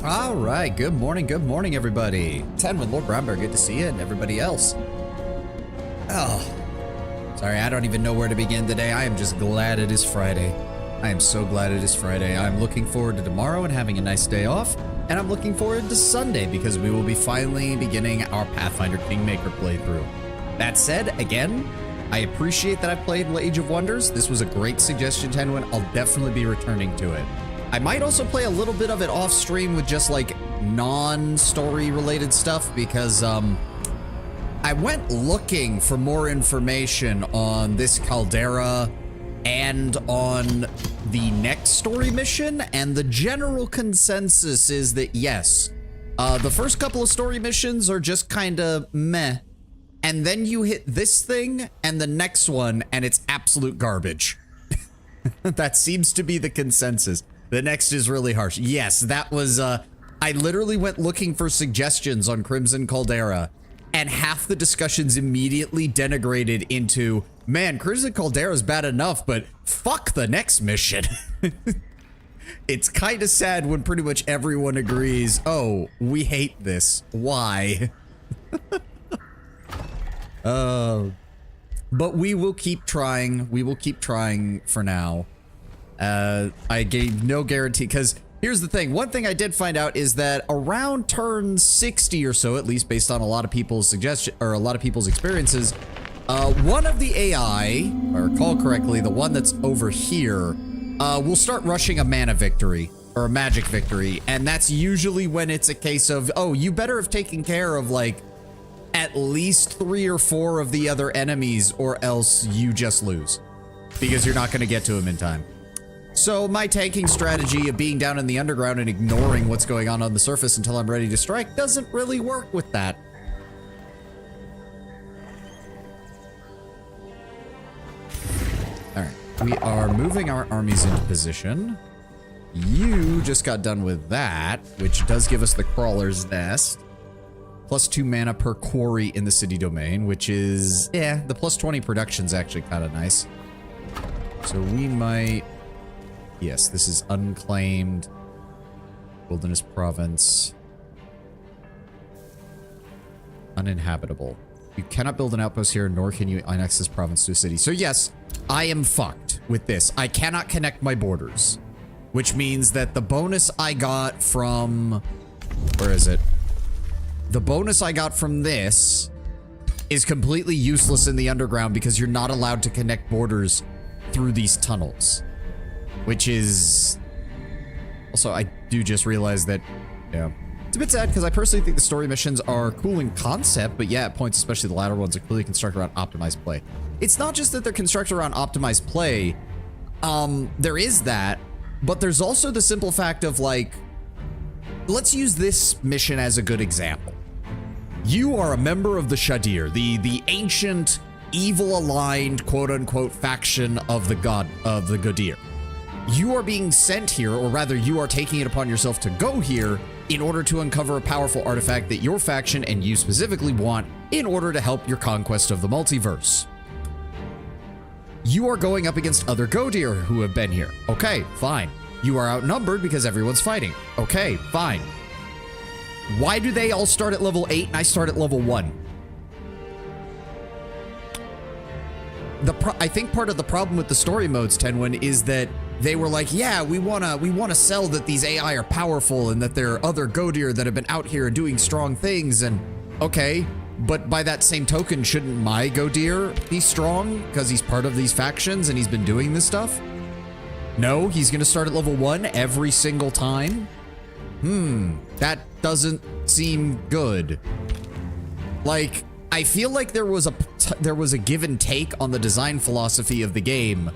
All right, good morning, everybody. Tenwin, Lord Brownbear, good to see you, and everybody else. Oh, sorry, I don't even know where to begin today. I am just glad it is Friday. I am so glad it is Friday. I'm looking forward to tomorrow and having a nice day off, and I'm looking forward to Sunday because we will be finally beginning our Pathfinder Kingmaker playthrough. That said, again, I appreciate that I've played Age of Wonders. This was a great suggestion, Tenwin. I'll definitely be returning to it. I might also play a little bit of it off stream with just like non-story related stuff because I went looking for more information on this caldera and on the next story mission, and the general consensus is that yes, the first couple of story missions are just kind of meh, and then you hit this thing and the next one and it's absolute garbage. That seems to be the consensus. The next is really harsh. Yes, that was, I literally went looking for suggestions on Crimson Caldera, and half the discussions immediately denigrated into, man, Crimson Caldera's bad enough, but fuck the next mission. It's kind of sad when pretty much everyone agrees, oh, we hate this. Why? But we will keep trying. We will keep trying for now. I gave no guarantee, because here's the thing. One thing I did find out is that around turn 60 or so, at least based on a lot of people's suggestions or a lot of people's experiences, one of the AI, if I recall correctly, the one that's over here, will start rushing a mana victory or a magic victory, and that's usually when it's a case of, oh, you better have taken care of like at least 3 or 4 of the other enemies, or else you just lose because you're not going to get to them in time. So my tanking strategy of being down in the underground and ignoring what's going on the surface until I'm ready to strike doesn't really work with that. All right, we are moving our armies into position. You just got done with that, which does give us the Crawler's Nest. +2 mana per quarry in the city domain, which is, yeah, the +20 production's actually kind of nice. So we might... Yes, this is unclaimed. Wilderness province. Uninhabitable. You cannot build an outpost here, nor can you annex this province to a city. So yes, I am fucked with this. I cannot connect my borders, which means that the bonus I got from... Where is it? The bonus I got from this is completely useless in the underground because you're not allowed to connect borders through these tunnels. Which is... Also, I do just realize that, yeah. It's a bit sad because I personally think the story missions are cool in concept, but yeah, at points, especially the latter ones, are clearly constructed around optimized play. It's not just that they're constructed around optimized play. There is that, but there's also the simple fact of, like, let's use this mission as a good example. You are a member of the Shadir, the ancient, evil-aligned, quote-unquote, faction of the Godir. You are being sent here, or rather you are taking it upon yourself to go here in order to uncover a powerful artifact that your faction and you specifically want in order to help your conquest of the multiverse. You are going up against other Godir who have been here. Okay, fine. You are outnumbered because everyone's fighting. Okay, fine. Why do they all start at level 8 and I start at level 1? I think part of the problem with the story modes, Tenwin, is that they were like, yeah, we wanna sell that these AI are powerful and that there are other Godir that have been out here doing strong things, and okay, but by that same token, shouldn't my Godir be strong because he's part of these factions and he's been doing this stuff? No, he's gonna start at level 1 every single time? That doesn't seem good. Like, I feel like there was a give and take on the design philosophy of the game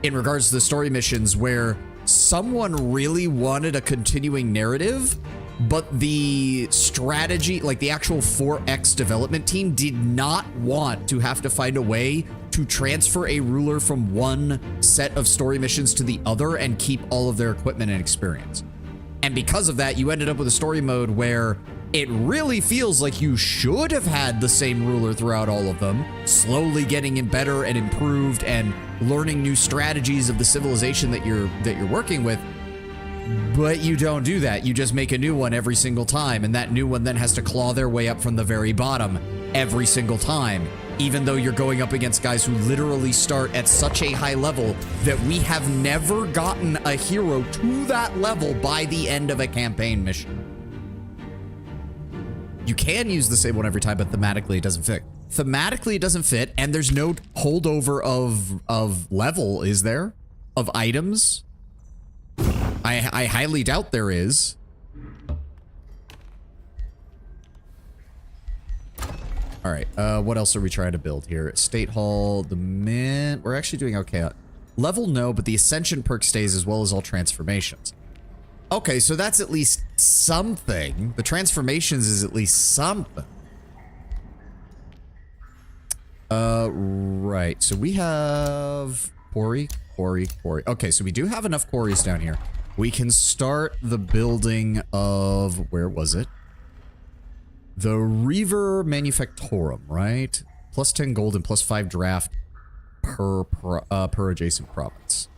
in regards to the story missions where someone really wanted a continuing narrative, but the strategy, like the actual 4X development team, did not want to have to find a way to transfer a ruler from one set of story missions to the other and keep all of their equipment and experience. And because of that, you ended up with a story mode where it really feels like you should have had the same ruler throughout all of them, slowly getting in better and improved and learning new strategies of the civilization that you're working with. But you don't do that. You just make a new one every single time, and that new one then has to claw their way up from the very bottom every single time, even though you're going up against guys who literally start at such a high level that we have never gotten a hero to that level by the end of a campaign mission. You can use the same one every time, but thematically it doesn't fit. Thematically it doesn't fit, and there's no holdover of level, is there? Of items? I highly doubt there is. All right, what else are we trying to build here? State Hall, the Mint. We're actually doing okay. Level, no, but the Ascension perk stays as well as all transformations. Okay, so that's at least something. The transformations is at least something. Right, so we have quarry. Okay, so we do have enough quarries down here. We can start the building of, where was it? The Reaver Manufactorum, right? Plus 10 gold and plus 5 draft per adjacent province.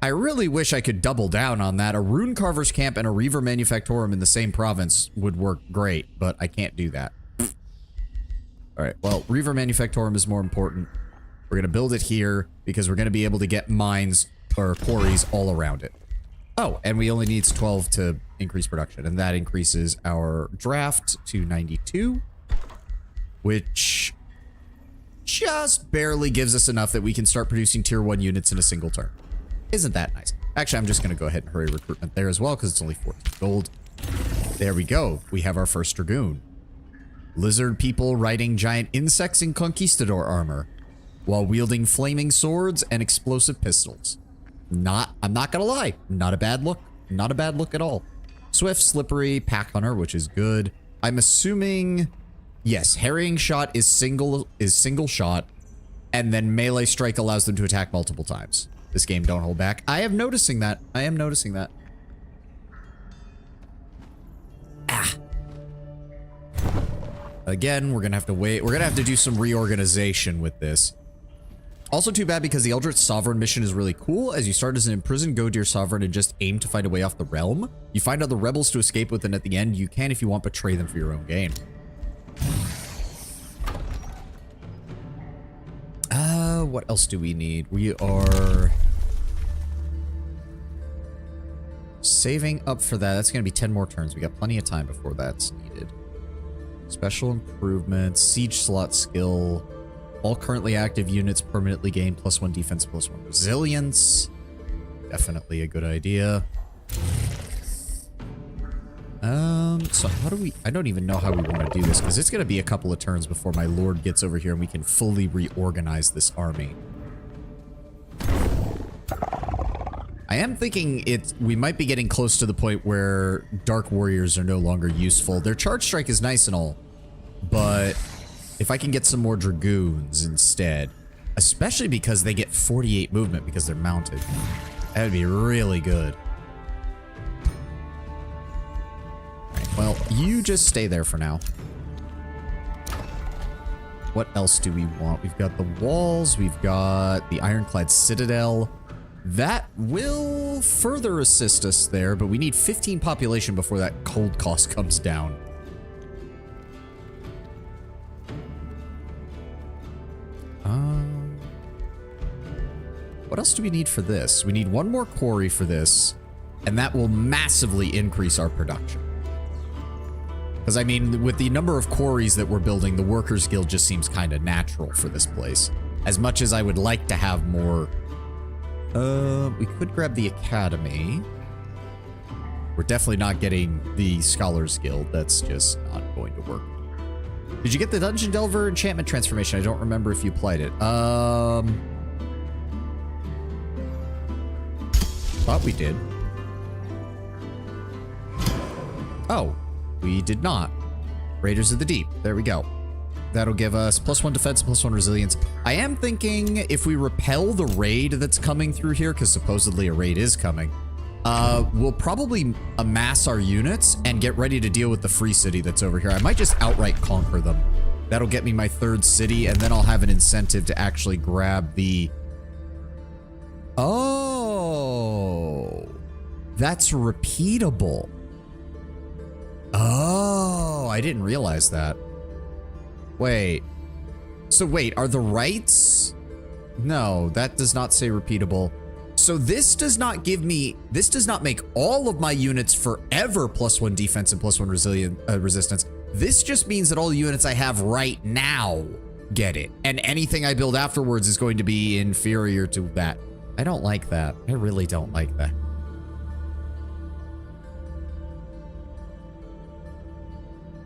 I really wish I could double down on that. A Rune Carver's Camp and a Reaver Manufactorum in the same province would work great, but I can't do that. All right, well, Reaver Manufactorum is more important. We're going to build it here because we're going to be able to get mines or quarries all around it. Oh, and we only need 12 to increase production, and that increases our draft to 92, which just barely gives us enough that we can start producing tier 1 units in a single turn. Isn't that nice? Actually, I'm just going to go ahead and hurry recruitment there as well because it's only 14 gold. There we go. We have our first Dragoon. Lizard people riding giant insects in conquistador armor while wielding flaming swords and explosive pistols. I'm not gonna lie, not a bad look. Not a bad look at all. Swift, slippery, pack hunter, which is good. I'm assuming, yes, harrying shot is single shot, and then melee strike allows them to attack multiple times. This game don't hold back. I am noticing that. I am noticing that. Ah. Again, we're gonna have to wait. We're gonna have to do some reorganization with this. Also too bad because the Eldritch Sovereign mission is really cool. As you start as an imprisoned, go to your Sovereign and just aim to find a way off the realm. You find other rebels to escape with, and at the end, you can, if you want, betray them for your own gain. What else do we need? We are saving up for that. That's going to be 10 more turns. We got plenty of time before that's needed. Special improvements, siege slot skill. All currently active units permanently gain +1 defense, +1 resilience. Definitely a good idea. So how do we... I don't even know how we want to do this, because it's going to be a couple of turns before my lord gets over here and we can fully reorganize this army. I am thinking we might be getting close to the point where Dark Warriors are no longer useful. Their charge strike is nice and all, but if I can get some more Dragoons instead, especially because they get 48 movement because they're mounted, that would be really good. Alright, well, you just stay there for now. What else do we want? We've got the walls, we've got the Ironclad Citadel. That will further assist us there, but we need 15 population before that cold cost comes down. What else do we need for this? We need one more quarry for this, and that will massively increase our production. Because, I mean, with the number of quarries that we're building, the Workers Guild just seems kind of natural for this place. As much as I would like to have more... we could grab the Academy. We're definitely not getting the Scholars Guild. That's just not going to work. Did you get the Dungeon Delver enchantment transformation? I don't remember if you applied it. Thought we did. Oh, we did not. Raiders of the Deep. There we go. That'll give us +1 defense, +1 resilience. I am thinking if we repel the raid that's coming through here, because supposedly a raid is coming, we'll probably amass our units and get ready to deal with the free city that's over here. I might just outright conquer them. That'll get me my 3rd city, and then I'll have an incentive to actually grab the... Oh. That's repeatable. Oh, I didn't realize that. Wait. So wait, are the rights? No, that does not say repeatable. So this does not give me, this does not make all of my units forever +1 defense and +1 resistance. This just means that all the units I have right now get it. And anything I build afterwards is going to be inferior to that. I don't like that. I really don't like that.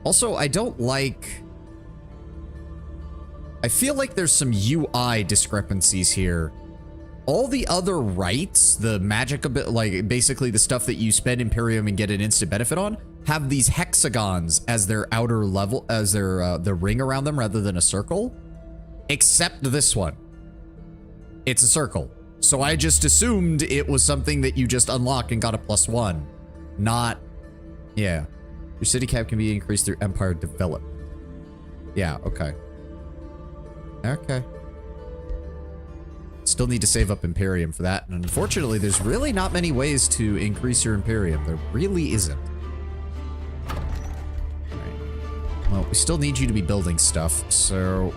Also, I don't like... I feel like there's some UI discrepancies here. All the other rights, the magic, like basically the stuff that you spend Imperium and get an instant benefit on, have these hexagons as their outer level, as their the ring around them rather than a circle. Except this one. It's a circle. So I just assumed it was something that you just unlocked and got a +1. Not... Yeah. Your city cap can be increased through Empire Development. Yeah, okay. Okay. Still need to save up Imperium for that. And unfortunately, there's really not many ways to increase your Imperium. There really isn't. Alright. Well, we still need you to be building stuff, so...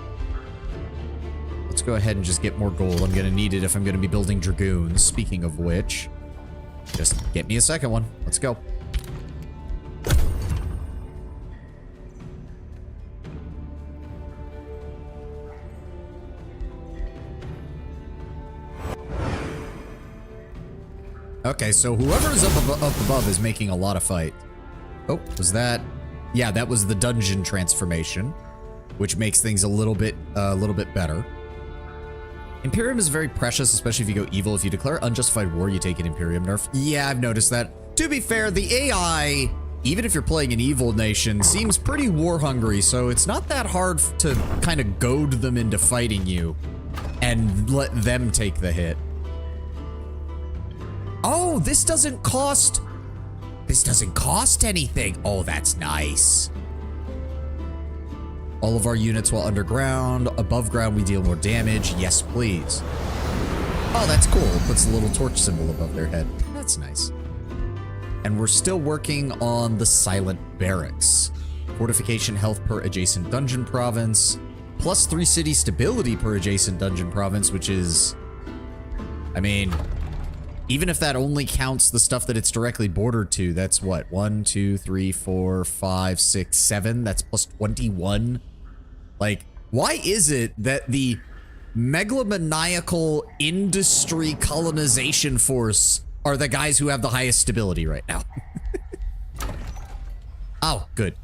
Let's go ahead and just get more gold. I'm gonna need it if I'm gonna be building Dragoons. Speaking of which, just get me a second one. Let's go. Okay, so whoever is up above is making a lot of fight. Oh, was that? Yeah, that was the dungeon transformation, which makes things a little bit better. Imperium is very precious, especially if you go evil. If you declare unjustified war, you take an Imperium nerf. Yeah, I've noticed that. To be fair, the AI, even if you're playing an evil nation, seems pretty war hungry, so it's not that hard to kind of goad them into fighting you and let them take the hit. Oh, this doesn't cost anything. Oh, that's nice. All of our units while underground. Above ground, we deal more damage. Yes, please. Oh, that's cool. It puts a little torch symbol above their head. That's nice. And we're still working on the Silent Barracks. Fortification health per adjacent dungeon province. +3 city stability per adjacent dungeon province, which is... I mean... Even if that only counts the stuff that it's directly bordered to, that's what? 1, 2, 3, 4, 5, 6, 7. That's +21. Like, why is it that the megalomaniacal industry colonization force are the guys who have the highest stability right now? Oh, good.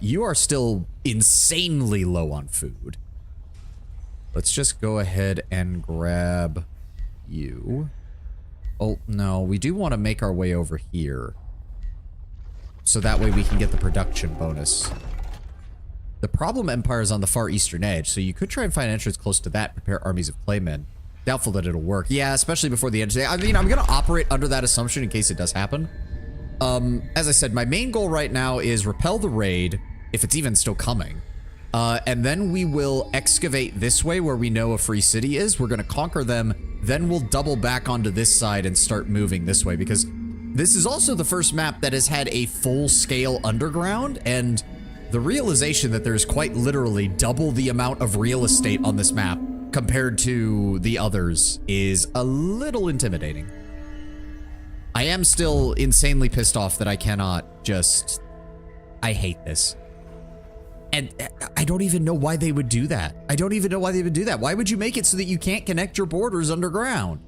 You are still insanely low on food. Let's just go ahead and grab you. Oh, no, we do want to make our way over here. So that way we can get the production bonus. The problem empire is on the far eastern edge, so you could try and find an entrance close to that, prepare armies of claymen. Doubtful that it'll work. Yeah, especially before the end of the day. I mean, I'm going to operate under that assumption in case it does happen. As I said, my main goal right now is repel the raid, if it's even still coming. And then we will excavate this way where we know a free city is. We're going to conquer them. Then we'll double back onto this side and start moving this way, because this is also the first map that has had a full-scale underground, and the realization that there's quite literally double the amount of real estate on this map compared to the others is a little intimidating. I am still insanely pissed off that I cannot just... I hate this. And I don't even know why they would do that. I don't even know why they would do that. Why would you make it so that you can't connect your borders underground?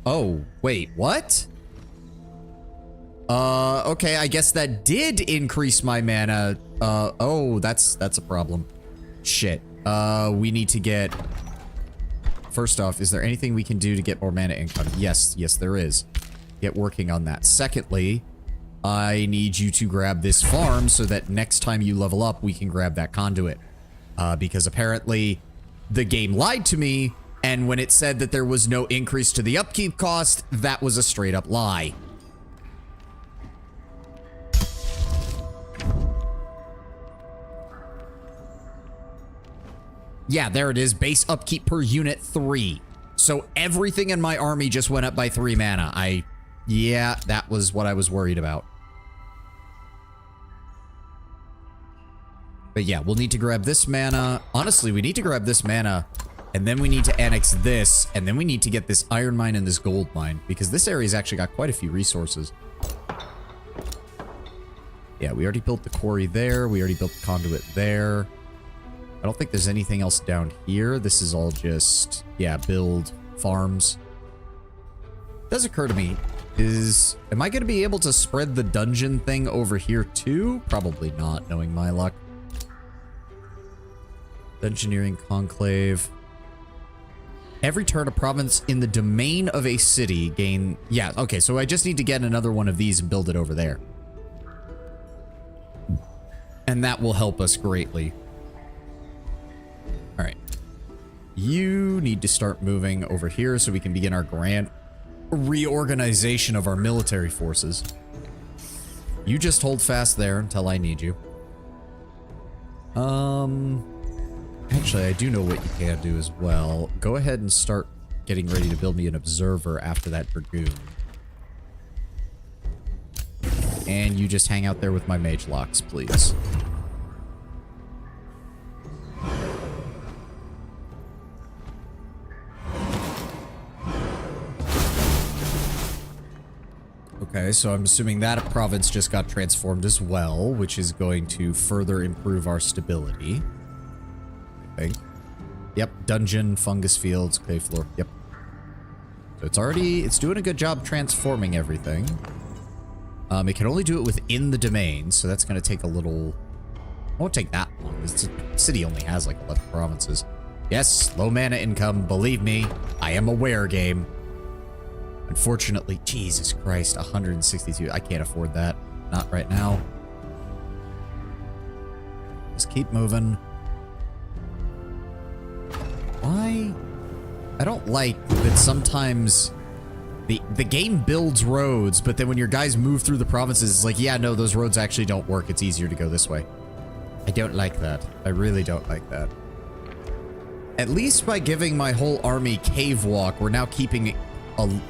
Oh, wait, what? Okay, I guess that did increase my mana. Oh, that's a problem. Shit. We need to get... First off, is there anything we can do to get more mana income? Yes, there is. Get working on that. Secondly... I need you to grab this farm so that next time you level up, we can grab that conduit. Because apparently the game lied to me, and when it said that there was no increase to the upkeep cost, that was a straight up lie. Yeah, there it is. Base upkeep per unit 3. So everything in my army just went up by 3 mana. Yeah, that was what I was worried about. But yeah, we'll need to grab this mana. Honestly, we need to grab this mana, and then we need to annex this, and then we need to get this iron mine and this gold mine, because this area's actually got quite a few resources. Yeah, we already built the quarry there. We already built the conduit there. I don't think there's anything else down here. This is all just, yeah, build farms. It does occur to me, am I going to be able to spread the dungeon thing over here too? Probably not, knowing my luck. Dungeoneering conclave. Every turn a province in the domain of a city gain... Yeah, okay, so I just need to get another one of these and build it over there. And that will help us greatly. All right. You need to start moving over here so we can begin our grand reorganization of our military forces. You just hold fast there until I need you. Actually, I do know what you can do as well. Go ahead and start getting ready to build me an observer after that dragoon. And you just hang out there with my mage locks, please. Okay, so I'm assuming that province just got transformed as well, which is going to further improve our stability. I think. Yep, dungeon, fungus fields, clay floor. Yep. So it's doing a good job transforming everything. It can only do it within the domain, so that's going to take a little... It won't take that long. The city only has like 11 provinces. Yes, low mana income, believe me. I am aware, game. Unfortunately, Jesus Christ, 162. I can't afford that. Not right now. Just keep moving. Why? I don't like that sometimes the game builds roads, but then when your guys move through the provinces, it's like, yeah, no, those roads actually don't work. It's easier to go this way. I don't like that. I really don't like that. At least by giving my whole army cave walk, we're now keeping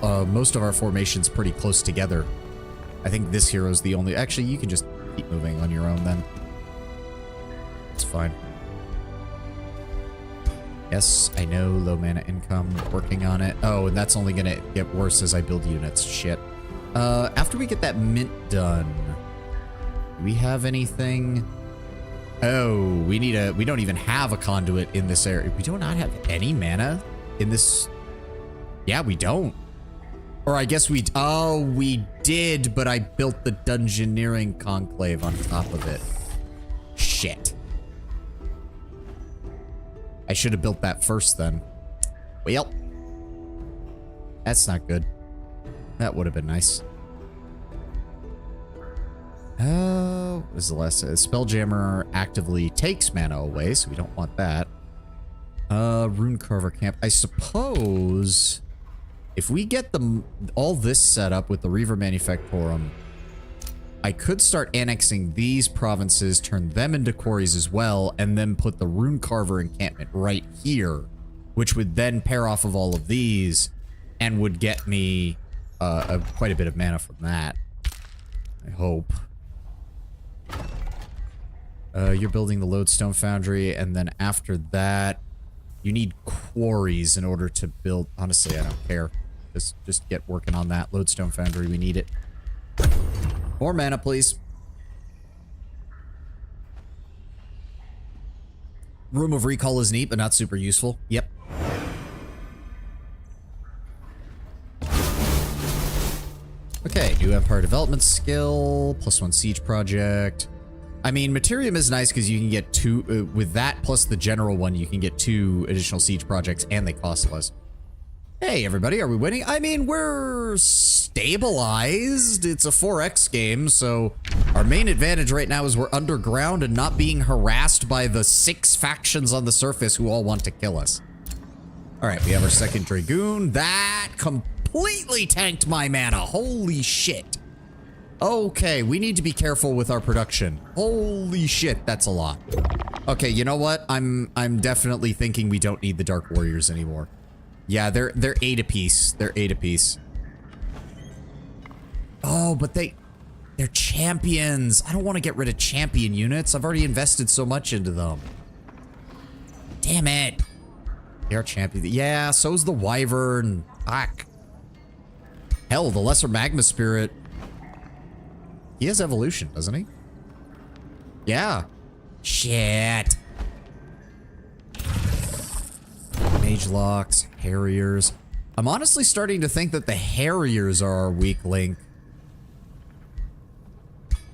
most of our formations pretty close together. I think this hero's the only... Actually, you can just keep moving on your own then. It's fine. Yes, I know, low mana income, working on it. Oh, and that's only gonna get worse as I build units. Shit. After we get that mint done, do we have anything? Oh, we don't even have a conduit in this area. We do not have any mana in this. Yeah, we don't. Or I guess we did, but I built the dungeoneering conclave on top of it. Shit. I should have built that first then. Well, that's not good. That would have been nice. Oh, what was the last? Spelljammer actively takes mana away, so we don't want that. Rune Carver Camp. I suppose if we get all this set up with the Reaver Manufactorum, I could start annexing these provinces, turn them into quarries as well, and then put the Rune Carver encampment right here, which would then pair off of all of these and would get me quite a bit of mana from that. I hope. You're building the Lodestone Foundry, and then after that, you need quarries in order to build... Honestly, I don't care. Just get working on that Lodestone Foundry. We need it. More mana, please. Room of Recall is neat, but not super useful. Yep. Okay, new Empire Development Skill, +1 Siege Project. I mean, Materium is nice because you can get 2, with that plus the general one, you can get 2 additional Siege Projects and they cost less. Hey, everybody, are we winning? I mean, we're stabilized. It's a 4X game, so our main advantage right now is we're underground and not being harassed by the 6 factions on the surface who all want to kill us. All right, we have our second Dragoon. That completely tanked my mana. Holy shit. Okay, we need to be careful with our production. Holy shit, that's a lot. Okay, you know what? I'm definitely thinking we don't need the Dark Warriors anymore. Yeah, they're 8 apiece. They're 8 apiece. Oh, but they're champions. I don't want to get rid of champion units. I've already invested so much into them. Damn it. They are champions. Yeah, so's the Wyvern. Fuck. Hell, the Lesser Magma Spirit. He has evolution, doesn't he? Yeah. Shit. Mage Locks, Harriers. I'm honestly starting to think that the Harriers are our weak link.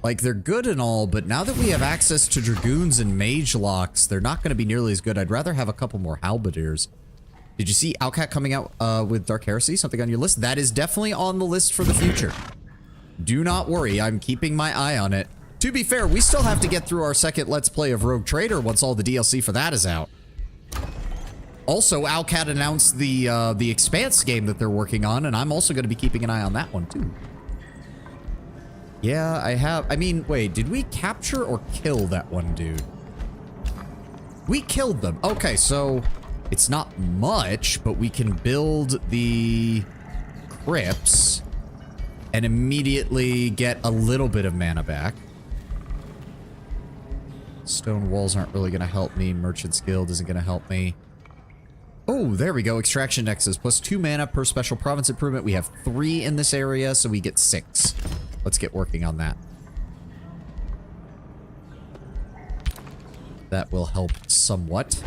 Like, they're good and all, but now that we have access to Dragoons and Mage Locks, they're not going to be nearly as good. I'd rather have a couple more Halberdiers. Did you see Outcat coming out with Dark Heresy? Something on your list? That is definitely on the list for the future. Do not worry, I'm keeping my eye on it. To be fair, we still have to get through our second Let's Play of Rogue Trader once all the DLC for that is out. Also, Outcat announced the Expanse game that they're working on, and I'm also going to be keeping an eye on that one, too. Yeah, I mean, wait, did we capture or kill that one dude? We killed them. Okay, so it's not much, but we can build the crypts and immediately get a little bit of mana back. Stone walls aren't really going to help me. Merchant's Guild isn't going to help me. Oh, there we go. Extraction Nexus plus 2 mana per special province improvement. We have 3 in this area, so we get 6. Let's get working on that. That will help somewhat.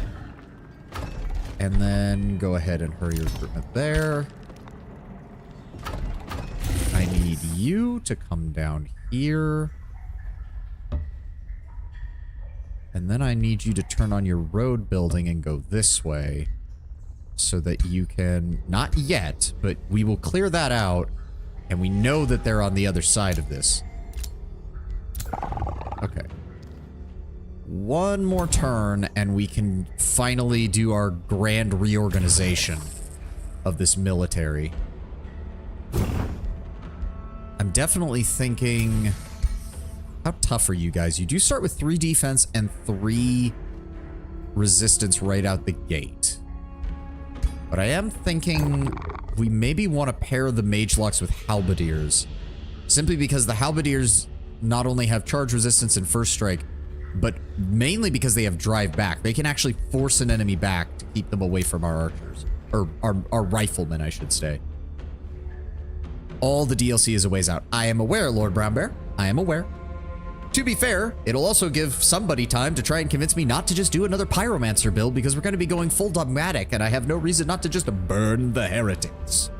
And then go ahead and hurry recruitment there. I need you to come down here. And then I need you to turn on your road building and go this way. So that you can, not yet, but we will clear that out. And we know that they're on the other side of this. Okay. One more turn and we can finally do our grand reorganization of this military. I'm definitely thinking... How tough are you guys? You do start with 3 defense and 3 resistance right out the gate. But I am thinking we maybe want to pair the Mage Locks with Halberdiers. Simply because the Halberdiers not only have charge resistance and first strike, but mainly because they have drive back. They can actually force an enemy back to keep them away from our archers. Or our riflemen, I should say. All the DLC is a ways out. I am aware, Lord Brown Bear. I am aware. To be fair, it'll also give somebody time to try and convince me not to just do another Pyromancer build because we're going to be going full dogmatic and I have no reason not to just burn the heretics.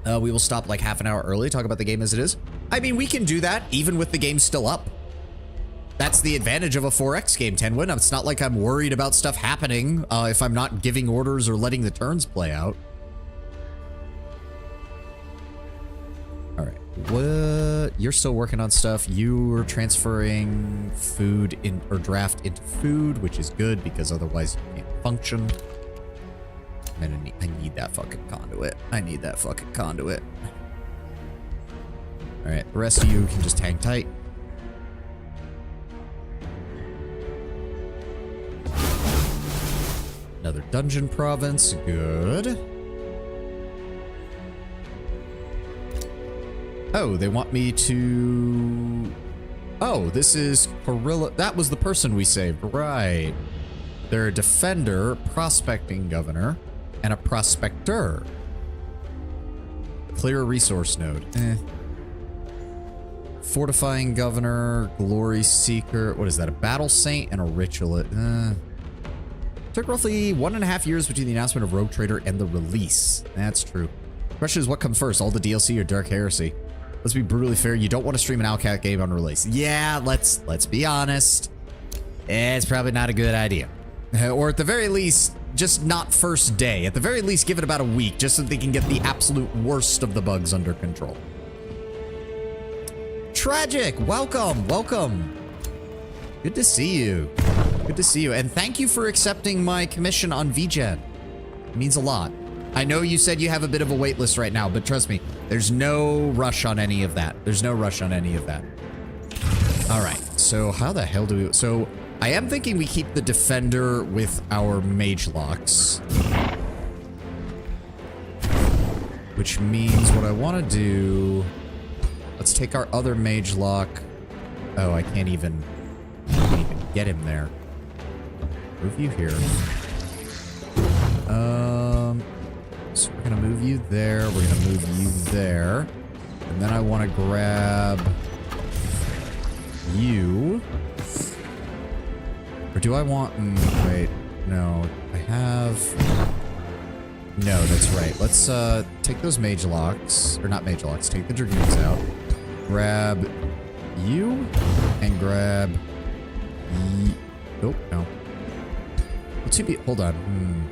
We will stop like half an hour early, talk about the game as it is. I mean, we can do that even with the game still up. That's the advantage of a 4X game, Tenwin. It's not like I'm worried about stuff happening if I'm not giving orders or letting the turns play out. All right. What? You're still working on stuff. You are transferring food in or draft into food, which is good because otherwise you can't function. And I need that fucking conduit. I need that fucking conduit. All right, the rest of you can just hang tight. Another dungeon province. Good. Oh, they want me to... Oh, this is Gorilla. That was the person we saved. Right. They're a defender, prospecting governor, and a prospector. Clear a resource node. Fortifying governor, glory seeker. What is that? A battle saint and a ritualist. Took roughly 1.5 years between the announcement of Rogue Trader and the release. That's true. Question is, what comes first? All the DLC or Dark Heresy? Let's be brutally fair. You don't want to stream an Outcat game on release. Yeah, let's be honest. It's probably not a good idea. Or at the very least, just not first day. At the very least, give it about a week, just so they can get the absolute worst of the bugs under control. Tragic, welcome, welcome. Good to see you. Good to see you. And thank you for accepting my commission on VGen. It means a lot. I know you said you have a bit of a wait list right now, but trust me, there's no rush on any of that. There's no rush on any of that. All right, so how the hell do we... So I am thinking we keep the defender with our mage locks. Which means what I want to do... Let's take our other mage lock. Oh, I can't even get him there. Move you here. So we're gonna move you there. We're gonna move you there. And then I want to grab you. Or do I want... wait. No. I have... No, that's right. Let's take those mage locks. Or not mage locks. Take the dragoons out. Grab you. And grab... Nope, no. What's he be... Hold on.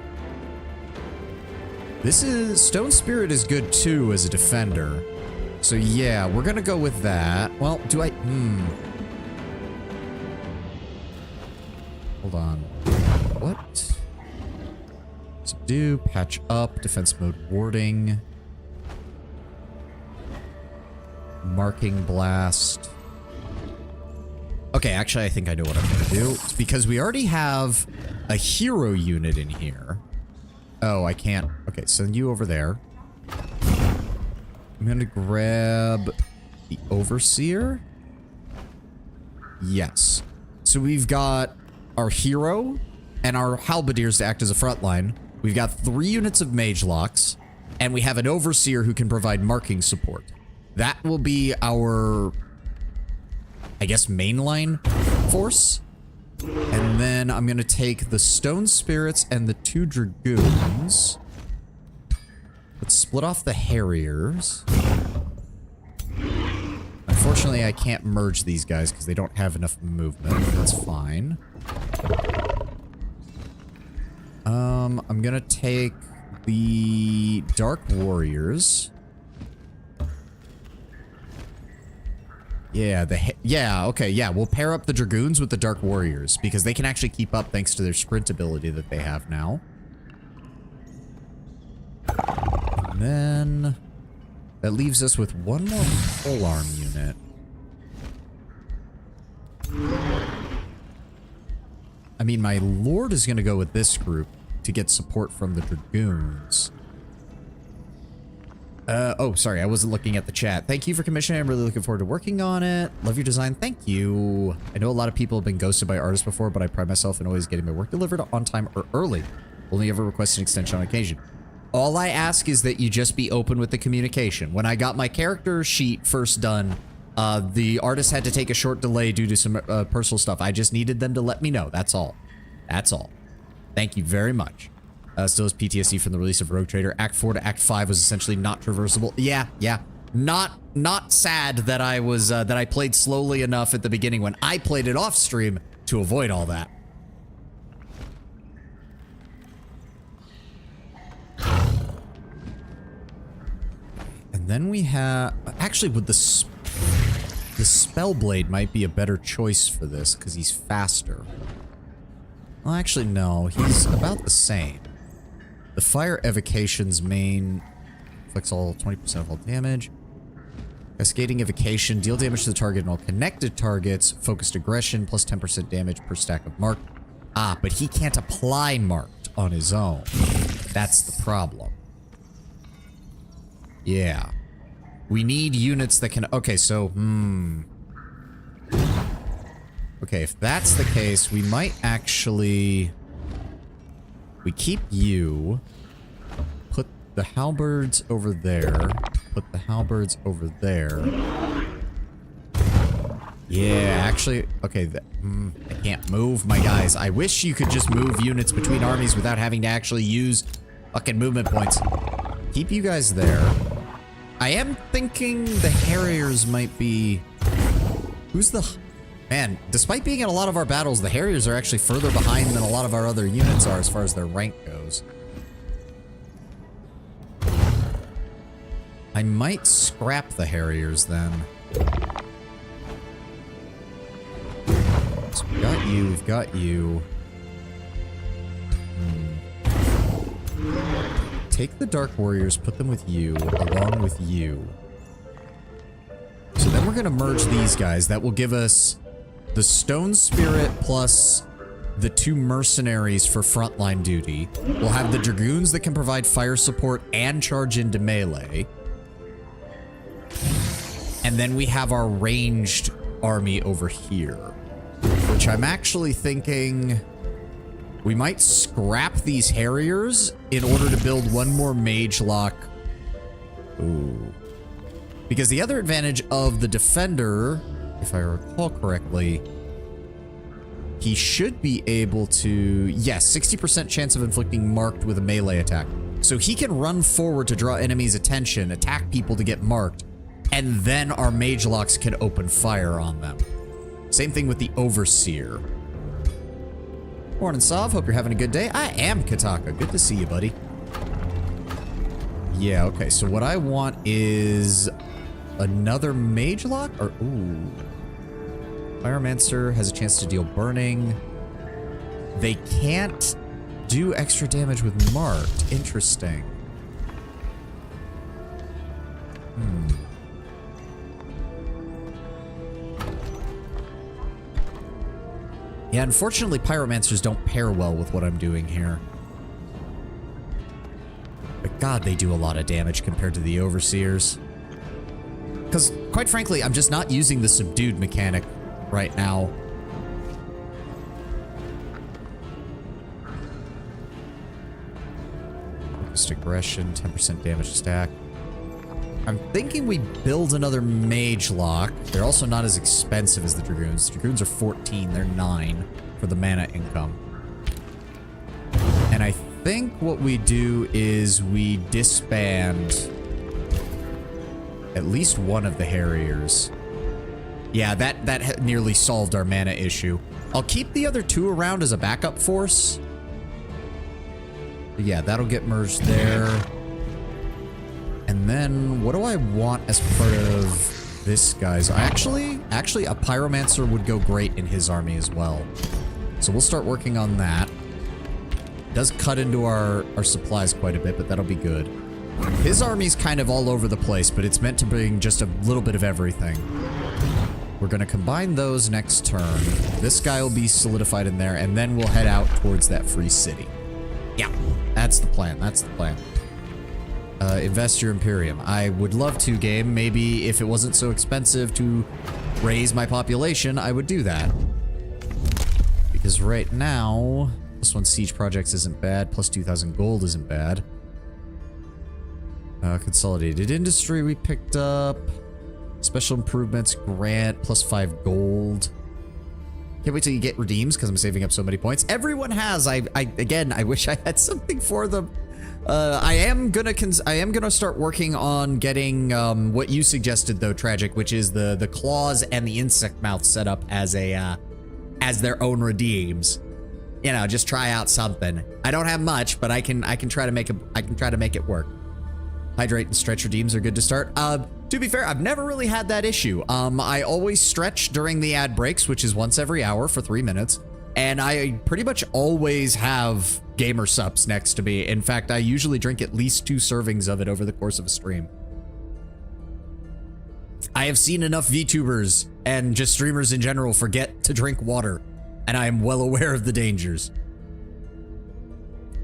This is... Stone Spirit is good too as a defender. So yeah, we're gonna go with that. Well, do I... Hold on. What? Subdue, patch up, defense mode warding. Marking blast. Okay, actually, I think I know what I'm gonna do. It's because we already have a hero unit in here. Oh, I can't. Okay, send you over there. I'm gonna grab the Overseer. Yes. So we've got our hero and our halberdiers to act as a front line. We've got 3 units of mage locks, and we have an Overseer who can provide marking support. That will be our, I guess, mainline force. And then I'm gonna take the Stone Spirits and the 2 Dragoons. Let's split off the Harriers. Unfortunately, I can't merge these guys because they don't have enough movement. That's fine. I'm gonna take the Dark Warriors. Yeah, okay, yeah, we'll pair up the Dragoons with the Dark Warriors because they can actually keep up thanks to their sprint ability that they have now. And then that leaves us with 1 more polearm unit. I mean, my Lord is going to go with this group to get support from the Dragoons. Oh, sorry, I wasn't looking at the chat. Thank you for commissioning. I'm really looking forward to working on it. Love your design. Thank you. I know a lot of people have been ghosted by artists before, but I pride myself in always getting my work delivered on time or early. Only ever request an extension on occasion. All I ask is that you just be open with the communication. When I got my character sheet first done, the artist had to take a short delay due to some personal stuff. I just needed them to let me know. That's all. That's all. Thank you very much. Still has PTSD from the release of Rogue Trader. Act 4 to Act 5 was essentially not traversable. Yeah. Not sad that I was, that I played slowly enough at the beginning when I played it off stream to avoid all that. And then we have... Actually, with the Spellblade might be a better choice for this, because he's faster. Well, actually, no. He's about the same. The Fire Evocation's main... inflicts all 20% of all damage. Cascading Evocation. Deal damage to the target and all connected targets. Focused Aggression. Plus 10% damage per stack of marked. Ah, but he can't apply marked on his own. That's the problem. Yeah. We need units that can... Okay, so... Okay, if that's the case, we might actually... We keep you. Put the halberds over there. Put the halberds over there. Yeah, actually... Okay, I can't move my guys. I wish you could just move units between armies without having to actually use fucking movement points. Keep you guys there. I am thinking the Harriers might be... Who's the... Man, despite being in a lot of our battles, the Harriers are actually further behind than a lot of our other units are as far as their rank goes. I might scrap the Harriers then. So we've got you, we've got you. Take the Dark Warriors, put them with you, along with you. So then we're going to merge these guys. That will give us the Stone Spirit plus the 2 mercenaries for frontline duty. We'll have the Dragoons that can provide fire support and charge into melee. And then we have our ranged army over here, which I'm actually thinking we might scrap these Harriers in order to build one more Mage Lock. Ooh. Because the other advantage of the Defender, if I recall correctly, he should be able to, yes, 60% chance of inflicting marked with a melee attack. So he can run forward to draw enemies' attention, attack people to get marked, and then our Mage Locks can open fire on them. Same thing with the Overseer. Morning, Sav. Hope you're having a good day. I am, Kataka. Good to see you, buddy. Yeah, okay. So what I want is another Mage Lock? Or, ooh. Pyromancer has a chance to deal burning. They can't do extra damage with marked. Interesting. Yeah, unfortunately, Pyromancers don't pair well with what I'm doing here. But God, they do a lot of damage compared to the Overseers. Because, quite frankly, I'm just not using the subdued mechanic right now. Focused aggression, 10% damage stack. I'm thinking we build another Mage Lock. They're also not as expensive as the Dragoons. The Dragoons are 14, they're 9 for the mana income. And I think what we do is we disband at least one of the Harriers. Yeah, that nearly solved our mana issue. I'll keep the other 2 around as a backup force. But yeah, that'll get merged there. And then, what do I want as part of this guy's? Actually, a Pyromancer would go great in his army as well. So we'll start working on that. It does cut into our supplies quite a bit, but that'll be good. His army's kind of all over the place, but it's meant to bring just a little bit of everything. We're going to combine those next turn. This guy will be solidified in there, and then we'll head out towards that free city. Yeah, that's the plan. That's the plan. Invest your Imperium. I would love to, game. Maybe if it wasn't so expensive to raise my population, I would do that. Because right now, +1 siege projects isn't bad. Plus 2,000 gold isn't bad. Consolidated industry we picked up. Special improvements grant +5 gold. Can't wait till you get redeems because I'm saving up so many points. Everyone has. Again, I wish I had something for them. I am gonna start working on getting what you suggested though, Tragic, which is the claws and the insect mouth set up as a as their own redeems. You know, just try out something. I don't have much, but I can try to make it work. Hydrate and stretch redeems are good to start. To be fair, I've never really had that issue. I always stretch during the ad breaks, which is once every hour for 3 minutes. And I pretty much always have gamer sups next to me. In fact, I usually drink at least 2 servings of it over the course of a stream. I have seen enough VTubers and just streamers in general forget to drink water, and I am well aware of the dangers.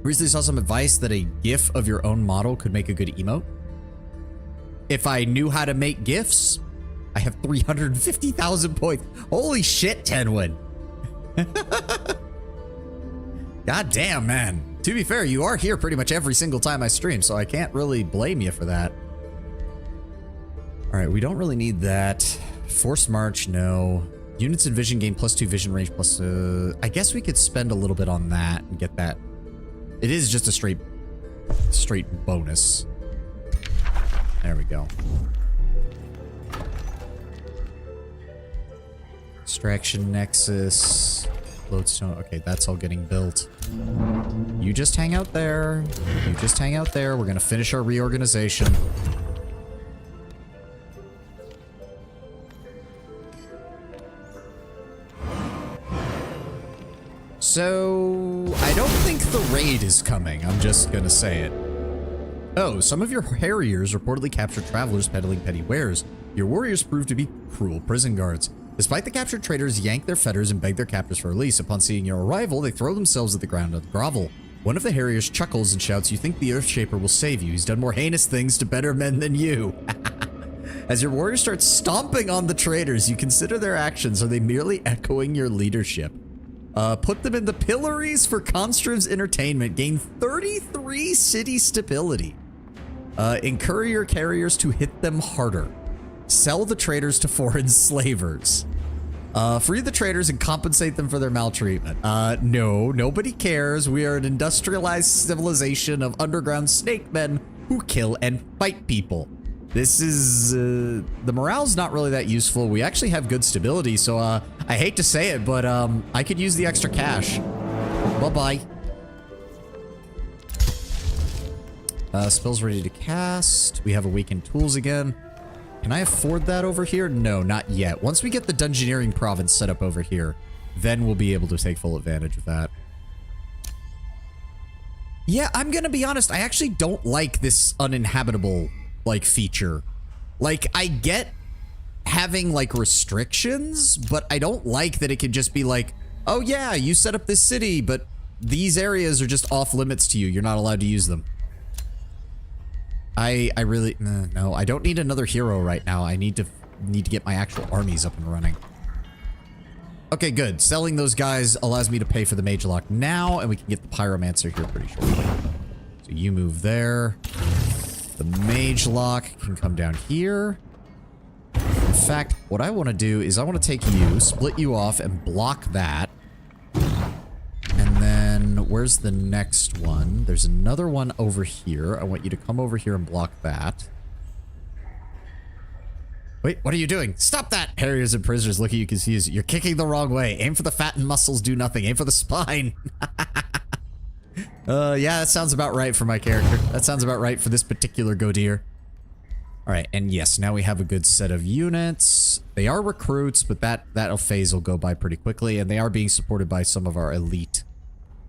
Recently saw some advice that a GIF of your own model could make a good emote. If I knew how to make GIFs, I have 350,000 points. Holy shit, Tenwin. God damn, man. To be fair, you are here pretty much every single time I stream, so I can't really blame you for that. All right, we don't really need that. Forced march, no. Units in vision gain +2 vision range plus... I guess we could spend a little bit on that and get that. It is just a straight bonus. There we go. Extraction Nexus. Lodestone. Okay, that's all getting built. You just hang out there. You just hang out there. We're gonna finish our reorganization. So, I don't think the raid is coming. I'm just gonna say it. Oh, some of your Harriers reportedly captured travelers peddling petty wares. Your warriors proved to be cruel prison guards. Despite the captured traders yank their fetters and beg their captors for release, upon seeing your arrival, they throw themselves at the ground and grovel. One of the harriers chuckles and shouts, "You think the Earthshaper will save you? He's done more heinous things to better men than you." As your warriors start stomping on the traders, you consider their actions. Are they merely echoing your leadership? Put them in the pillories for Constriv's entertainment. Gain 33 city stability. Encourage your carriers to hit them harder. Sell the traders to foreign slavers. Free the traders and compensate them for their maltreatment. No, nobody cares. We are an industrialized civilization of underground snake men who kill and fight people. This is, the morale's not really that useful. We actually have good stability, so, I hate to say it, but, I could use the extra cash. Bye-bye. Spells ready to cast. We have awakened tools again. Can I afford that over here? No, not yet. Once we get the Dungeoneering province set up over here, then we'll be able to take full advantage of that. Yeah, I'm gonna be honest. I actually don't like this uninhabitable, like, feature. Like, I get having, like, restrictions, but I don't like that it can just be like, oh yeah, you set up this city, but these areas are just off limits to you. You're not allowed to use them. I really, no, I don't need another hero right now. I need to get my actual armies up and running. Okay, good. Selling those guys allows me to pay for the mage lock now, and we can get the pyromancer here pretty shortly. So you move there. The mage lock can come down here. In fact, what I want to do is I want to take you, split you off, and block that. And then, where's the next one? There's another one over here. I want you to come over here and block that. Wait, what are you doing? Stop that! Harriers and prisoners look at you confused. You're kicking the wrong way. Aim for the fat and muscles, do nothing. Aim for the spine. Yeah, that sounds about right for my character. That sounds about right for this particular Godir. Alright, and yes, now we have a good set of units. They are recruits, but that phase will go by pretty quickly, and they are being supported by some of our elite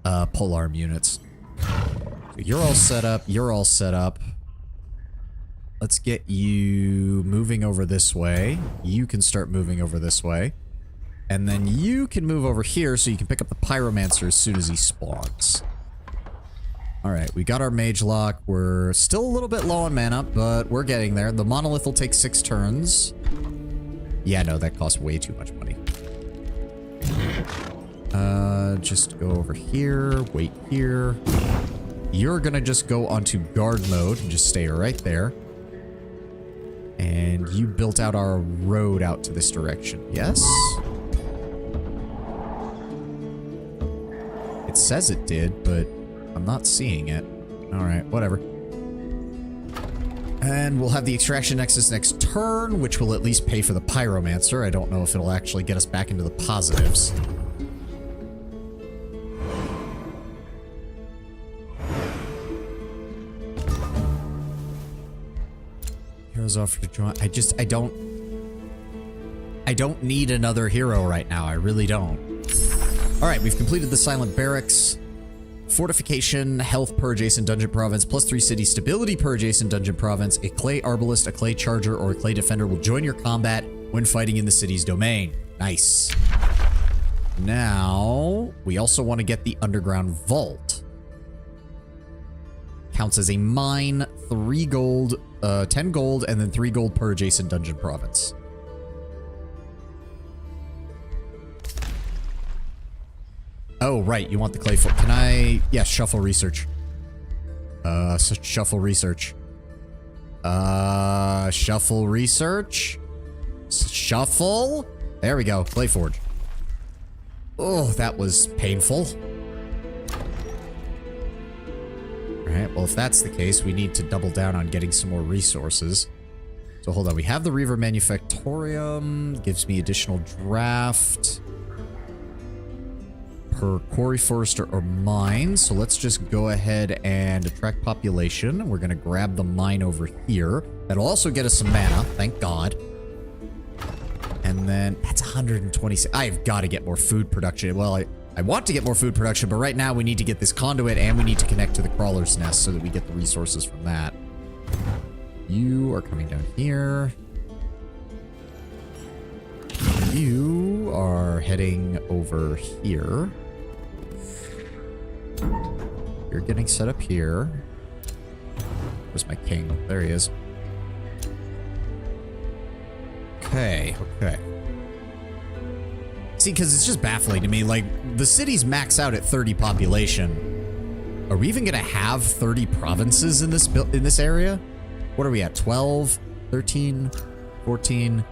polearm units. So you're all set up. You're all set up. Let's get you moving over this way. You can start moving over this way. And then you can move over here so you can pick up the pyromancer as soon as he spawns. Alright, we got our mage lock. We're still a little bit low on mana, but we're getting there. The monolith will take 6 turns. Yeah, no, that costs way too much money. Just go over here, wait here. You're gonna just go onto guard mode and just stay right there. And you built out our road out to this direction, yes? It says it did, but I'm not seeing it. Alright, whatever. And we'll have the extraction nexus next turn, which will at least pay for the pyromancer. I don't know if it'll actually get us back into the positives. Heroes offer to join. I don't need another hero right now. I really don't. Alright, we've completed the Silent Barracks. Fortification, health per adjacent dungeon province, +3 city stability per adjacent dungeon province. A clay arbalist, a clay charger, or a clay defender will join your combat when fighting in the city's domain. Nice. Now, we also want to get the underground vault. Counts as a mine, 3 gold, 10 gold, and then 3 gold per adjacent dungeon province. Oh, right, you want the clay foot. Can I... Yeah, shuffle research. Shuffle research. Shuffle research. Shuffle. There we go, clay forge. Oh, that was painful. Alright, well, if that's the case, we need to double down on getting some more resources. So hold on, we have the Reaver Manufactorium. Gives me additional draft per quarry, forester, or mine. So let's just go ahead and attract population. We're gonna grab the mine over here. That'll also get us some mana, thank God. And then, that's 126. I've got to get more food production. Well, I want to get more food production, but right now we need to get this conduit and we need to connect to the crawler's nest so that we get the resources from that. You are coming down here. You are heading over here. You're getting set up here. Where's my king? There he is. Okay, okay. See, because it's just baffling to me. Like, the cities max out at 30 population. Are we even going to have 30 provinces in this area? What are we at? 12, 13, 14,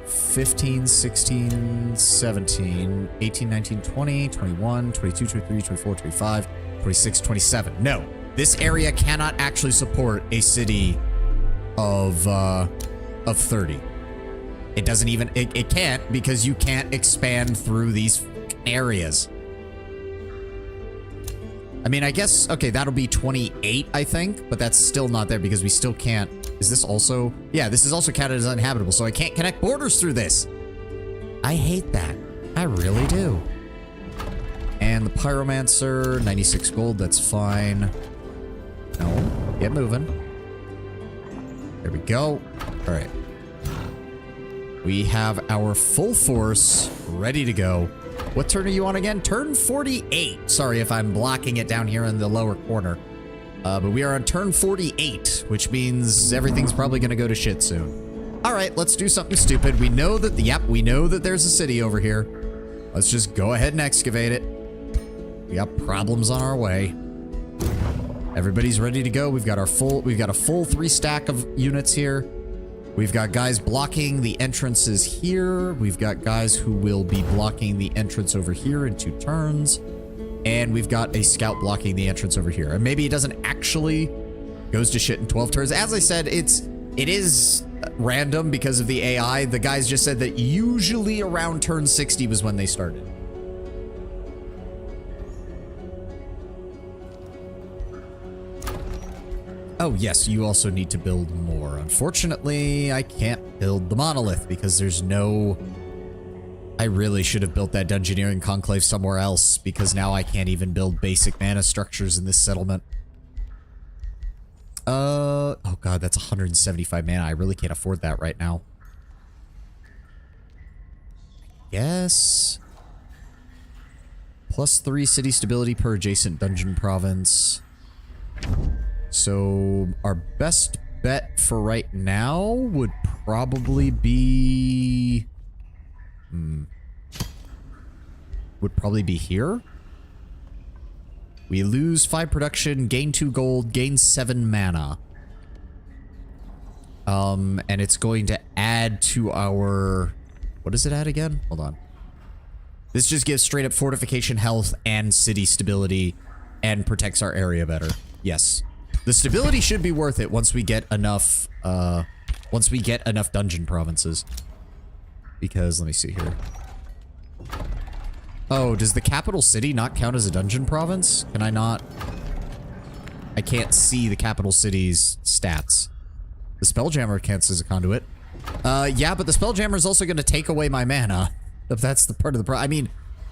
15, 16, 17, 18, 19, 20, 21, 22, 23, 24, 25, 26, 27. No, this area cannot actually support a city of 30. It doesn't even, it can't, because you can't expand through these areas. I mean, I guess, okay, that'll be 28, I think, but that's still not there because we still can't. Is this also? Yeah, this is also counted as uninhabitable, so I can't connect borders through this. I hate that. I really do. And the Pyromancer, 96 gold, that's fine. No, get moving. There we go. All right. We have our full force ready to go. What turn are you on again? Turn 48. Sorry if I'm blocking it down here in the lower corner. But we are on turn 48, which means everything's probably going to go to shit soon. All right, let's do something stupid. We know that, we know that there's a city over here. Let's just go ahead and excavate it. We got problems on our way. Everybody's ready to go. We've got a full 3 stack of units here. We've got guys blocking the entrances here. We've got guys who will be blocking the entrance over here in 2 turns. And we've got a scout blocking the entrance over here. And maybe it doesn't actually goes to shit in 12 turns. As I said, it is random because of the AI. The guys just said that usually around turn 60 was when they started. Oh, yes, you also need to build more. Unfortunately, I can't build the monolith because there's no... I really should have built that Dungeoneering Conclave somewhere else because now I can't even build basic mana structures in this settlement. Oh god, that's 175 mana. I really can't afford that right now. Yes. +3 city stability per adjacent dungeon province. So our best bet for right now would probably be... would probably be here. We lose 5 production, gain 2 gold, gain 7 mana. And it's going to add to our... What does it add again? Hold on. This just gives straight up fortification health and city stability and protects our area better. Yes. The stability should be worth it once we get enough, dungeon provinces. Because, let me see here. Oh, does the capital city not count as a dungeon province? Can I not? I can't see the capital city's stats. The Spelljammer counts as a conduit. Yeah, but the Spelljammer is also going to take away my mana. If that's the part of the problem. I mean,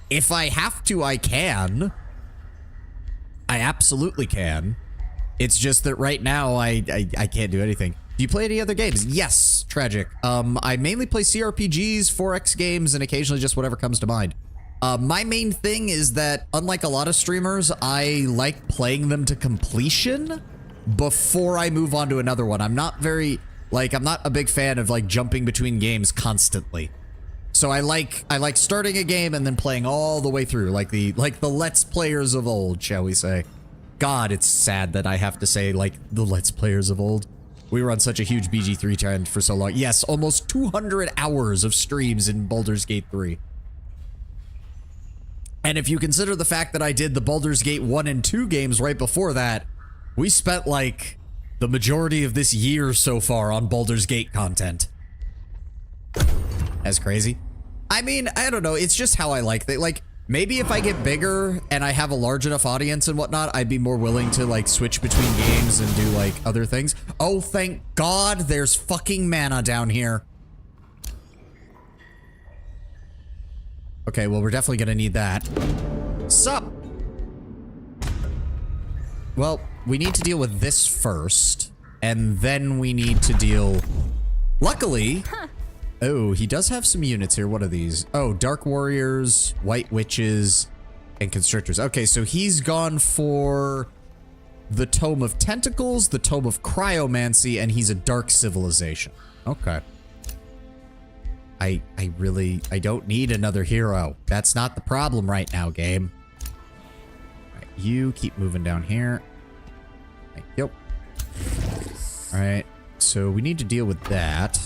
if I have to, I can. I absolutely can. It's just that right now, I can't do anything. Do you play any other games? Yes, Tragic. I mainly play CRPGs, 4X games, and occasionally just whatever comes to mind. My main thing is that, unlike a lot of streamers, I like playing them to completion before I move on to another one. I'm not very, I'm not a big fan of, jumping between games constantly. So I like starting a game and then playing all the way through, like the Let's Players of old, shall we say. God, it's sad that I have to say, the Let's Players of old. We were on such a huge BG3 trend for so long. Yes, almost 200 hours of streams in Baldur's Gate 3. And if you consider the fact that I did the Baldur's Gate 1 and 2 games right before that, we spent, the majority of this year so far on Baldur's Gate content. That's crazy. I mean, I don't know. It's just how I like it. Maybe if I get bigger and I have a large enough audience and whatnot, I'd be more willing to, switch between games and do, other things. Oh, thank God there's fucking mana down here. Okay, well, we're definitely gonna need that. Sup? Well, we need to deal with this first, and then we need to deal... Luckily, Oh, he does have some units here. What are these? Oh, Dark Warriors, White Witches, and Constrictors. Okay, so he's gone for the Tome of Tentacles, the Tome of Cryomancy, and he's a Dark Civilization. Okay. I don't need another hero. That's not the problem right now, game. All right, you keep moving down here. Thank you. All right, so we need to deal with that.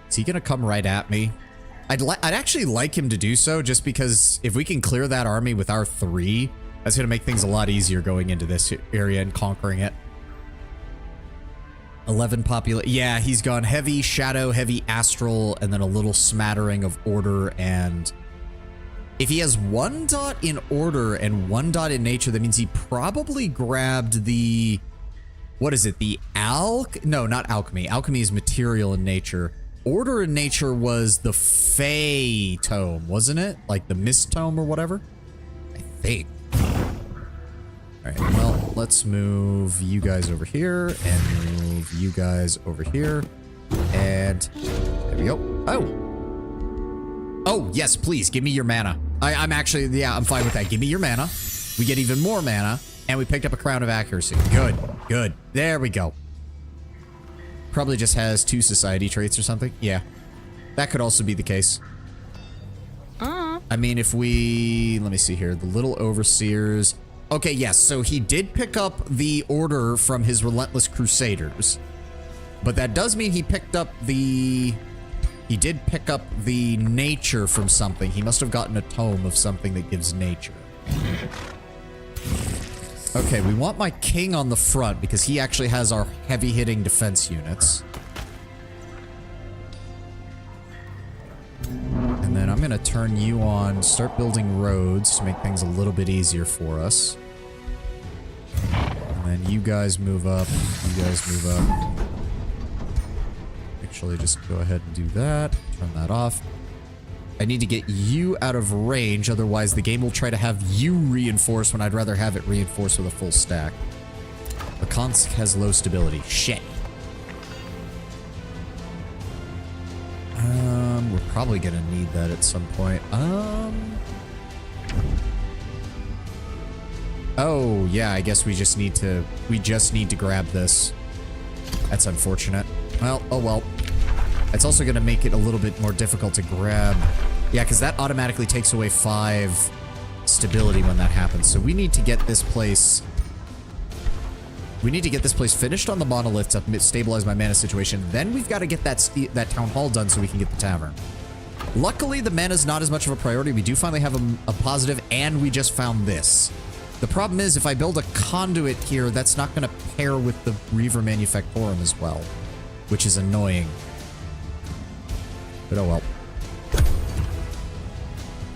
Is he gonna come right at me? I'd actually like him to do so, just because if we can clear that army with our 3, that's gonna make things a lot easier going into this area and conquering it. 11 population. Yeah, he's gone heavy shadow, heavy astral, and then a little smattering of order. And if he has 1 dot in order and 1 dot in nature, that means he probably grabbed the, what is it? The no, not alchemy. Alchemy is material in nature. Order in nature was the Fey tome, wasn't it? Like the Mist tome or whatever? I think. Alright, well, let's move you guys over here, and move you guys over here, and there we go. Oh! Oh, yes, please, give me your mana. I'm actually, yeah, I'm fine with that. Give me your mana. We get even more mana, and we picked up a Crown of Accuracy. Good, good. There we go. Probably just has 2 society traits or something. Yeah, that could also be the case. I mean, if we, let me see here, the Little Overseers. Okay, yes, so he did pick up the order from his Relentless Crusaders. But that does mean he picked up the... He did pick up the nature from something. He must have gotten a tome of something that gives nature. Okay, we want my king on the front because he actually has our heavy-hitting defense units. And then I'm going to turn you on, start building roads to make things a little bit easier for us. And then you guys move up, you guys move up. Actually, just go ahead and do that, turn that off. I need to get you out of range, otherwise the game will try to have you reinforce when I'd rather have it reinforced with a full stack. Lukansk has low stability. Shit. We're probably gonna need that at some point. Oh, yeah, I guess we just need to grab this. That's unfortunate. Well, oh well. It's also gonna make it a little bit more difficult to grab. Yeah, because that automatically takes away 5 stability when that happens. So we need to get this place... We need to get this place finished on the monolith to stabilize my mana situation. Then we've got to get that town hall done so we can get the tavern. Luckily, the mana's not as much of a priority. We do finally have a positive, and we just found this. The problem is, if I build a conduit here, that's not going to pair with the Reaver Manufactorum as well, which is annoying. But oh well.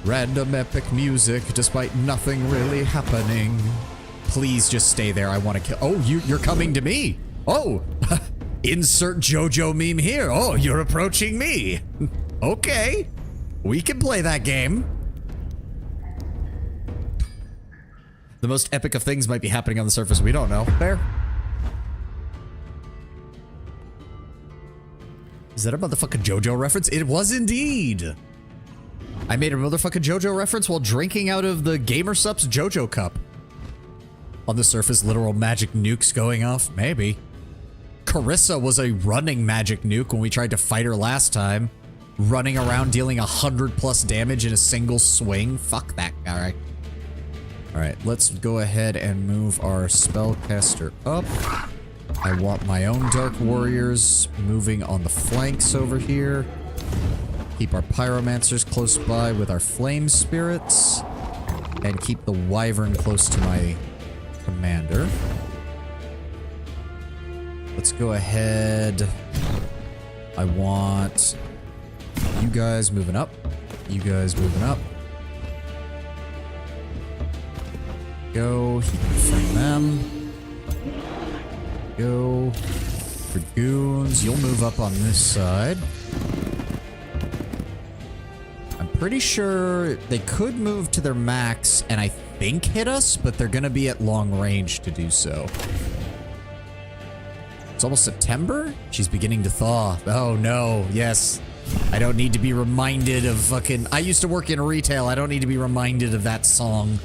Random epic music, despite nothing really happening. Please just stay there. I want to kill. Oh, you're coming to me. Oh, insert JoJo meme here. Oh, you're approaching me. Okay, we can play that game. The most epic of things might be happening on the surface. We don't know. Fair. Is that a motherfucking JoJo reference? It was indeed. I made a motherfucking JoJo reference while drinking out of the GamerSupps JoJo cup. On the surface, literal magic nukes going off? Maybe. Carissa was a running magic nuke when we tried to fight her last time. Running around dealing 100+ damage in a single swing. Fuck that guy. Alright, let's go ahead and move our spellcaster up. I want my own Dark Warriors moving on the flanks over here. Keep our Pyromancers close by with our Flame Spirits. And keep the Wyvern close to my commander. Let's go ahead. I want you guys moving up. You guys moving up. Go. He can defend them. Go. Dragoons. You'll move up on this side. I'm pretty sure they could move to their max and I think hit us, but they're gonna be at long range to do so. It's almost September? She's beginning to thaw. Oh no, yes. I don't need to be reminded of fucking... I used to work in retail. I don't need to be reminded of that song.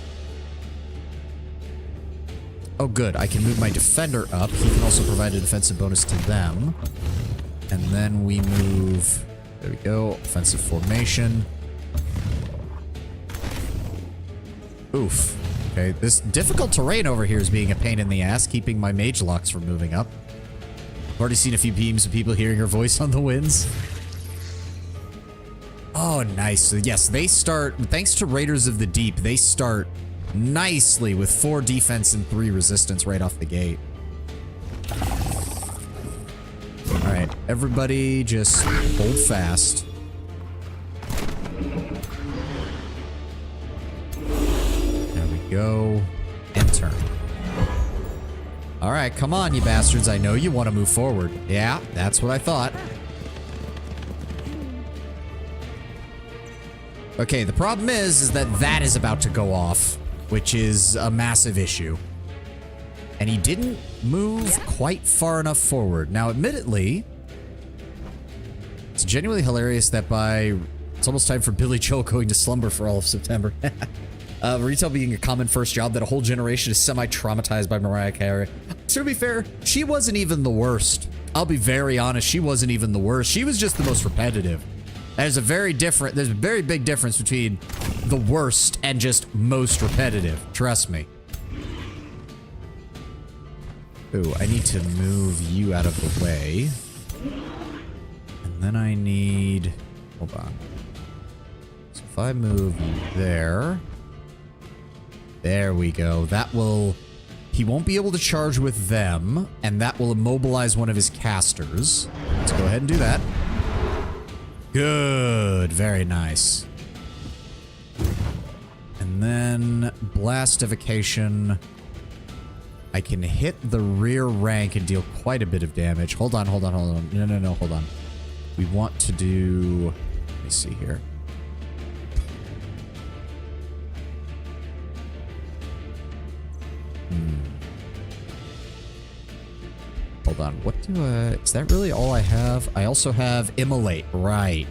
Oh good, I can move my defender up. He can also provide a defensive bonus to them. And then we move... There we go, offensive formation. Oof. Okay, this difficult terrain over here is being a pain in the ass, keeping my mage locks from moving up. I've already seen a few beams of people hearing her voice on the winds. Oh, nice. So yes, they start, thanks to Raiders of the Deep, they start nicely with 4 defense and 3 resistance right off the gate. All right, everybody just hold fast. There we go. And turn. All right, come on, you bastards. I know you want to move forward. Yeah, that's what I thought. Okay, the problem is that that is about to go off, which is a massive issue. And he didn't move quite far enough forward. Now, admittedly, it's genuinely hilarious that it's almost time for Billy Joel going to slumber for all of September. Retail being a common first job that a whole generation is semi-traumatized by Mariah Carey. So to be fair, she wasn't even the worst. I'll be very honest, she wasn't even the worst. She was just the most repetitive. There's a very big difference between the worst and just most repetitive. Trust me. Ooh, I need to move you out of the way. And then I need... Hold on. So if I move you there... There we go. That will... He won't be able to charge with them, and that will immobilize one of his casters. Let's go ahead and do that. Good. Very nice. And then blastification. I can hit the rear rank and deal quite a bit of damage. Hold on. No, hold on. We want to do... Let me see here. Hold on, what do I... Is that really all I have? I also have Immolate, right.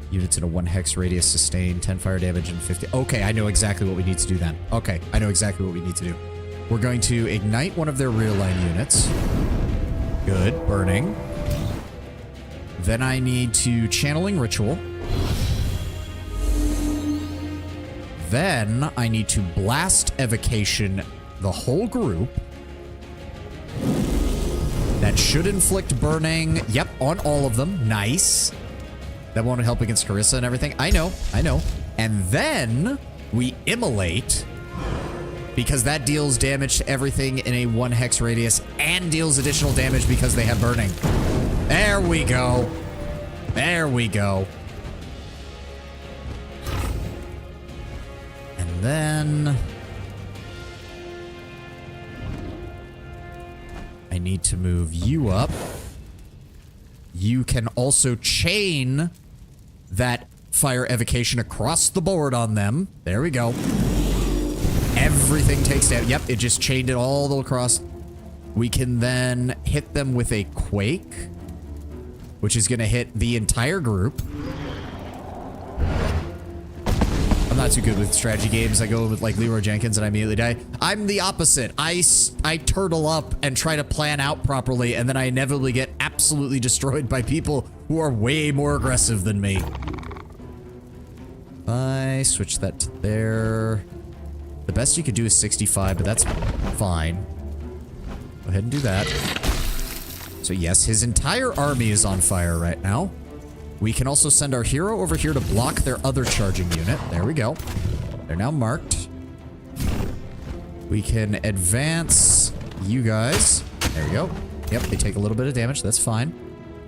Units in a 1 hex radius sustain 10 fire damage and 50... Okay, I know exactly what we need to do then. Okay, I know exactly what we need to do. We're going to ignite one of their rear line units. Good, burning. Then I need to channeling ritual. Then I need to blast evocation the whole group. That should inflict burning. Yep, on all of them. Nice. That won't help against Carissa and everything. I know. And then we immolate, because that deals damage to everything in a 1 hex radius and deals additional damage because they have burning. There we go. There we go. And then... I need to move you up. You can also chain that fire evocation across the board on them. There we go. Everything takes down. Yep, it just chained it all the way across. We can then hit them with a quake, which is going to hit the entire group. I'm not too good with strategy games. I go with like Leroy Jenkins and I immediately die. I'm the opposite. I turtle up and try to plan out properly, and then I inevitably get absolutely destroyed by people who are way more aggressive than me. I switch that to there. The best you could do is 65, but that's fine. Go ahead and do that. So yes, his entire army is on fire right now. We can also send our hero over here to block their other charging unit. There we go. They're now marked. We can advance you guys. There we go. Yep, they take a little bit of damage. That's fine.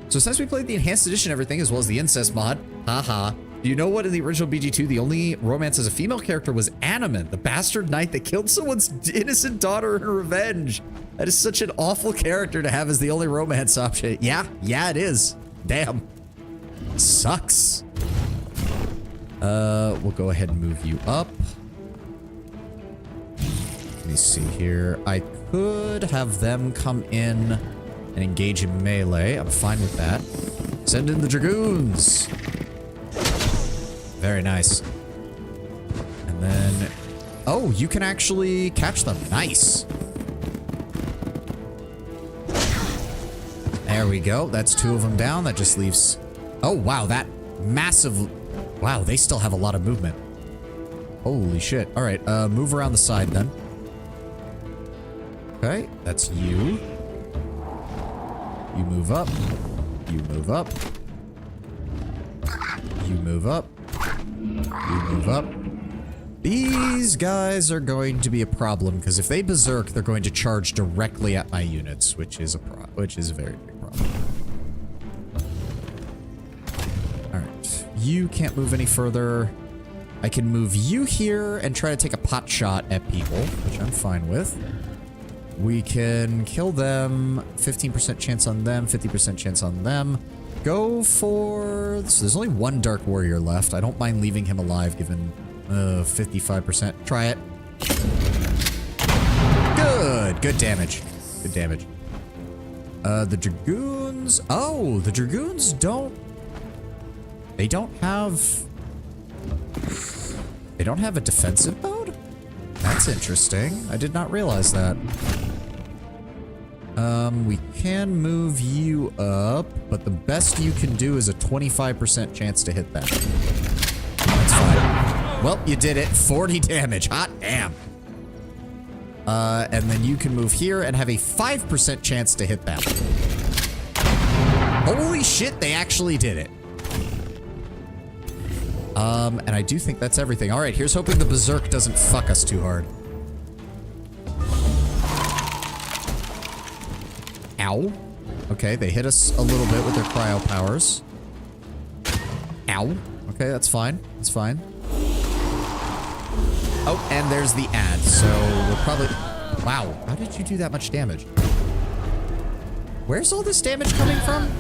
So since we played the Enhanced Edition and everything, as well as the Incest mod, haha. Do you know what in the original BG2, the only romance as a female character was Animate, the bastard knight that killed someone's innocent daughter in revenge? That is such an awful character to have as the only romance option. Yeah, it is. Damn. Sucks. We'll go ahead and move you up. Let me see here. I could have them come in and engage in melee. I'm fine with that. Send in the dragoons. Very nice. And then... Oh, you can actually catch them. Nice. There we go. That's 2 of them down. That just leaves... Oh, wow. That massive... Wow, they still have a lot of movement. Holy shit. All right, move around the side then. Okay, that's you. You move up. You move up. You move up. You move up. These guys are going to be a problem because if they berserk, they're going to charge directly at my units, which is a very big problem. All right, you can't move any further. I can move you here and try to take a pot shot at people, which I'm fine with. We can kill them. 15% chance on them, 50% chance on them. Go for... So there's only 1 Dark Warrior left. I don't mind leaving him alive given 55%. Try it. Good. Good damage. Good damage. The Dragoons... Oh, the Dragoons don't... They don't have... They don't have a defensive mode? That's interesting. I did not realize that. We can move you up, but the best you can do is a 25% chance to hit that. That's fine. Well, you did it. 40 damage. Hot damn. And then you can move here and have a 5% chance to hit that. Holy shit, they actually did it. And I do think that's everything. All right, here's hoping the Berserk doesn't fuck us too hard. Ow. Okay, they hit us a little bit with their cryo powers. Ow. Okay, that's fine. That's fine. Oh, and there's the ad, so we'll probably... Wow, how did you do that much damage? Where's all this damage coming from?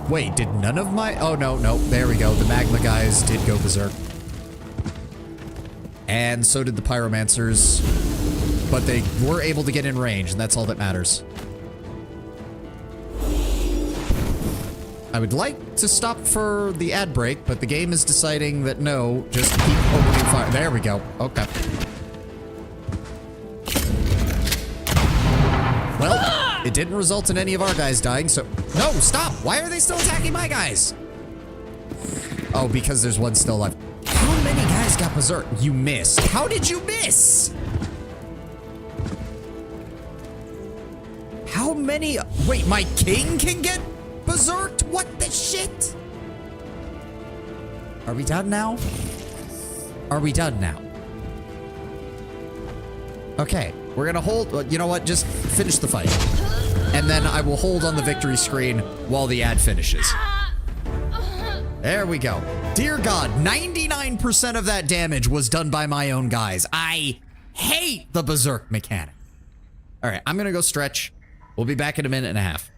Wait, did none of my... Oh, no, no. There we go. The magma guys did go berserk. And so did the pyromancers. But they were able to get in range, and that's all that matters. I would like to stop for the ad break, but the game is deciding that no, just keep opening fire. There we go. Okay. Well, it didn't result in any of our guys dying, so... No, stop! Why are they still attacking my guys? Oh, because there's 1 still left. How many guys got berserk? You missed. How did you miss? How many... Wait, my king can get berserked? What the shit? Are we done now? Are we done now? Okay, we're gonna hold... You know what? Just finish the fight. And then I will hold on the victory screen while the ad finishes. There we go. Dear God, 99% of that damage was done by my own guys. I hate the berserk mechanic. All right, I'm gonna go stretch. We'll be back in a minute and a half.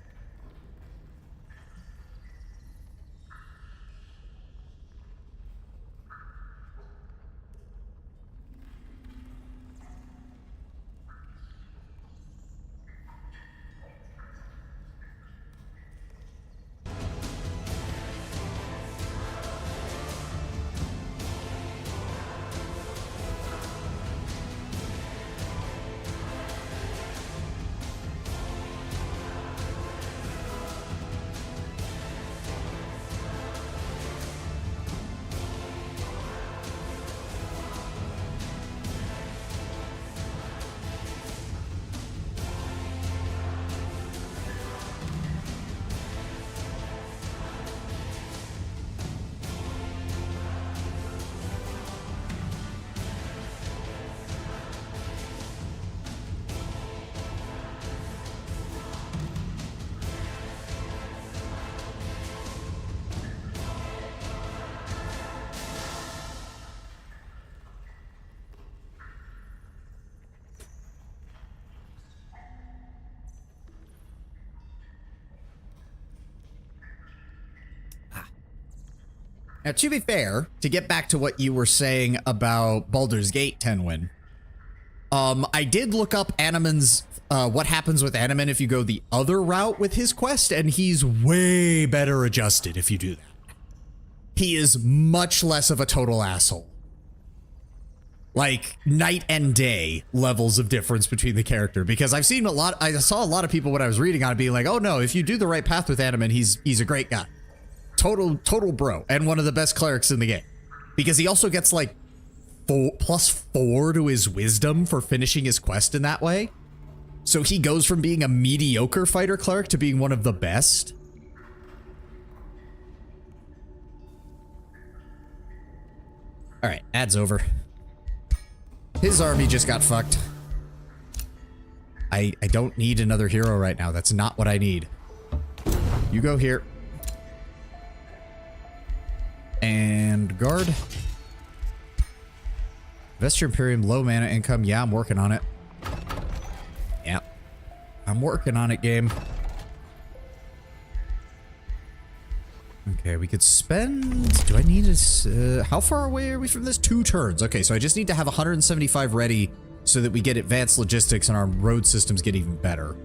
Now, to be fair, to get back to what you were saying about Baldur's Gate 10 win, I did look up Animan's, what happens with Animan if you go the other route with his quest, and he's way better adjusted if you do that. He is much less of a total asshole. Like, night and day levels of difference between the character, because I saw a lot of people when I was reading on it being like, oh no, if you do the right path with Animan, he's a great guy. Total bro, and one of the best clerics in the game. Because he also gets like +4 to his wisdom for finishing his quest in that way. So he goes from being a mediocre fighter cleric to being one of the best. Alright, ad's over. His army just got fucked. I don't need another hero right now. That's not what I need. You go here. And guard. Vesture Imperium, low mana income. Yeah, I'm working on it. Yeah. I'm working on it, game. Okay, we could spend... Do I need to... how far away are we from this? 2 turns. Okay, so I just need to have 175 ready so that we get advanced logistics and our road systems get even better.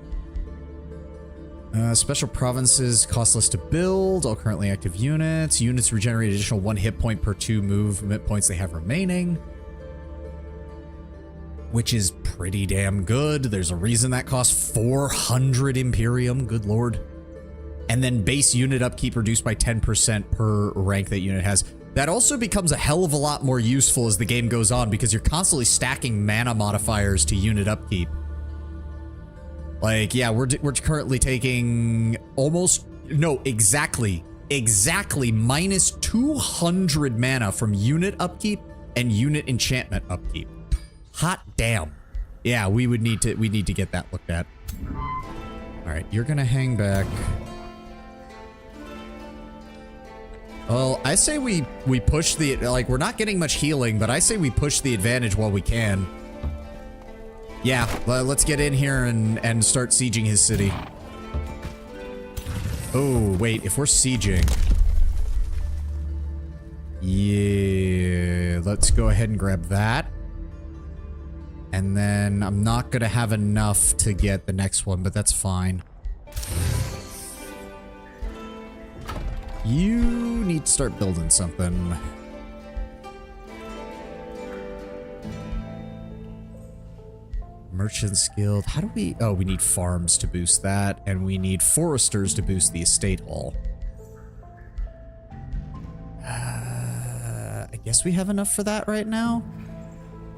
Special provinces cost less to build. All currently active units. Units regenerate additional 1 hit point per 2 movement points they have remaining. Which is pretty damn good. There's a reason that costs 400 Imperium. Good lord. And then base unit upkeep reduced by 10% per rank that unit has. That also becomes a hell of a lot more useful as the game goes on because you're constantly stacking mana modifiers to unit upkeep. Like, yeah, we're currently taking almost, no, exactly minus 200 mana from unit upkeep and unit enchantment upkeep. Hot damn. Yeah, we need to get that looked at. All right, you're gonna hang back. Well, I say we push the, like, we're not getting much healing, but I say we push the advantage while we can. Yeah, let's get in here and start sieging his city. Oh, wait, if we're sieging... Yeah, let's go ahead and grab that. And then I'm not gonna have enough to get the next one, but that's fine. You need to start building something. Merchants Guild. How do we... Oh, we need farms to boost that, and we need foresters to boost the estate hall. I guess we have enough for that right now.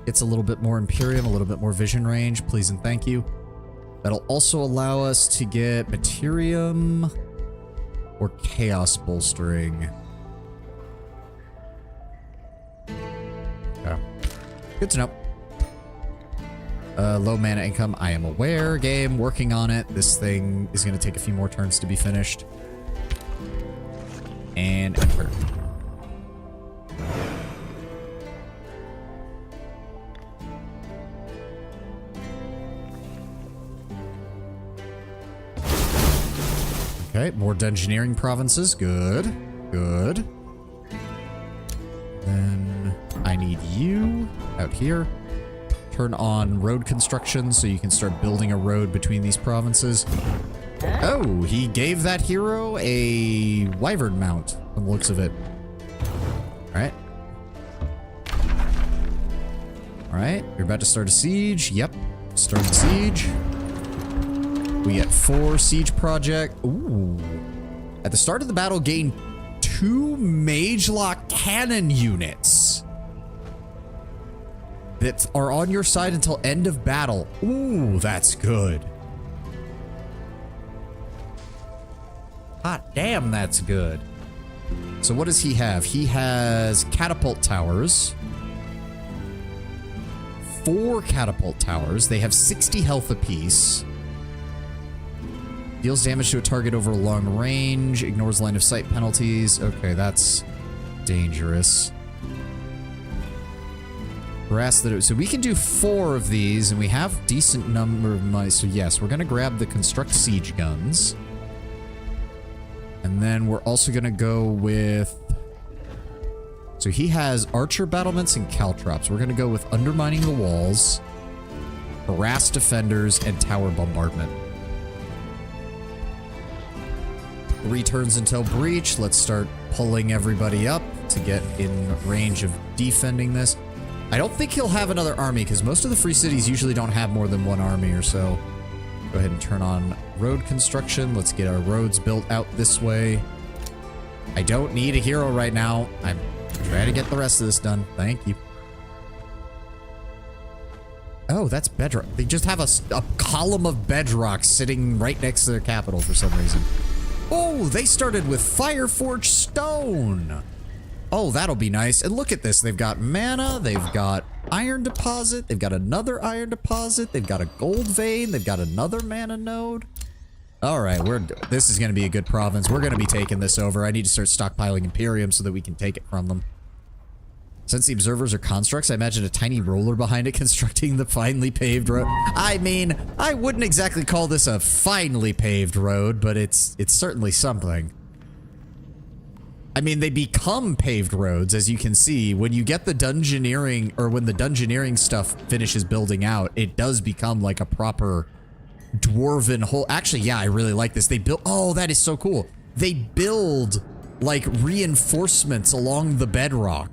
It's a little bit more Imperium, a little bit more vision range, please and thank you. That'll also allow us to get Materium or Chaos Bolstering. Oh. Good to know. Low mana income, I am aware. Game, working on it. This thing is going to take a few more turns to be finished. And enter. Okay, more dungeoneering provinces. Good. Good. Then I need you out here. Turn on road construction so you can start building a road between these provinces. Oh, he gave that hero a wyvern mount from the looks of it. Alright. Alright, you're about to start a siege. Yep, start a siege. We get 4 siege project. Ooh. At the start of the battle, gain 2 mage lock cannon units that are on your side until end of battle. Ooh, that's good. Hot damn, that's good. So what does he have? He has catapult towers. 4 catapult towers. They have 60 health apiece. Deals damage to a target over a long range. Ignores line of sight penalties. Okay, that's dangerous. Harass the... So we can do 4 of these, and we have decent number of money. So yes, we're going to grab the construct siege guns. And then we're also going to go with So he has archer battlements and caltrops. We're going to go with undermining the walls, harass defenders, and tower bombardment. 3 turns until breach. Let's start pulling everybody up to get in range of defending this. I don't think he'll have another army because most of the free cities usually don't have more than 1 army or so. Go ahead and turn on road construction. Let's get our roads built out this way. I don't need a hero right now. I'm trying to get the rest of this done. Thank you. Oh, that's bedrock. They just have a column of bedrock sitting right next to their capital for some reason. Oh, they started with Fireforged Stone. Oh, that'll be nice. And look at this. They've got mana. They've got iron deposit. They've got another iron deposit. They've got a gold vein. They've got another mana node. All right, this is going to be a good province. We're going to be taking this over. I need to start stockpiling Imperium so that we can take it from them. Since the observers are constructs, I imagine a tiny roller behind it constructing the finely paved road. I mean, I wouldn't exactly call this a finely paved road, but it's certainly something. I mean, they become paved roads, as you can see. When you get the dungeoneering, or when the dungeoneering stuff finishes building out, it does become like a proper dwarven hole. Actually, yeah, I really like this. They build, oh, that is so cool. They build like reinforcements along the bedrock.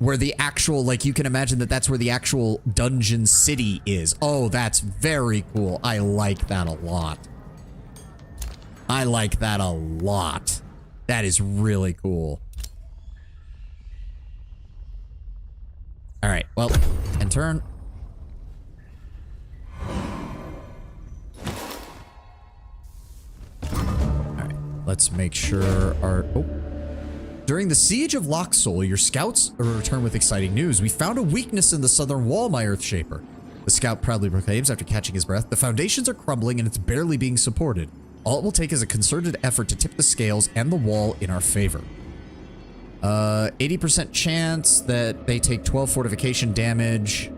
Where the actual, like, you can imagine that that's where the actual dungeon city is. Oh, that's very cool. I like that a lot. I like that a lot. That is really cool. All right, well, and turn. All right, let's make sure our, oh. During the siege of Loxol, your scouts return with exciting news. We found a weakness in the southern wall, my Earthshaper. The scout proudly proclaims after catching his breath, the foundations are crumbling and it's barely being supported. All it will take is a concerted effort to tip the scales and the wall in our favor. 80% chance that they take 12 fortification damage.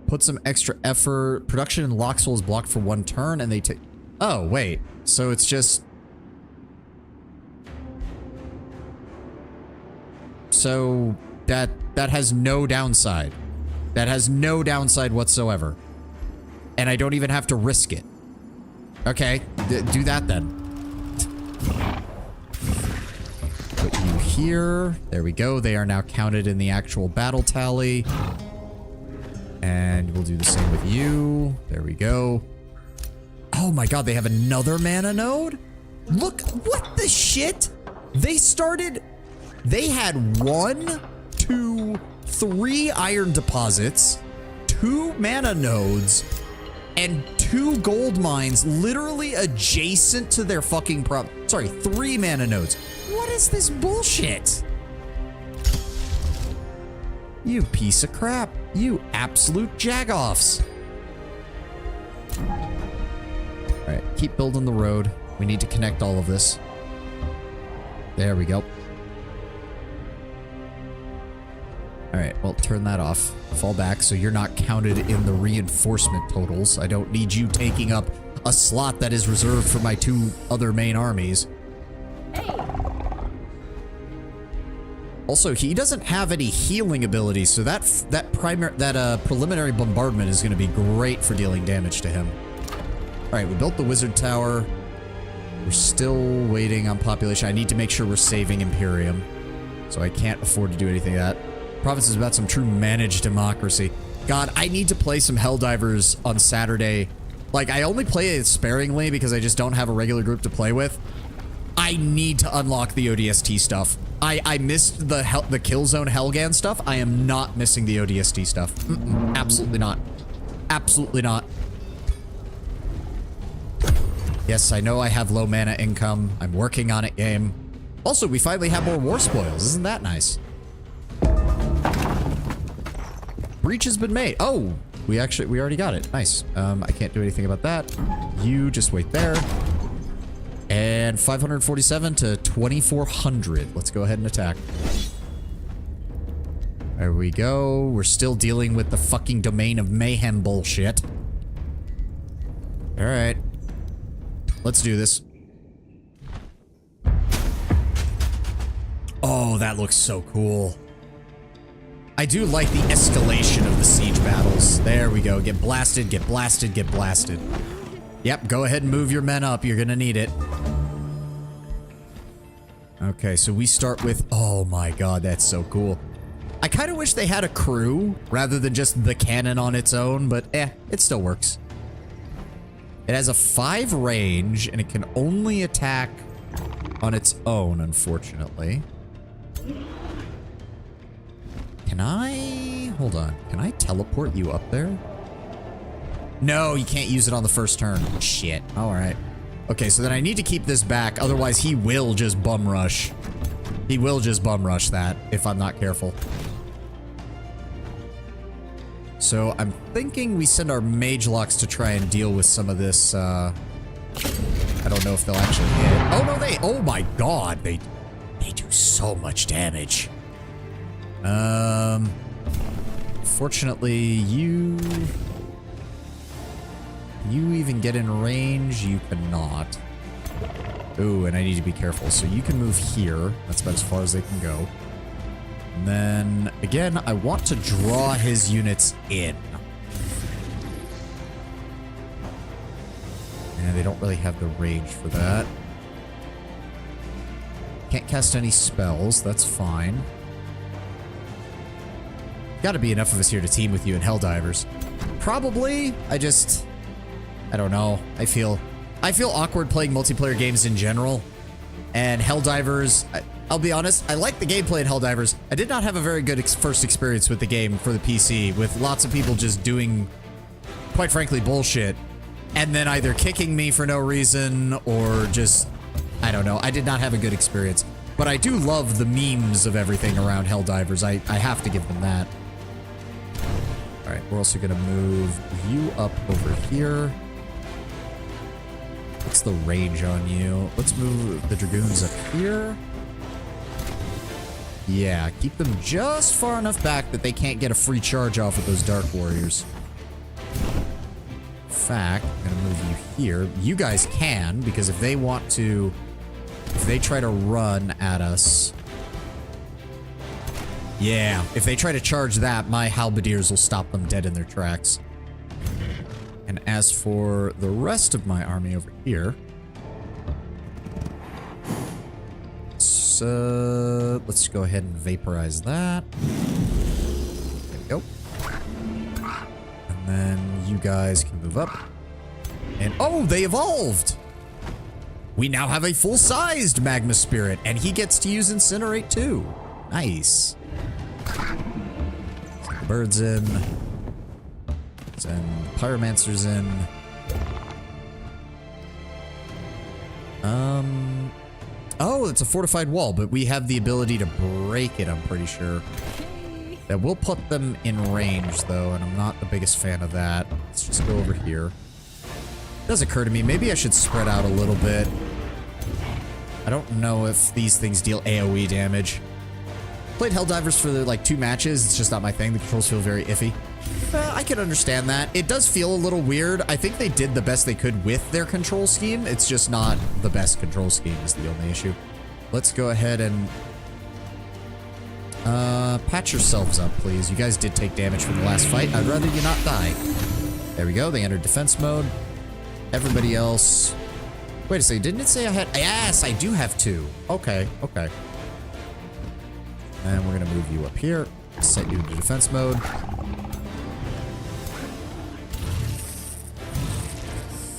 Put some extra effort. Production in Loxol is blocked for 1 turn and they take... Oh, wait. So it's just... So that has no downside. That has no downside whatsoever. And I don't even have to risk it. Okay, do that then. Put you here. There we go. They are now counted in the actual battle tally. And we'll do the same with you. There we go. Oh my god, they have another mana node? Look, what the shit? They started... They had 1, 2, 3 iron deposits, 2 mana nodes, and 2 gold mines literally adjacent to their fucking sorry, 3 mana nodes. What is this bullshit? You piece of crap. You absolute jagoffs. Alright, keep building the road. We need to connect all of this. There we go. Alright, well, turn that off. Fall back so you're not counted in the reinforcement totals. I don't need you taking up a slot that is reserved for my 2 other main armies. Hey. Also, he doesn't have any healing abilities, so that preliminary bombardment is going to be great for dealing damage to him. Alright, we built the wizard tower. We're still waiting on population. I need to make sure we're saving Imperium, so I can't afford to do anything like that. Province is about some true managed democracy. God, I need to play some Helldivers on Saturday. Like, I only play it sparingly because I just don't have a regular group to play with. I need to unlock the ODST stuff. I missed the Killzone Helghan stuff. I am not missing the ODST stuff. Absolutely not. Absolutely not. Yes, I know I have low mana income. I'm working on it, game. Also, we finally have more war spoils. Isn't that nice? Breach has been made. Oh, we already got it. Nice. I can't do anything about that. You just wait there. And 547 to 2400. Let's go ahead and attack. There we go. We're still dealing with the fucking domain of mayhem bullshit. All right. Let's do this. Oh, that looks so cool. I do like the escalation of the siege battles. There we go. Get blasted, get blasted, get blasted. Yep, go ahead and move your men up. You're gonna need it. Okay, so we start with... Oh my god, that's so cool. I kind of wish they had a crew rather than just the cannon on its own, but it still works. It has a 5 range, and it can only attack on its own, unfortunately. Can I... Hold on. Can I teleport you up there? No, you can't use it on the first turn. Shit. Alright. Okay, so then I need to keep this back, otherwise he will just bum rush. He will just bum rush that, if I'm not careful. So I'm thinking we send our mage locks to try and deal with some of this, I don't know if they'll actually hit. Oh no, oh my god, they do so much damage. Fortunately, you even get in range? You cannot. Ooh, and I need to be careful. So you can move here. That's about as far as they can go. And then, again, I want to draw his units in. And they don't really have the range for that. Can't cast any spells. That's fine. Gotta be enough of us here to team with you in Helldivers. Probably. I don't know. I feel awkward playing multiplayer games in general. And Helldivers, I'll be honest, I like the gameplay in Helldivers. I did not have a very good first experience with the game for the PC, with lots of people just doing, quite frankly, bullshit. And then either kicking me for no reason, or just, I don't know. I did not have a good experience. But I do love the memes of everything around Helldivers. I have to give them that. Alright, we're also gonna move you up over here. What's the range on you? Let's move the Dragoons up here. Yeah, keep them just far enough back that they can't get a free charge off of those Dark Warriors. In fact, I'm gonna move you here. You guys can, because if they want to... If they try to run at us... Yeah, if they try to charge that, my halberdiers will stop them dead in their tracks. And as for the rest of my army over here... let's go ahead and vaporize that. There we go. And then you guys can move up. And oh, they evolved! We now have a full-sized Magma Spirit, and he gets to use Incinerate too. Nice. Send the birds in. Send the Pyromancers in. Oh, it's a fortified wall, but we have the ability to break it, I'm pretty sure. That will put them in range, though, and I'm not the biggest fan of that. Let's just go over here. It does occur to me, maybe I should spread out a little bit. I don't know if these things deal AoE damage. Played Helldivers for like 2 matches. It's just not my thing. The controls feel very iffy. I can understand that. It does feel a little weird. I think they did the best they could with their control scheme. It's just not the best control scheme is the only issue. Let's go ahead and patch yourselves up, please. You guys did take damage from the last fight. I'd rather you not die. There we go. They entered defense mode. Everybody else... Wait a second. Didn't it say I had... Yes, I do have 2. Okay, okay. And we're going to move you up here. Set you into defense mode.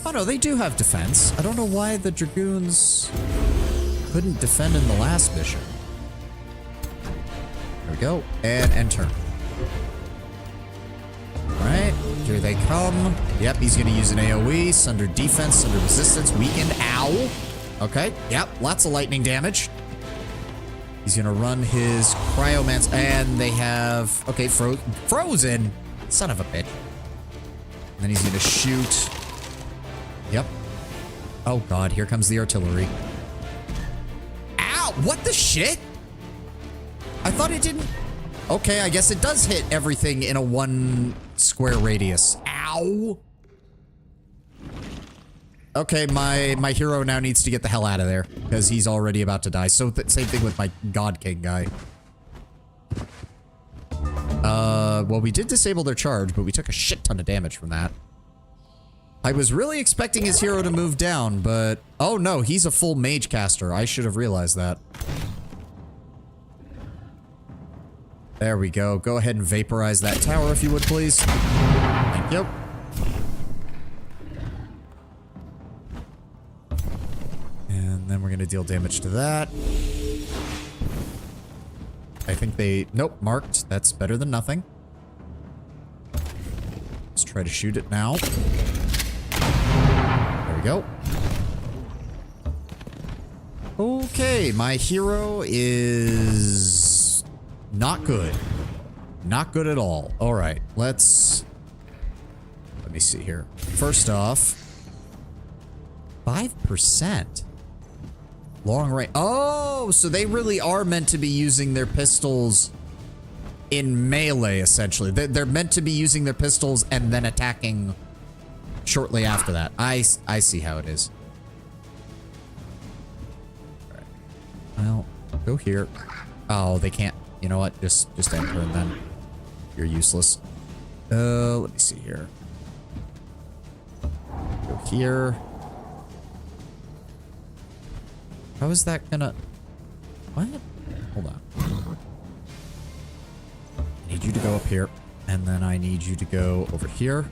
Oh no, they do have defense. I don't know why the Dragoons couldn't defend in the last mission. There we go. And end turn. Alright, here they come. Yep, he's going to use an AoE. Sunder defense, sunder resistance, weakened. Ow. Okay, yep, lots of lightning damage. He's going to run his Cryomance, and they have... Okay, frozen. Son of a bitch. And then he's going to shoot... Yep. Oh god, here comes the artillery. Ow! What the shit? I thought it didn't... Okay, I guess it does hit everything in a 1 square radius. Ow! Okay, my hero now needs to get the hell out of there because he's already about to die. So same thing with my God King guy. Well, we did disable their charge, but we took a shit ton of damage from that. I was really expecting his hero to move down, but... Oh no, he's a full mage caster. I should have realized that. There we go. Go ahead and vaporize that tower if you would, please. Thank you. And then we're gonna deal damage to that. I think they... Nope, marked. That's better than nothing. Let's try to shoot it now. There we go. Okay, my hero is... not good. Not good at all. Alright, let's... Let me see here. First off... 5%. Long range. Oh, so they really are meant to be using their pistols in melee, essentially. They're meant to be using their pistols and then attacking shortly after that. I see how it is. All right. Well, go here. Oh, they can't. You know what? Just enter and then you're useless. Let me see here. Go here. How is that gonna... What? Hold on. I need you to go up here. And then I need you to go over here.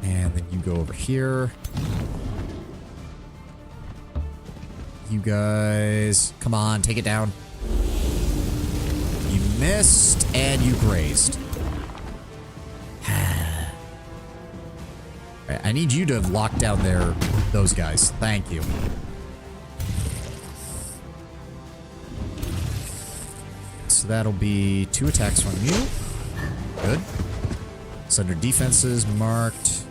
And then you go over here. You guys... Come on, take it down. You missed, and you grazed. I need you to lock down those guys. Thank you. So that'll be 2 attacks from you. Good. It's under defenses, marked.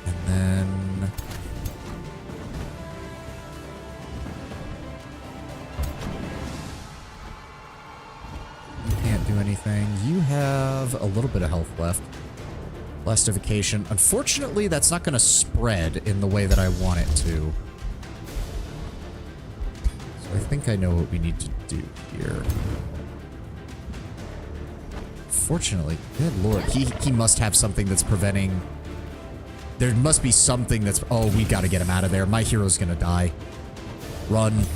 And then... You can't do anything. You have a little bit of health left. Plastification. Unfortunately, that's not going to spread in the way that I want it to. So I think I know what we need to do here. Fortunately, good lord, he must have something that's preventing... There must be something that's... Oh, we got to get him out of there. My hero's going to die. Run.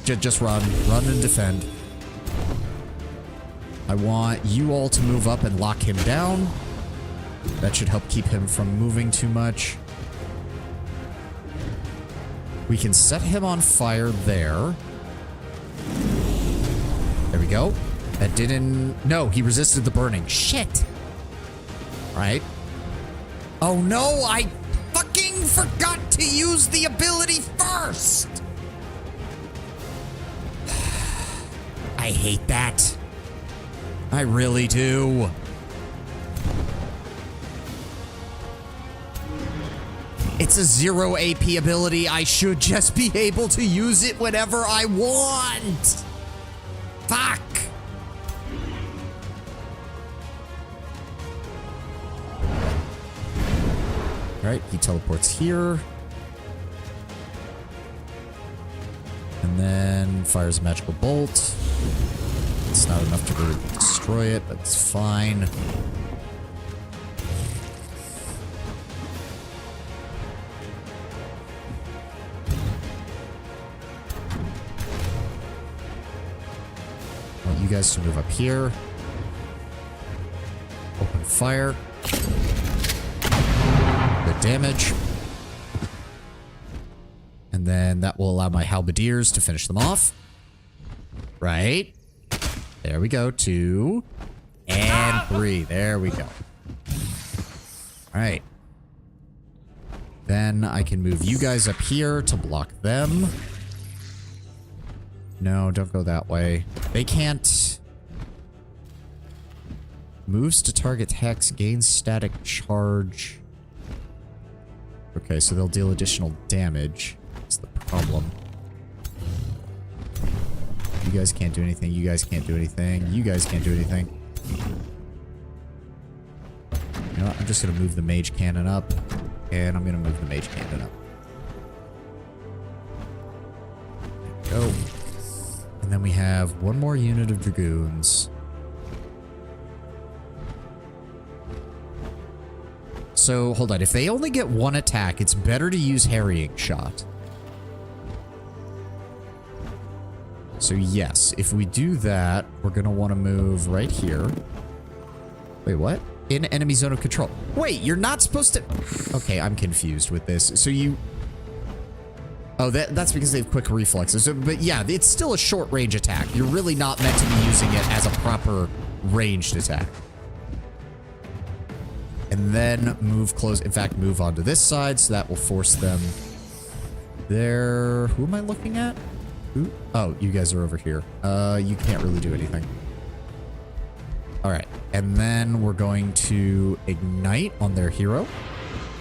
Just run. Run and defend. I want you all to move up and lock him down. That should help keep him from moving too much. We can set him on fire there. There we go. That didn't... No, he resisted the burning. Shit. Right. Oh no, I fucking forgot to use the ability first. I hate that. I really do. It's a 0 AP ability. I should just be able to use it whenever I want. Fuck. Alright, he teleports here. And then fires a magical bolt. It's not enough to really destroy it, but it's fine. You guys to move up here. Open fire. Good damage. And then that will allow my halberdiers to finish them off. Right. There we go. 2 and 3. There we go. Alright. Then I can move you guys up here to block them. No, don't go that way. They can't... Moves to target hex, gains static charge. Okay, so they'll deal additional damage. That's the problem. You guys can't do anything. You guys can't do anything. You guys can't do anything. You know what? I'm just going to move the mage cannon up. And I'm going to move the mage cannon up. There we go. And then we have one more unit of dragoons. So, hold on. If they only get one attack, it's better to use harrying shot. So, yes. If we do that, we're going to want to move right here. Wait, what? In enemy zone of control. Wait, you're not supposed to... Okay, I'm confused with this. So you... Oh, that's because they have quick reflexes. So, but yeah, it's still a short range attack. You're really not meant to be using it as a proper ranged attack. And then move close. In fact, move onto this side, so that will force them there. Who am I looking at? Who? Oh, you guys are over here. You can't really do anything. All right, and then we're going to ignite on their hero.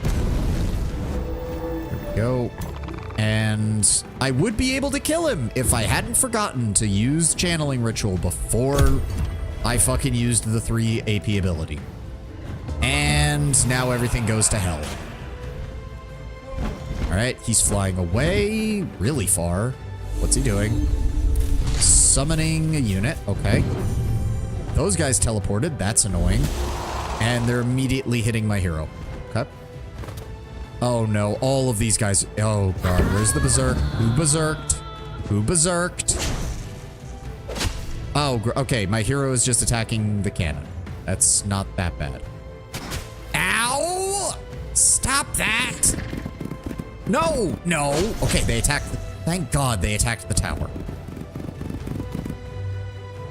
There we go. And I would be able to kill him if I hadn't forgotten to use channeling ritual before I fucking used the 3 AP ability. And now everything goes to hell. All right, he's flying away really far. What's he doing? Summoning a unit. Okay. Those guys teleported. That's annoying. And they're immediately hitting my hero. Okay. Oh no, all of these guys. Oh god, where's the berserk? Who berserked? Who berserked? Oh, okay, my hero is just attacking the cannon. That's not that bad. Ow! Stop that! No, no. Okay, they attacked. Thank god they attacked the tower.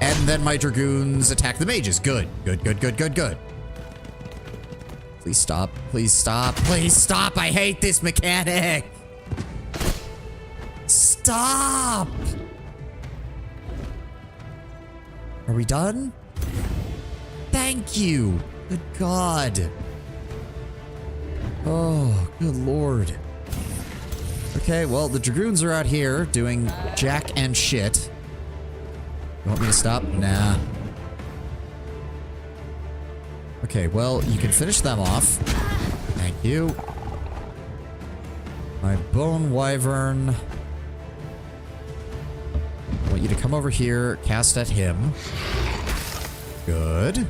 And then my dragoons attack the mages. Good, good, good, good, good, good. Please stop. Please stop. Please stop. I hate this mechanic. Stop. Are we done? Thank you. Good God. Oh, good Lord. Okay, well, the dragoons are out here doing jack and shit. You want me to stop? Nah. Okay, well, you can finish them off. Thank you. My bone wyvern. I want you to come over here, cast at him. Good.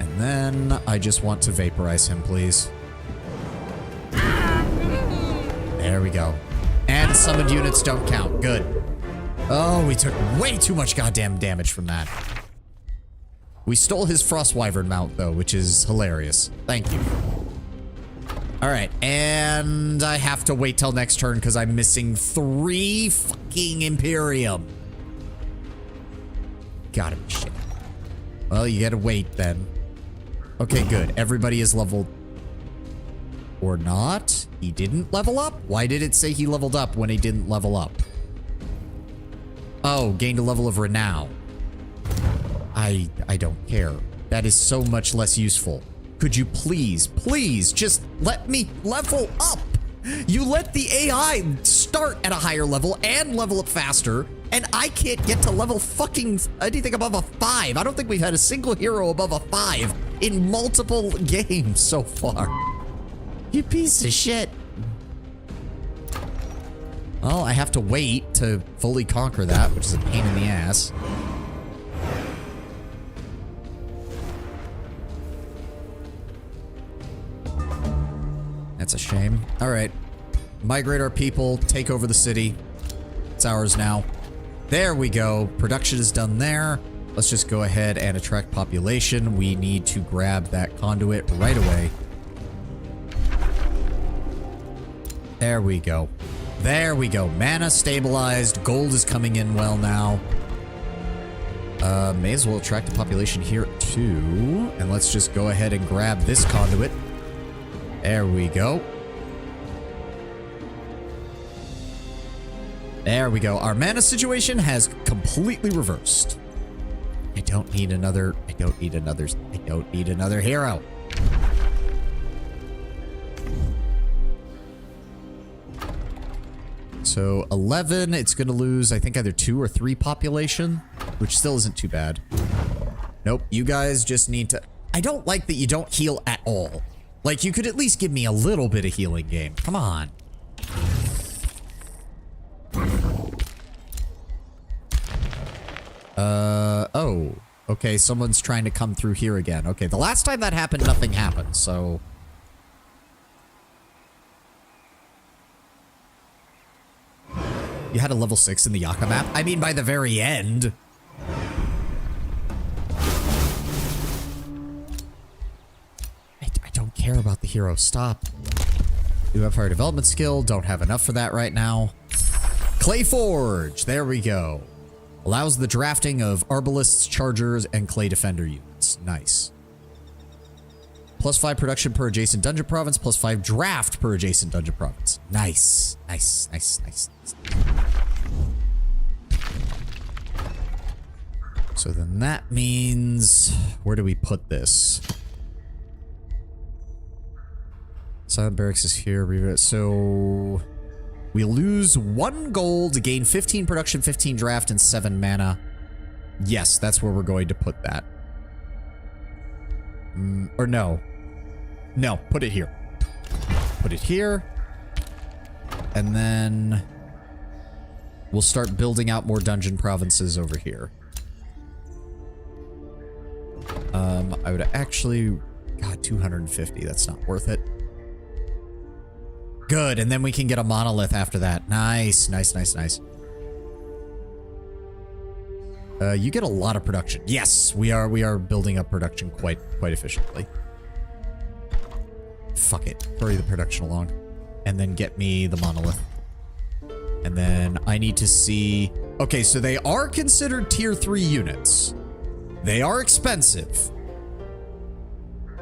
And then I just want to vaporize him, please. There we go. And summoned units don't count. Good. Oh, we took way too much goddamn damage from that. We stole his Frost Wyvern mount, though, which is hilarious. Thank you. All right, and I have to wait till next turn because I'm missing 3 fucking Imperium. Gotta be shit. Well, you gotta wait then. Okay, good. Everybody is leveled. Or not. He didn't level up? Why did it say he leveled up when he didn't level up? Oh, gained a level of renown. I don't care. That is so much less useful. Could you please just let me level up? You let the AI start at a higher level and level up faster, and I can't get to level fucking anything above a 5. I don't think we've had a single hero above a 5 in multiple games so far. You piece of shit. Well, I have to wait to fully conquer that, which is a pain in the ass. That's a shame. All right. Migrate our people. Take over the city. It's ours now. There we go. Production is done there. Let's just go ahead and attract population. We need to grab that conduit right away. There we go. There we go. Mana stabilized. Gold is coming in well now. May as well attract the population here too. And let's just go ahead and grab this conduit. There we go. There we go. Our mana situation has completely reversed. I don't need another hero. So 11, it's going to lose, I think, either 2 or 3 population, which still isn't too bad. Nope, you guys just need to... I don't like that you don't heal at all. Like, you could at least give me a little bit of healing, game. Come on. Oh. Okay, someone's trying to come through here again. Okay, the last time that happened, nothing happened, so... You had a level 6 in the Yaka map? I mean, by the very end. I don't care about the hero. Stop. You have higher development skill. Don't have enough for that right now. Clay Forge. There we go. Allows the drafting of Arbalists, Chargers, and Clay Defender units. Nice. +5 production per adjacent dungeon province, +5 draft per adjacent dungeon province. Nice. Nice, nice, nice, nice. So then that means... Where do we put this? Silent Barracks is here. So... We lose 1 gold, gain 15 production, 15 draft, and 7 mana. Yes, that's where we're going to put that. Or no. No, put it here. Put it here. And then we'll start building out more dungeon provinces over here. I would actually... God, 250. That's not worth it. Good, and then we can get a monolith after that. Nice, nice, nice, nice. You get a lot of production. Yes, we are building up production quite efficiently. Fuck it. Hurry the production along. And then get me the monolith. And then I need to see... Okay, so they are considered tier 3 units. They are expensive.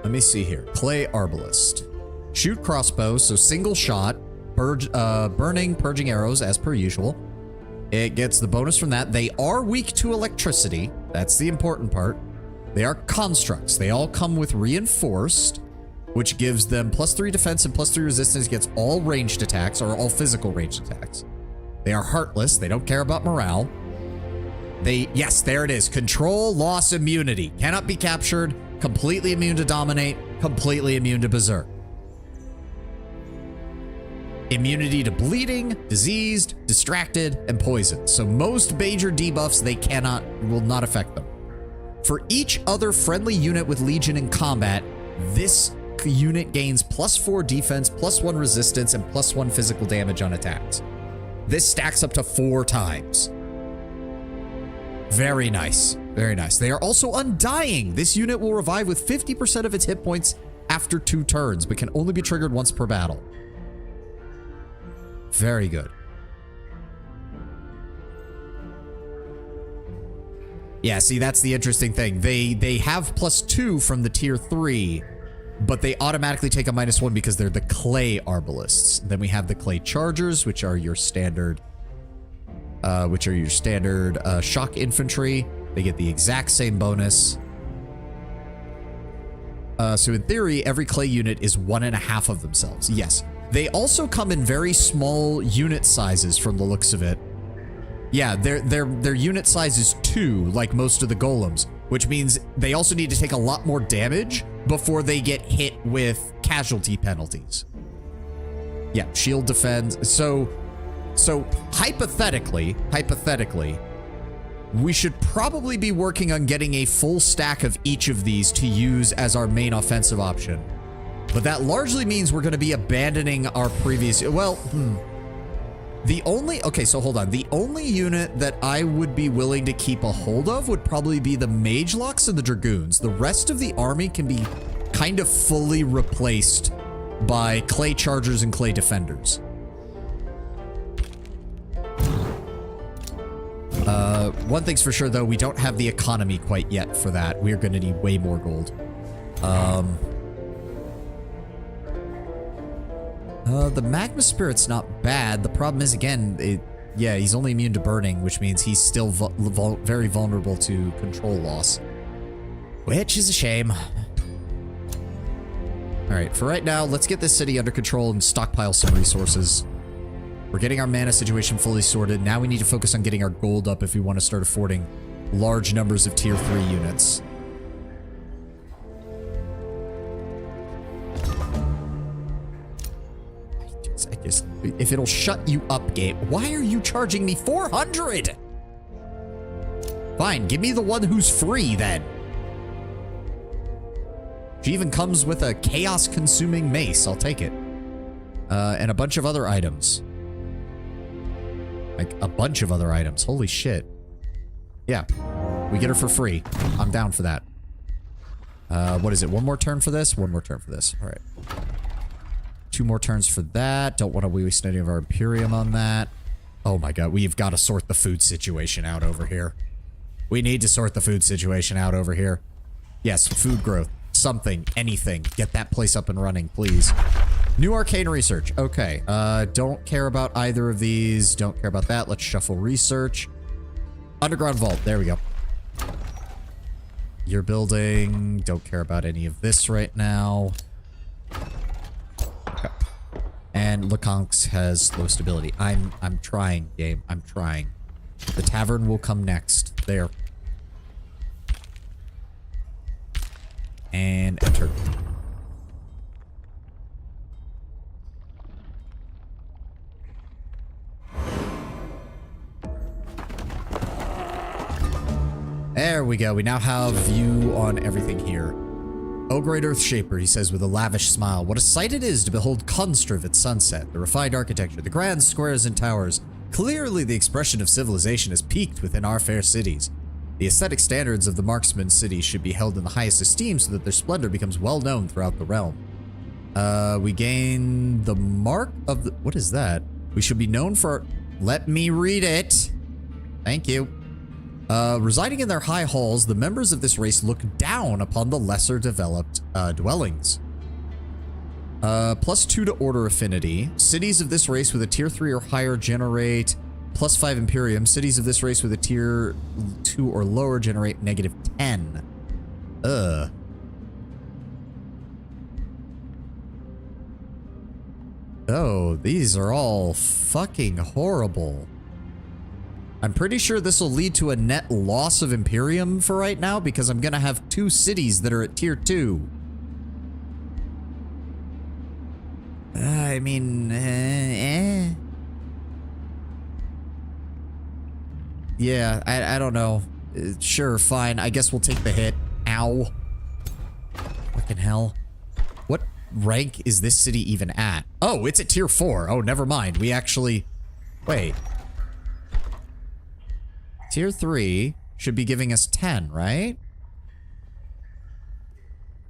Let me see here. Clay Arbalist. Shoot crossbow, so single shot. Burning, purging arrows as per usual. It gets the bonus from that. They are weak to electricity. That's the important part. They are constructs. They all come with reinforced, which gives them +3 defense and +3 resistance against all ranged attacks, or all physical ranged attacks. They are heartless. They don't care about morale. Yes, there it is. Control, loss, immunity. Cannot be captured. Completely immune to dominate. Completely immune to berserk. Immunity to bleeding, diseased, distracted, and poison. So most major debuffs will not affect them. For each other friendly unit with Legion in combat, this unit gains +4 defense, +1 resistance, and +1 physical damage on attacks. This stacks up to 4 times. Very nice. Very nice. They are also undying. This unit will revive with 50% of its hit points after 2 turns, but can only be triggered once per battle. Very good. Yeah, see, that's the interesting thing. They have +2 from the tier 3, but they automatically take a -1 because they're the Clay Arbalists. Then we have the Clay Chargers, which are your standard shock infantry. They get the exact same bonus. So in theory, every Clay unit is 1.5 of themselves. Yes. They also come in very small unit sizes from the looks of it. Yeah, their unit size is 2, like most of the golems, which means they also need to take a lot more damage before they get hit with casualty penalties. Yeah, shield defense. So hypothetically, we should probably be working on getting a full stack of each of these to use as our main offensive option. But that largely means we're going to be abandoning our previous... Well, Okay, so hold on. The only unit that I would be willing to keep a hold of would probably be the Mage Locks and the Dragoons. The rest of the army can be kind of fully replaced by Clay Chargers and Clay Defenders. One thing's for sure, though. We don't have the economy quite yet for that. We're going to need way more gold. The Magma Spirit's not bad. The problem is, again, yeah, he's only immune to burning, which means he's still very vulnerable to control loss. Which is a shame. Alright, for right now, let's get this city under control and stockpile some resources. We're getting our mana situation fully sorted. Now we need to focus on getting our gold up if we want to start affording large numbers of tier 3 units. If it'll shut you up, game. Why are you charging me 400? Fine, give me the one who's free then. She even comes with a chaos-consuming mace. I'll take it. And a bunch of other items. Like, a bunch of other items. Holy shit. Yeah. We get her for free. I'm down for that. What is it? One more turn for this? One more turn for this. All right. 2 more turns for that. Don't want to waste any of our Imperium on that. Oh my god. We've got to sort the food situation out over here. We need to sort the food situation out over here. Yes, food growth. Something. Anything. Get that place up and running, please. New arcane research. Okay. Don't care about either of these. Don't care about that. Let's shuffle research. Underground vault. There we go. You're building. Don't care about any of this right now. Okay. And Leconx has low stability. I'm trying, game. I'm trying. The tavern will come next. There. And enter. There we go. We now have view on everything here. O great Earth Shaper, he says with a lavish smile. What a sight it is to behold Constriv at sunset. The refined architecture, the grand squares and towers. Clearly the expression of civilization has peaked within our fair cities. The aesthetic standards of the marksman cities should be held in the highest esteem so that their splendor becomes well known throughout the realm. We gain the mark of the... What is that? We should be known for... Let me read it. Thank you. Residing in their high halls, the members of this race look down upon the lesser developed dwellings. +2 to order affinity. Cities of this race with a tier 3 or higher generate +5 Imperium. Cities of this race with a tier 2 or lower generate -10. Ugh. Oh, these are all fucking horrible. I'm pretty sure this will lead to a net loss of Imperium for right now because I'm gonna have 2 cities that are at tier 2. I mean, Yeah, I don't know. Sure, fine. I guess we'll take the hit. Ow. Fucking hell. What rank is this city even at? Oh, it's at tier 4. Oh, never mind. We actually... Wait. Tier 3 should be giving us 10, right?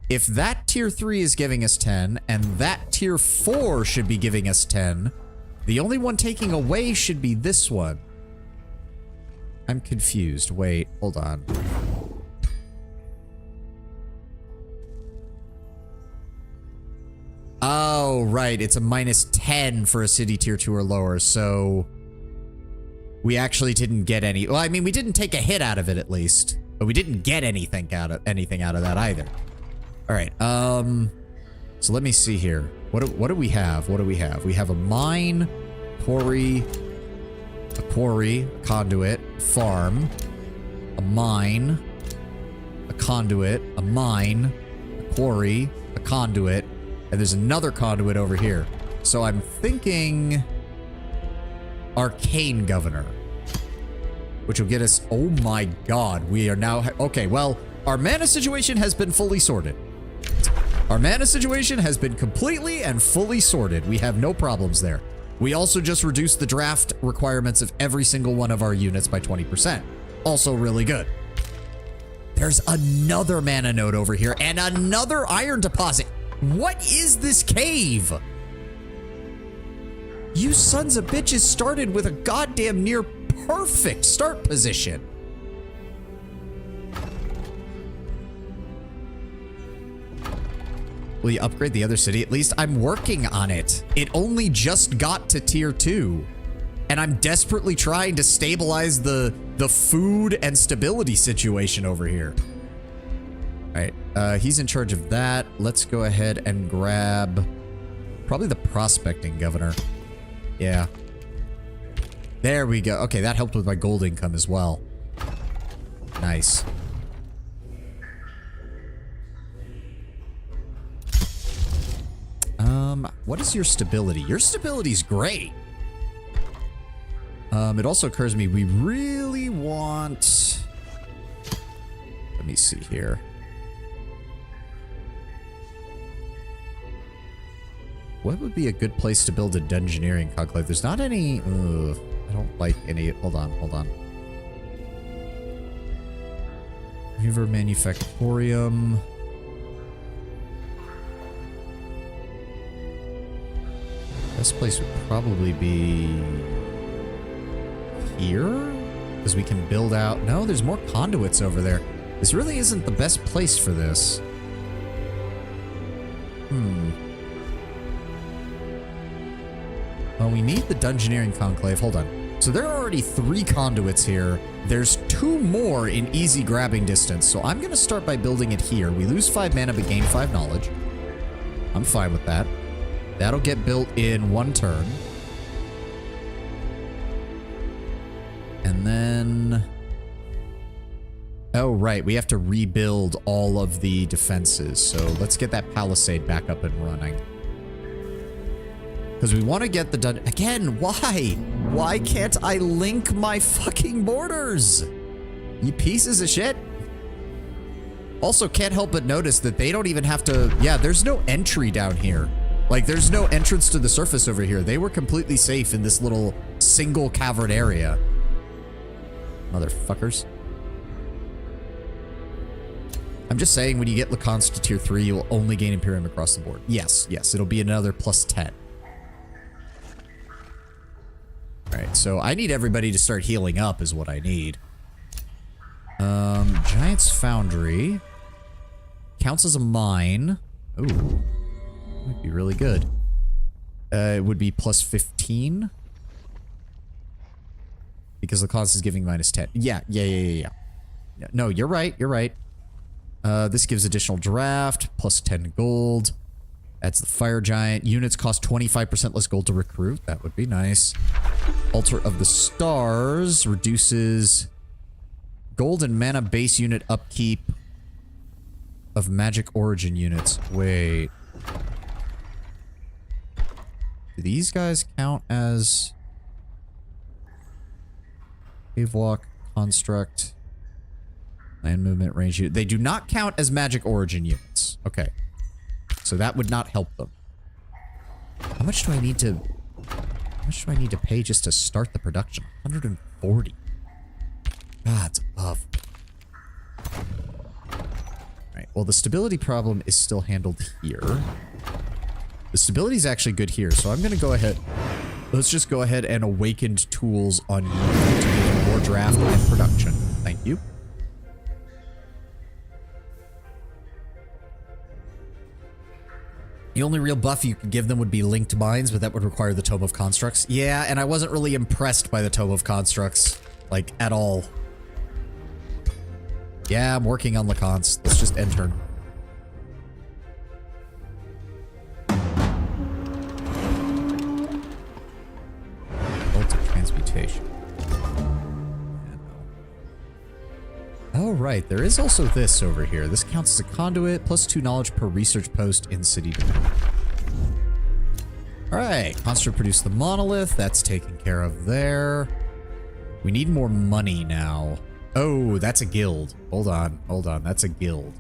If that tier 3 is giving us 10, and that tier 4 should be giving us 10, the only one taking away should be this one. I'm confused. Wait, hold on. Oh, right. It's a -10 for a city tier 2 or lower, so... We actually didn't get any... Well, I mean, we didn't take a hit out of it, at least. But we didn't get anything out of that, either. Alright, so let me see here. What do we have? What do we have? We have a mine, quarry, conduit, farm, a mine, a conduit, a mine, a quarry, a conduit, and there's another conduit over here. So I'm thinking Arcane Governor, which will get us... Oh my god, we are now... Okay, well, our mana situation has been fully sorted. Our mana situation has been completely and fully sorted. We have no problems there. We also just reduced the draft requirements of every single one of our units by 20%. Also really good. There's another mana node over here and another iron deposit. What is this cave? You sons of bitches started with a goddamn near perfect start position. Will you upgrade the other city? At least I'm working on it. It only just got to tier 2. And I'm desperately trying to stabilize the food and stability situation over here. All right, he's in charge of that. Let's go ahead and grab probably the prospecting governor. Yeah. There we go. Okay, that helped with my gold income as well. Nice. What is your stability? Your stability's great. It also occurs to me we really want... Let me see here. What would be a good place to build a dungeoneering conclave? There's not any... Ugh, I don't like any... Hold on, hold on. River Manufactorium. This place would probably be... here? Because we can build out... No, there's more conduits over there. This really isn't the best place for this. Well, we need the Dungeoneering Conclave. Hold on. So there are already 3 conduits here. There's 2 more in easy grabbing distance. So I'm going to start by building it here. We lose 5 mana but gain 5 knowledge. I'm fine with that. That'll get built in 1 turn. And then... Oh, right. We have to rebuild all of the defenses. So let's get that palisade back up and running. Because we want to get the done... Again, why? Why can't I link my fucking borders? You pieces of shit. Also, can't help but notice that they don't even have to... Yeah, there's no entry down here. Like, there's no entrance to the surface over here. They were completely safe in this little single cavern area. Motherfuckers. I'm just saying, when you get Lacan's to tier 3, you'll only gain Imperium across the board. Yes, yes, it'll be another plus 10. Alright, so I need everybody to start healing up is what I need. Giant's Foundry. Counts as a mine. Ooh. Might be really good. It would be plus 15. Because the cost is giving minus 10. Yeah. No, you're right, you're right. This gives additional draft, plus 10 gold. That's the Fire Giant. Units cost 25% less gold to recruit. That would be nice. Altar of the Stars reduces gold and mana base unit upkeep of magic origin units. Wait. Do these guys count as... Cave Walk, Construct, Land Movement, Range unit? They do not count as magic origin units. Okay. So that would not help them. How much do I need to... How much do I need to pay just to start the production? 140. God, it's above. Alright, well the stability problem is still handled here. The stability is actually good here, so I'm gonna go ahead... Let's just go ahead and awakened tools on you to give you more draft and production. Thank you. The only real buff you could give them would be linked mines, but that would require the Tome of Constructs. Yeah, and I wasn't really impressed by the Tome of Constructs, like, at all. Yeah, I'm working on Lacan's. Let's just end turn. Bolt of Transmutation. Oh, right. There is also this over here. This counts as a conduit, plus 2 knowledge per research post in city domain. Alright. Construct produced the monolith. That's taken care of there. We need more money now. Oh, that's a guild. Hold on. Hold on. That's a guild.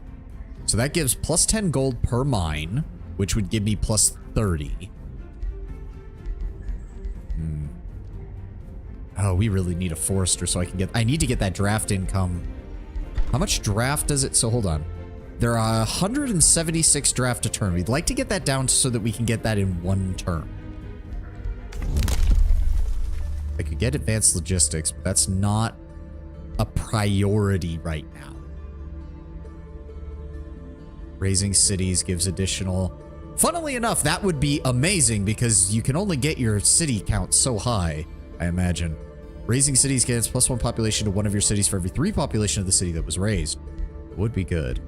So that gives plus 10 gold per mine, which would give me plus 30. Oh, we really need a forester so I can get... I need to get that draft income. How much draft does it? So hold on. There are 176 draft a turn. We'd like to get that down so that we can get that in 1 turn. I could get advanced logistics, but that's not a priority right now. Raising cities gives additional... Funnily enough, that would be amazing because you can only get your city count so high, I imagine. Raising cities gets plus 1 population to one of your cities for every 3 population of the city that was raised. Would be good.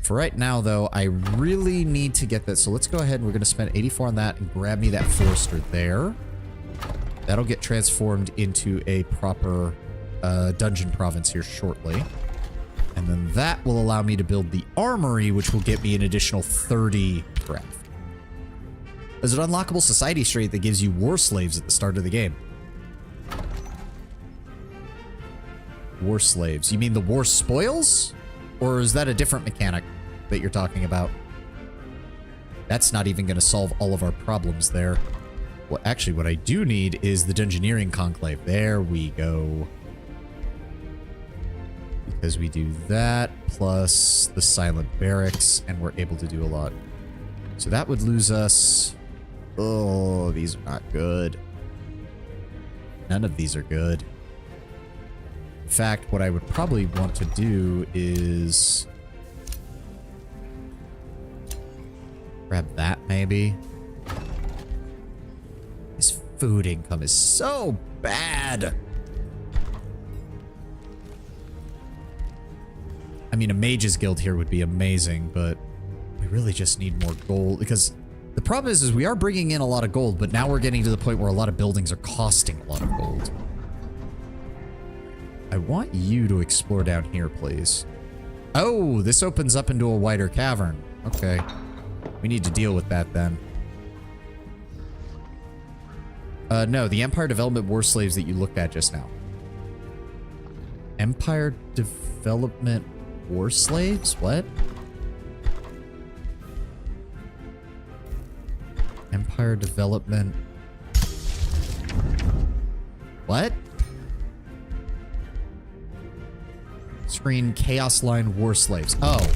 For right now, though, I really need to get that. So let's go ahead and we're going to spend 84 on that and grab me that forester there. That'll get transformed into a proper dungeon province here shortly. And then that will allow me to build the armory, which will get me an additional 30 draft. There's an unlockable society trait that gives you war slaves at the start of the game. War slaves. You mean the war spoils? Or is that a different mechanic that you're talking about? That's not even going to solve all of our problems there. Well, actually, what I do need is the Dungeoneering Conclave. There we go. Because we do that, plus the Silent Barracks, and we're able to do a lot. So that would lose us... Oh, these are not good. None of these are good. In fact, what I would probably want to do is... grab that, maybe. His food income is so bad. I mean, a mage's guild here would be amazing, but we really just need more gold, because the problem is we are bringing in a lot of gold, but now we're getting to the point where a lot of buildings are costing a lot of gold. I want you to explore down here, please. Oh, this opens up into a wider cavern. Okay. We need to deal with that then. No, the Empire Development War Slaves that you looked at just now. Empire Development War Slaves? What? Empire Development... What? Screen Chaos Line War Slaves. Oh.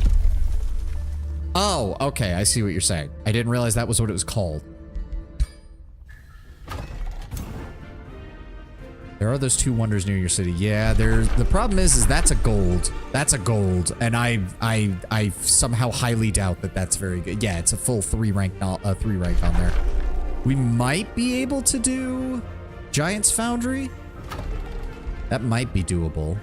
Oh, okay, I see what you're saying. I didn't realize that was what it was called. There are those two wonders near your city. Yeah, there's the problem is that's a gold. That's a gold, and I somehow highly doubt that that's very good. Yeah, it's a full 3 rank on there. We might be able to do Giant's Foundry. That might be doable.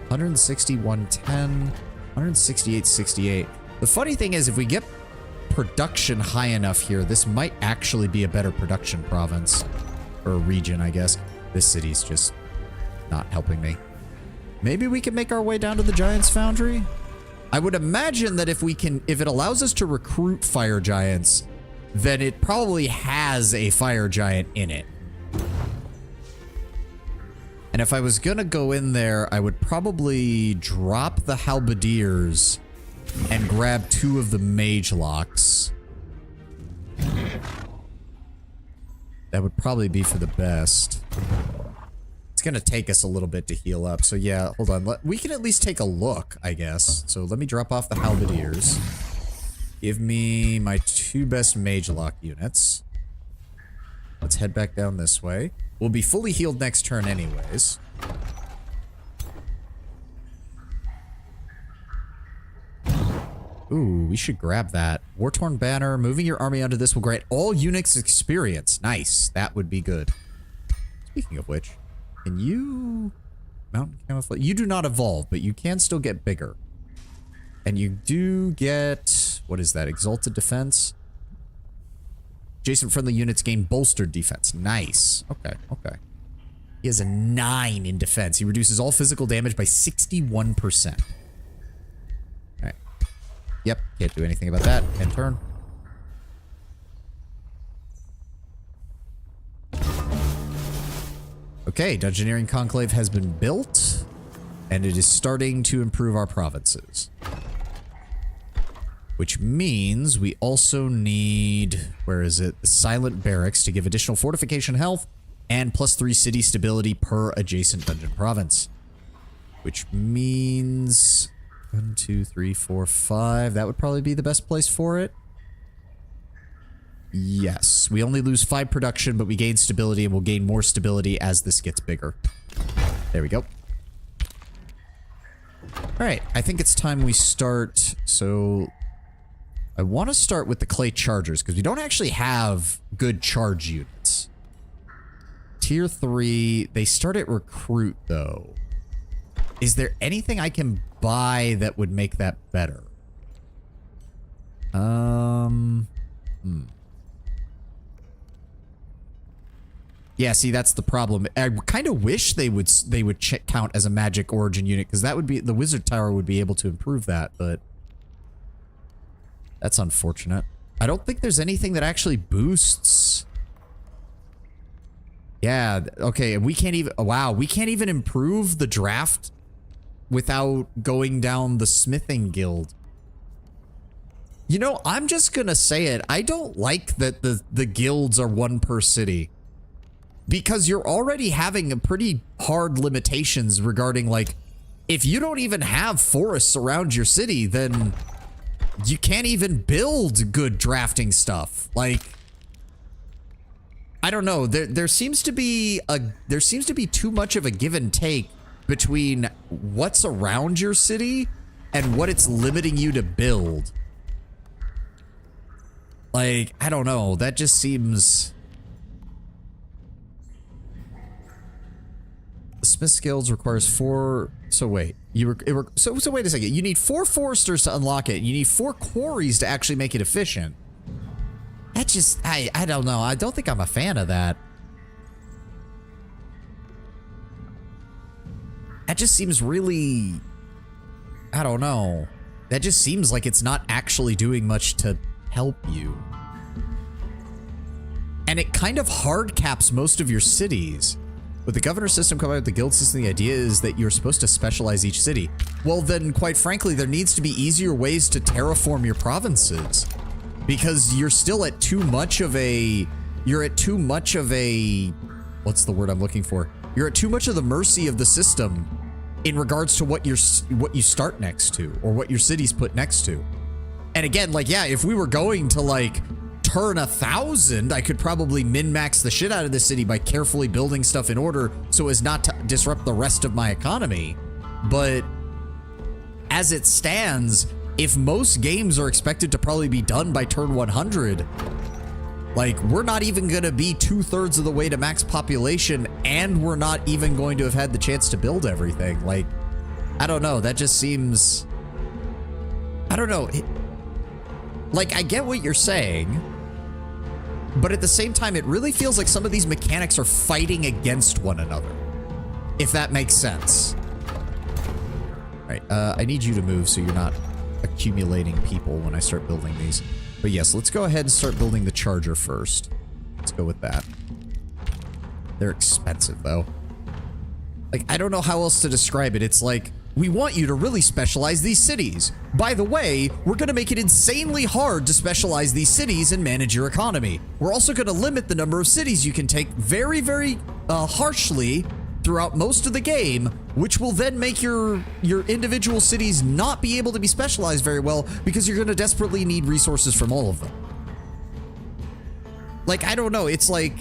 160, 110, 168, 68. The funny thing is, if we get production high enough here, this might actually be a better production province. Or region, I guess. This city's just not helping me. Maybe we can make our way down to the Giant's Foundry? I would imagine that if it allows us to recruit fire giants, then it probably has a fire giant in it. And if I was gonna go in there, I would probably drop the halberdiers and grab 2 of the mage locks. That would probably be for the best. It's gonna take us a little bit to heal up, so yeah, hold on. We can at least take a look, I guess. So let me drop off the halberdiers. Give me my 2 best mage lock units. Let's head back down this way. We'll be fully healed next turn anyways. Ooh, we should grab that. War-torn banner. Moving your army onto this will grant all units experience. Nice. That would be good. Speaking of which, can you... Mountain camouflage? You do not evolve, but you can still get bigger. And you do get... What is that? Exalted defense? Adjacent friendly units gain bolstered defense. Nice. Okay, okay. He has a 9 in defense. He reduces all physical damage by 61%. Alright. Yep, can't do anything about that. End turn. Okay, Dungeoneering Conclave has been built, and it is starting to improve our provinces. Which means we also need, where is it? The Silent Barracks to give additional fortification health and +3 city stability per adjacent dungeon province. Which means 1, 2, 3, 4, 5. That would probably be the best place for it. Yes, we only lose 5 production, but we gain stability, and we'll gain more stability as this gets bigger. There we go. Alright, I think it's time we start. So I want to start with the clay chargers, because we don't actually have good charge units. Tier 3, they start at recruit, though. Is there anything I can buy that would make that better? Yeah, see, that's the problem. I kind of wish they would count as a magic origin unit, because that would be, the wizard tower would be able to improve that, but that's unfortunate. I don't think there's anything that actually boosts. Yeah, okay, we can't even, wow, we can't even improve the draft without going down the smithing guild. You know, I'm just gonna say it. I don't like that the guilds are one per city. Because you're already having a pretty hard limitations regarding, like, if you don't even have forests around your city, then you can't even build good drafting stuff. Like, I don't know. There seems to be too much of a give and take between what's around your city and what it's limiting you to build. Like, I don't know. That just seems... The Smith's Guilds requires 4... So wait. So wait a second. You need 4 foresters to unlock it. You need 4 quarries to actually make it efficient. That just... I don't know. I don't think I'm a fan of that. That just seems really... I don't know. That just seems like it's not actually doing much to help you. And it kind of hard caps most of your cities. With the governor system coming out with the guild system, the idea is that you're supposed to specialize each city. Well then, quite frankly, there needs to be easier ways to terraform your provinces. Because you're still at too much of a... You're at too much of a... What's the word I'm looking for? You're at too much of the mercy of the system in regards to what you start next to, or what your city's put next to. And again, like, yeah, if we were going to, like, turn 1,000, I could probably min-max the shit out of the city by carefully building stuff in order so as not to disrupt the rest of my economy. But as it stands, if most games are expected to probably be done by turn 100, like, we're not even going to be 2/3 of the way to max population, and we're not even going to have had the chance to build everything. Like, I don't know. That just seems... I don't know. Like, I get what you're saying, but at the same time, it really feels like some of these mechanics are fighting against one another, if that makes sense. All right, I need you to move so you're not accumulating people when I start building these. But yes, let's go ahead and start building the charger first. Let's go with that. They're expensive, though. Like, I don't know how else to describe it. It's like, we want you to really specialize these cities. By the way, we're going to make it insanely hard to specialize these cities and manage your economy. We're also going to limit the number of cities you can take very, very harshly throughout most of the game, which will then make your individual cities not be able to be specialized very well because you're going to desperately need resources from all of them. Like, I don't know. It's like,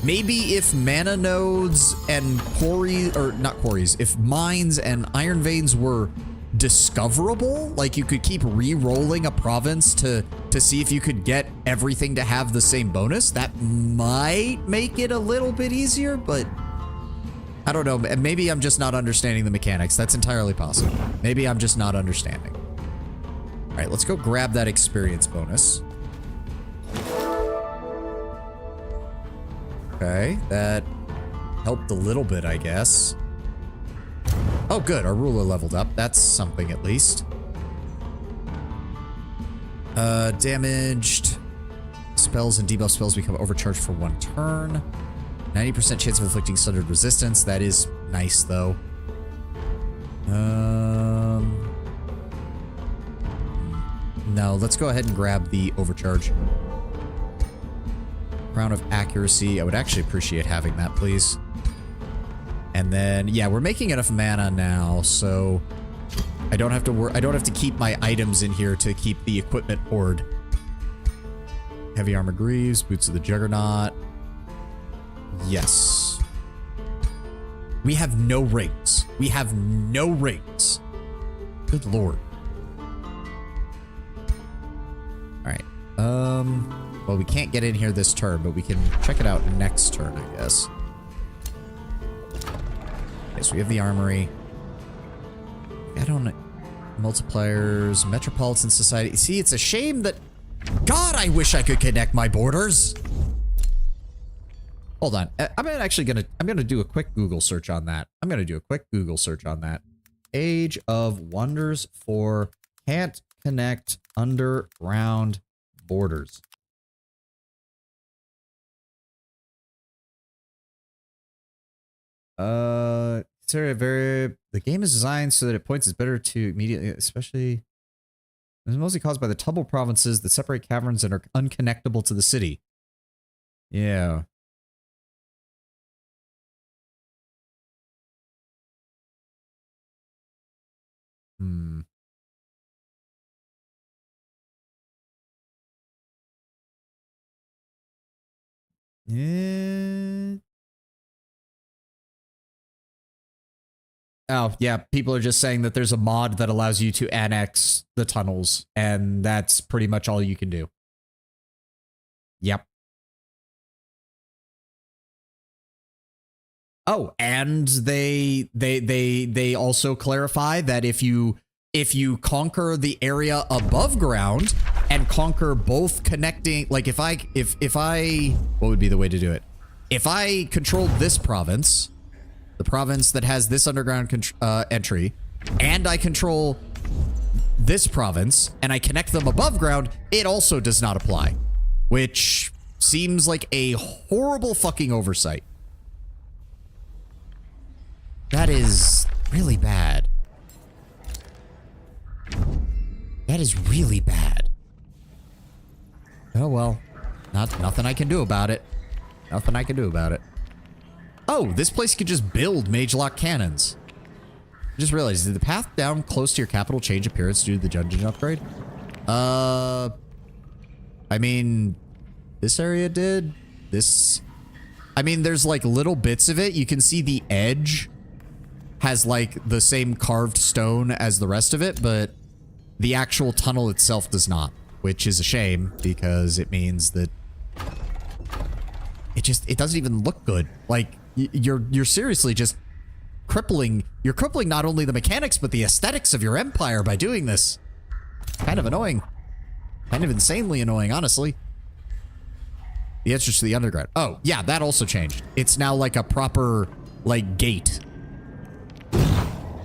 maybe if mana nodes and quarries, or not quarries, if mines and iron veins were discoverable, like you could keep re-rolling a province to see if you could get everything to have the same bonus, that might make it a little bit easier, but I don't know. Maybe I'm just not understanding the mechanics. That's entirely possible. Maybe I'm just not understanding. All right, let's go grab that experience bonus. Okay, that helped a little bit, I guess. Oh, good. Our ruler leveled up. That's something at least. Damaged. Spells and debuff spells become overcharged for 1 turn. 90% chance of inflicting sundered resistance. That is nice, though. No, let's go ahead and grab the overcharge. Crown of Accuracy. I would actually appreciate having that, please. And then, yeah, we're making enough mana now, so I don't have to I don't have to keep my items in here to keep the equipment hoard. Heavy Armor Greaves, Boots of the Juggernaut. Yes. We have no rings. We have no rings. Good lord. All right. Well, we can't get in here this turn, but we can check it out next turn, I guess. Okay, so we have the armory. I don't know. Multipliers, Metropolitan Society. See, it's a shame that... God, I wish I could connect my borders. Hold on. I'm gonna do a quick Google search on that. Age of Wonders 4 can't connect underground borders. The game is designed so that it points is better to immediately, especially. It's mostly caused by the Tubble provinces that separate caverns and are unconnectable to the city. Yeah. Hmm. Yeah. Oh, yeah. People are just saying that there's a mod that allows you to annex the tunnels, and that's pretty much all you can do. Yep. Oh, and they also clarify that if you conquer the area above ground and conquer both connecting, like if I what would be the way to do it? If I controlled this province, the province that has this underground entry, and I control this province and I connect them above ground, it also does not apply, which seems like a horrible fucking oversight. That is really bad. That is really bad. Oh well. Nothing I can do about it. Nothing I can do about it. Oh, this place could just build Mage-Lock cannons. I just realized, did the path down close to your capital change appearance due to the dungeon upgrade? I mean, this area did. This... I mean, there's like little bits of it. You can see the edge has like the same carved stone as the rest of it, but the actual tunnel itself does not, which is a shame because it means that it doesn't even look good. Like you're seriously just crippling. You're crippling not only the mechanics but the aesthetics of your empire by doing this. Kind of annoying. Kind of insanely annoying, honestly. The entrance to the underground. Oh, yeah, that also changed. It's now like a proper like gate.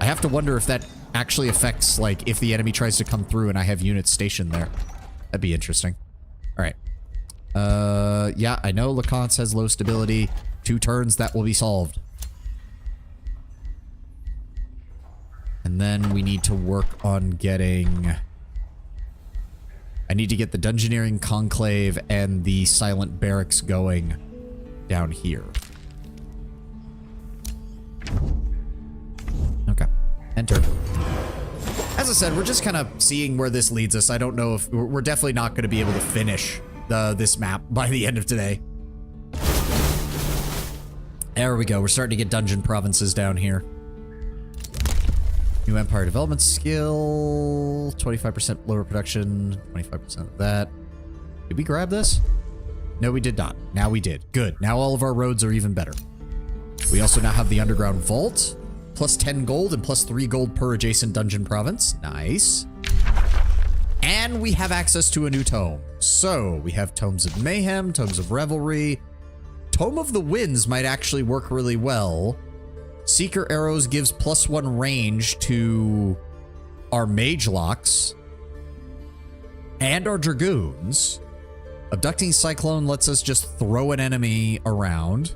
I have to wonder if that actually affects, like, if the enemy tries to come through and I have units stationed there. That'd be interesting. All right. Yeah, I know LeConte has low stability. 2 turns, that will be solved. And then we need to work on getting... I need to get the Dungeoneering Conclave and the Silent Barracks going down here. Okay. Enter. As I said, we're just kind of seeing where this leads us. I don't know if... We're definitely not going to be able to finish this map by the end of today. There we go. We're starting to get dungeon provinces down here. New Empire development skill. 25% lower production. 25% of that. Did we grab this? No, we did not. Now we did. Good. Now all of our roads are even better. We also now have the underground vault. Plus 10 gold and plus 3 gold per adjacent dungeon province. Nice. And we have access to a new tome. So we have Tomes of Mayhem, Tomes of Revelry. Tome of the Winds might actually work really well. Seeker Arrows gives +1 range to our Mage Locks and our Dragoons. Abducting Cyclone lets us just throw an enemy around.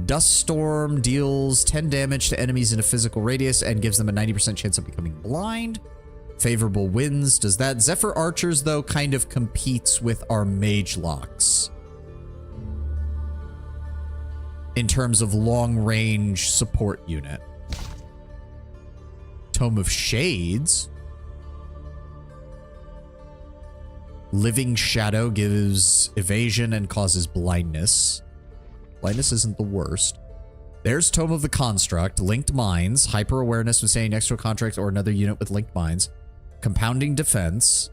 Dust Storm deals 10 damage to enemies in a physical radius and gives them a 90% chance of becoming blind. Favorable Winds does that. Zephyr Archers, though, kind of competes with our Mage Locks in terms of long-range support unit. Tome of Shades. Living Shadow gives evasion and causes blindness. Blindness isn't the worst. There's Tome of the Construct. Linked Minds. Hyper-awareness when standing next to a contract or another unit with linked minds. Compounding Defense.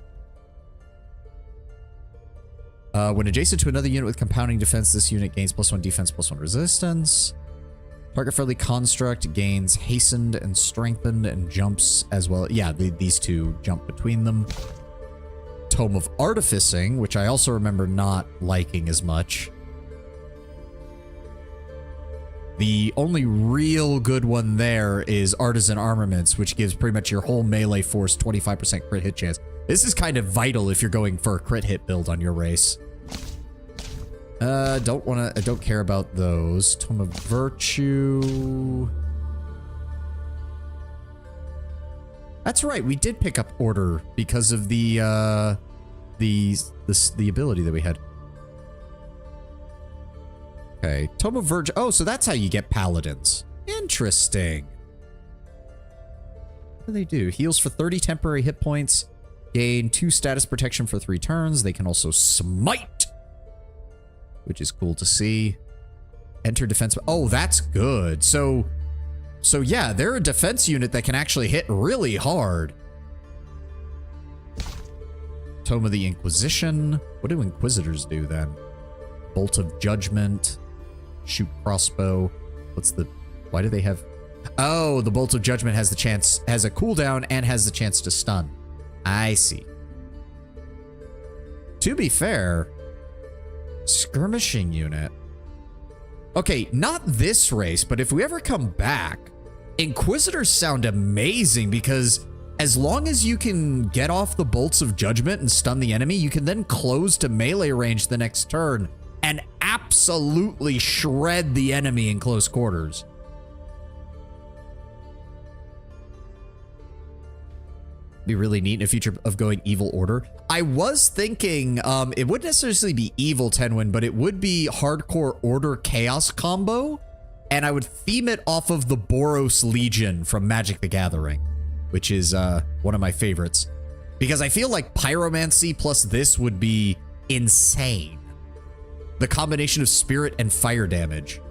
When adjacent to another unit with compounding defense, this unit gains +1 defense, +1 resistance. Target-friendly construct gains hastened and strengthened and jumps as well. Yeah, these two jump between them. Tome of Artificing, which I also remember not liking as much. The only real good one there is Artisan Armaments, which gives pretty much your whole melee force 25% crit hit chance. This is kind of vital if you're going for a crit hit build on your race. I don't care about those. Tome of Virtue. That's right, we did pick up Order because of the ability that we had. Okay, Tome of Virtue. Oh, so that's how you get Paladins. Interesting. What do they do? Heals for 30 temporary hit points. Gain 2 status protection for 3 turns. They can also smite, which is cool to see. Enter defense. Oh, that's good. So yeah, they're a defense unit that can actually hit really hard. Tome of the Inquisition. What do Inquisitors do then? Bolt of Judgment. Shoot crossbow. Why do they have... Oh, the Bolt of Judgment has a cooldown and has the chance to stun. I see. To be fair, skirmishing unit. Okay, not this race, but if we ever come back, Inquisitors sound amazing because as long as you can get off the Bolts of Judgment and stun the enemy, you can then close to melee range the next turn and absolutely shred the enemy in close quarters. Be really neat in a future of going Evil Order. I was thinking it wouldn't necessarily be Evil Tenwin, but it would be Hardcore Order Chaos combo, and I would theme it off of the Boros Legion from Magic the Gathering, which is one of my favorites. Because I feel like Pyromancy plus this would be insane. The combination of spirit and fire damage.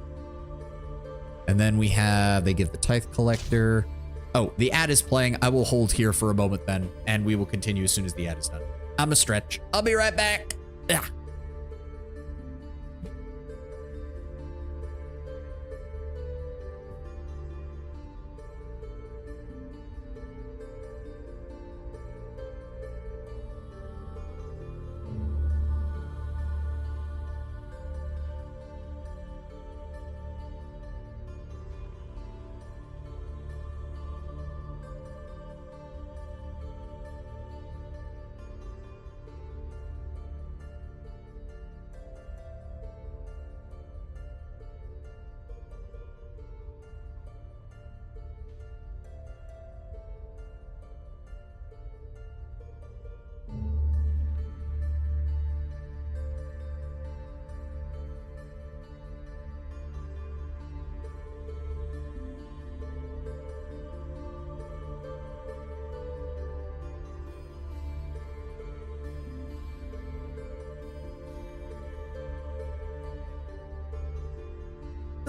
And then we have, they give the Tithe Collector. Oh, the ad is playing. I will hold here for a moment then, and we will continue as soon as the ad is done. I'm a stretch. I'll be right back. Yeah.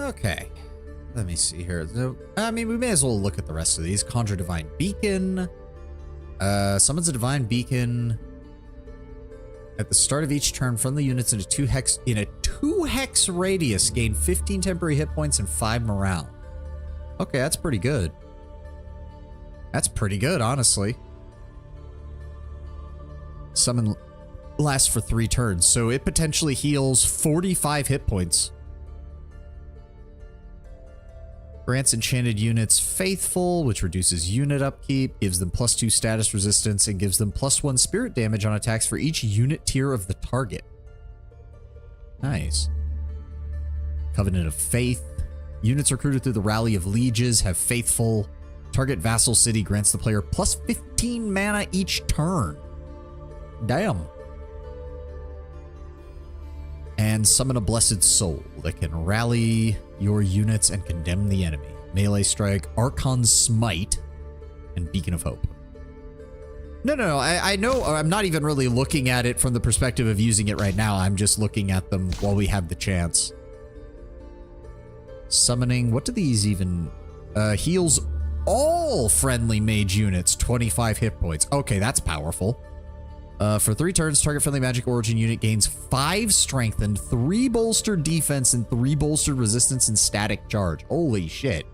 Okay, let me see here. I mean, we may as well look at the rest of these. Conjure Divine Beacon. Summons a Divine Beacon. At the start of each turn, friendly units in a 2-hex radius gain 15 temporary hit points and 5 morale. Okay, that's pretty good. That's pretty good, honestly. Summon lasts for 3 turns, so it potentially heals 45 hit points. Grants enchanted units Faithful, which reduces unit upkeep, gives them +2 status resistance, and gives them +1 spirit damage on attacks for each unit tier of the target. Nice. Covenant of Faith. Units recruited through the Rally of Lieges have Faithful. Target vassal city grants the player +15 mana each turn. Damn. And summon a Blessed Soul that can rally your units and condemn the enemy. Melee Strike, Archon Smite, and Beacon of Hope. No, I know I'm not even really looking at it from the perspective of using it right now. I'm just looking at them while we have the chance. Summoning, what do these even... heals all friendly mage units 25 hit points. Okay, that's powerful. For 3 turns, target friendly magic origin unit gains 5 strengthened, 3 bolstered defense, and 3 bolstered resistance and static charge. Holy shit.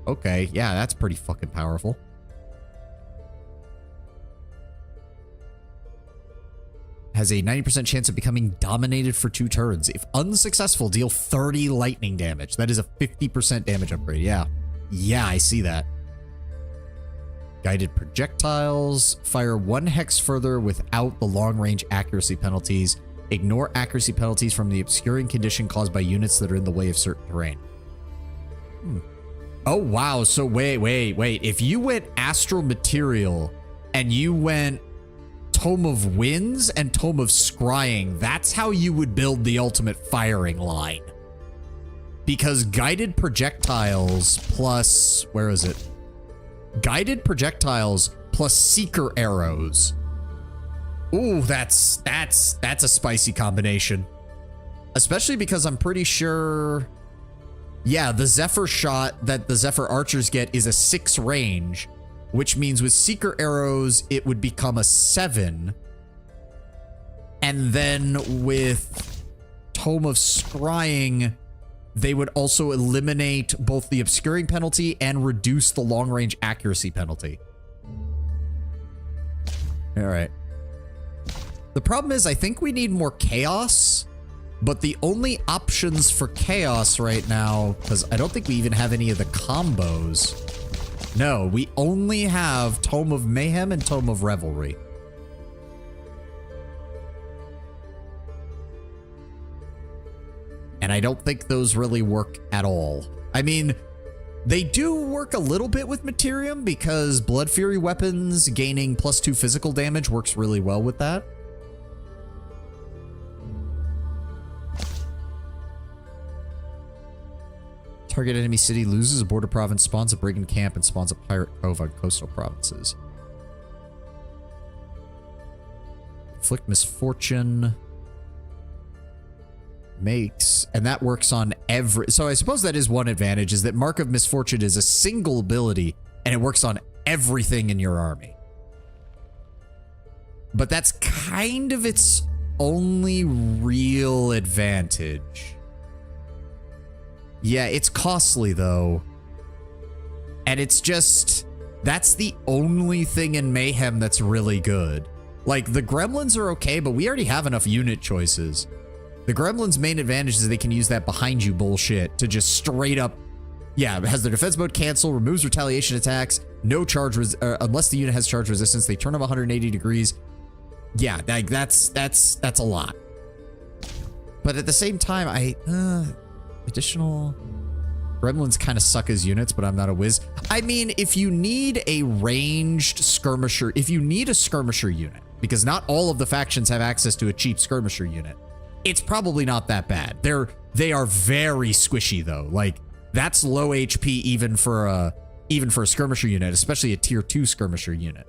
Okay, yeah, that's pretty fucking powerful. has a 90% chance of becoming dominated for 2 turns. If unsuccessful, deal 30 lightning damage. That is a 50% damage upgrade. Yeah. Yeah, I see that. Guided projectiles. Fire 1 hex further without the long-range accuracy penalties. Ignore accuracy penalties from the obscuring condition caused by units that are in the way of certain terrain. Oh, wow. So wait. If you went Astral Material and you went Tome of Winds and Tome of Scrying, that's how you would build the ultimate firing line. Because guided projectiles plus... where is it? Guided projectiles plus seeker arrows. Ooh, that's a spicy combination. Especially because I'm pretty sure... yeah, the Zephyr shot that the Zephyr archers get is a 6 range, which means with seeker arrows, it would become a 7. And then with Tome of Scrying, they would also eliminate both the obscuring penalty and reduce the long-range accuracy penalty. All right. The problem is I think we need more chaos, but the only options for chaos right now, because I don't think we even have any of the combos. No, we only have Tome of Mayhem and Tome of Revelry. And I don't think those really work at all. I mean, they do work a little bit with Materium because Blood Fury weapons gaining +2 physical damage works really well with that. Target enemy city loses a border province, spawns a brigand camp, and spawns a pirate cove on coastal provinces. Inflict misfortune. Makes, and that works on every... so I suppose that is one advantage, is that Mark of Misfortune is a single ability, and it works on everything in your army. But that's kind of its only real advantage. Yeah, it's costly, though. And it's just... that's the only thing in Mayhem that's really good. Like, the Gremlins are okay, but we already have enough unit choices. The Gremlins' main advantage is they can use that behind you bullshit to just straight up... yeah, it has their defense mode cancel, removes retaliation attacks, no charge... unless the unit has charge resistance, they turn them 180 degrees. Yeah, that's a lot. But at the same time, additional... Gremlins kind of suck as units, but I'm not a whiz. I mean, if you need a ranged skirmisher... if you need a skirmisher unit, because not all of the factions have access to a cheap skirmisher unit, it's probably not that bad. They are very squishy though. Like, that's low HP even for a skirmisher unit, especially a tier 2 skirmisher unit.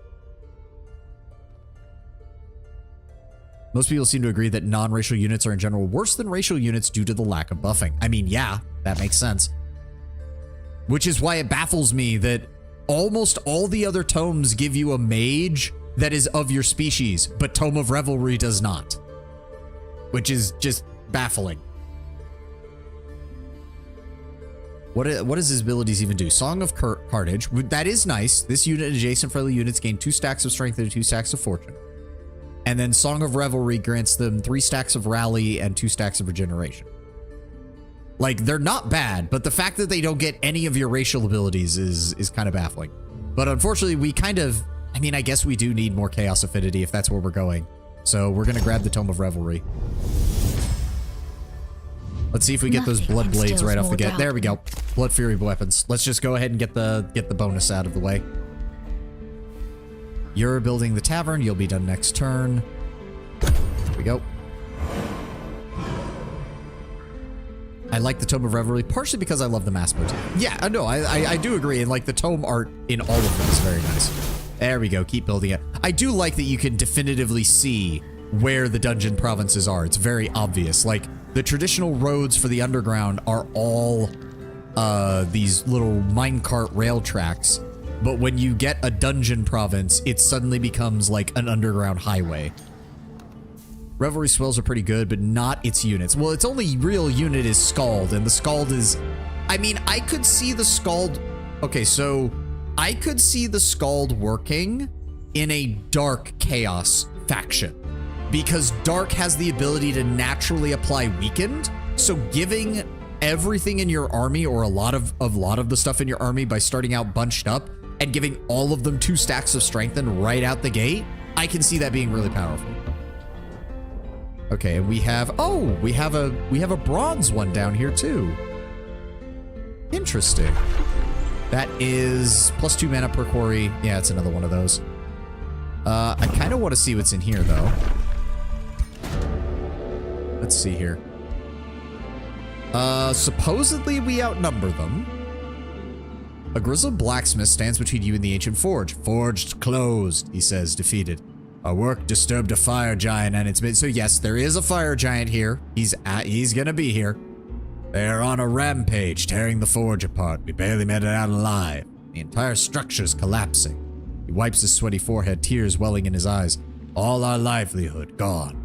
Most people seem to agree that non-racial units are in general worse than racial units due to the lack of buffing. I mean, yeah, that makes sense. Which is why it baffles me that almost all the other tomes give you a mage that is of your species, but Tome of Revelry does not. Which is just baffling. What does his abilities even do? Song of Carnage. That is nice. This unit and adjacent friendly units gain 2 stacks of strength and 2 stacks of fortune. And then Song of Revelry grants them 3 stacks of rally and 2 stacks of regeneration. Like, they're not bad, but the fact that they don't get any of your racial abilities is kind of baffling. But unfortunately, we kind of... I mean, I guess we do need more Chaos Affinity if that's where we're going. So we're going to grab the Tome of Revelry. Let's see if we get those Blood Blades right off the get. There we go. Blood Fury weapons. Let's just go ahead and get the bonus out of the way. You're building the tavern. You'll be done next turn. There we go. I like the Tome of Revelry, partially because I love the mass motif. Yeah, no, I do agree. And like the tome art in all of them is very nice. There we go. Keep building it. I do like that you can definitively see where the dungeon provinces are. It's very obvious. Like, the traditional roads for the underground are all these little minecart rail tracks. But when you get a dungeon province, it suddenly becomes like an underground highway. Revelry spells are pretty good, but not its units. Well, its only real unit is Scald, and the Scald is... I mean, I could see the Scald... okay, so... I could see the Scald working in a dark chaos faction. because dark has the ability to naturally apply weakened. So giving everything in your army, or a lot of the stuff in your army, by starting out bunched up and giving all of them 2 stacks of strengthen right out the gate, I can see that being really powerful. Okay, and we have a bronze one down here too. Interesting. That is +2 mana per quarry. Yeah, it's another one of those. I kind of want to see what's in here though. Let's see here. Supposedly we outnumber them. A grizzled blacksmith stands between you and the ancient forge. Forged closed, he says, defeated. Our work disturbed a fire giant and it's been... So yes, there is a fire giant here. He's gonna be here. They are on a rampage, tearing the forge apart. We barely made it out alive. The entire structure's collapsing. He wipes his sweaty forehead, tears welling in his eyes. All our livelihood gone.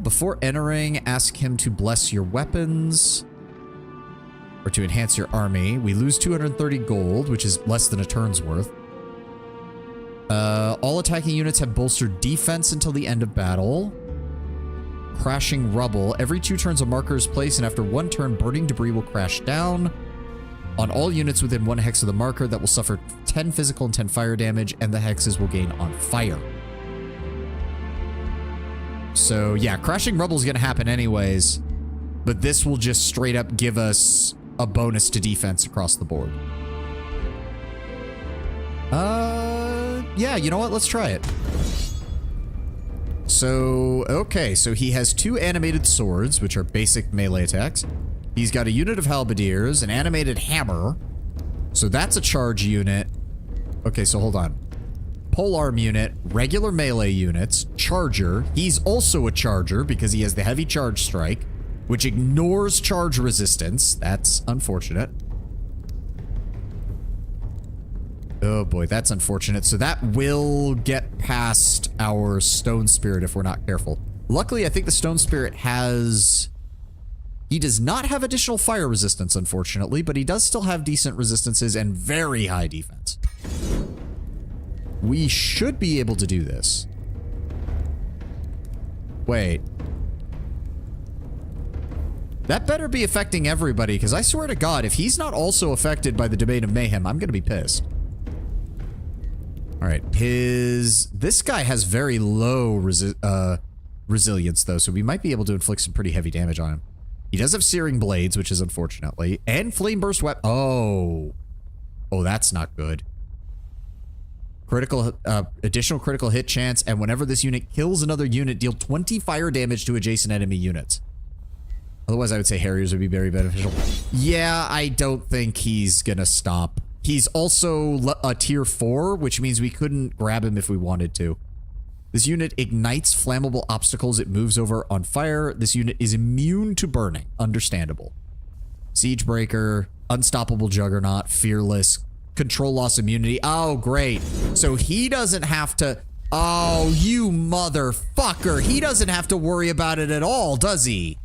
Before entering, ask him to bless your weapons. Or to enhance your army. We lose 230 gold, which is less than a turn's worth. All attacking units have bolstered defense until the end of battle. Crashing rubble. Every 2 turns a marker is placed, and after 1 turn, burning debris will crash down on all units within 1 hex of the marker. That will suffer 10 physical and 10 fire damage, and the hexes will gain on fire. So yeah, crashing rubble is going to happen anyways, but this will just straight up give us a bonus to defense across the board. Yeah, you know what? Let's try it. So, okay, so he has 2 animated swords, which are basic melee attacks. He's got a unit of halberdiers, an animated hammer. So that's a charge unit. Okay, so hold on. Polearm unit, regular melee units, charger. He's also a charger because he has the heavy charge strike, which ignores charge resistance. That's unfortunate. Oh boy, that's unfortunate. So that will get past our stone spirit if we're not careful. Luckily, I think the stone spirit has... He does not have additional fire resistance, unfortunately, but he does still have decent resistances and very high defense. We should be able to do this. Wait. That better be affecting everybody, because I swear to God, if he's not also affected by the Domain of Mayhem, I'm going to be pissed. Alright, this guy has very low resilience, though, so we might be able to inflict some pretty heavy damage on him. He does have Searing Blades, which is unfortunately, and Flame Burst Weapon. Oh, that's not good. Critical, additional critical hit chance, and whenever this unit kills another unit, deal 20 fire damage to adjacent enemy units. Otherwise, I would say Harriers would be very beneficial. Yeah, I don't think he's gonna stop. He's also a tier 4, which means we couldn't grab him if we wanted to. This unit ignites flammable obstacles it moves over on fire. This unit is immune to burning. Understandable. Siege Breaker, Unstoppable Juggernaut, Fearless, Control Loss Immunity. Oh, great. So he doesn't have to... Oh, you motherfucker. He doesn't have to worry about it at all, does he?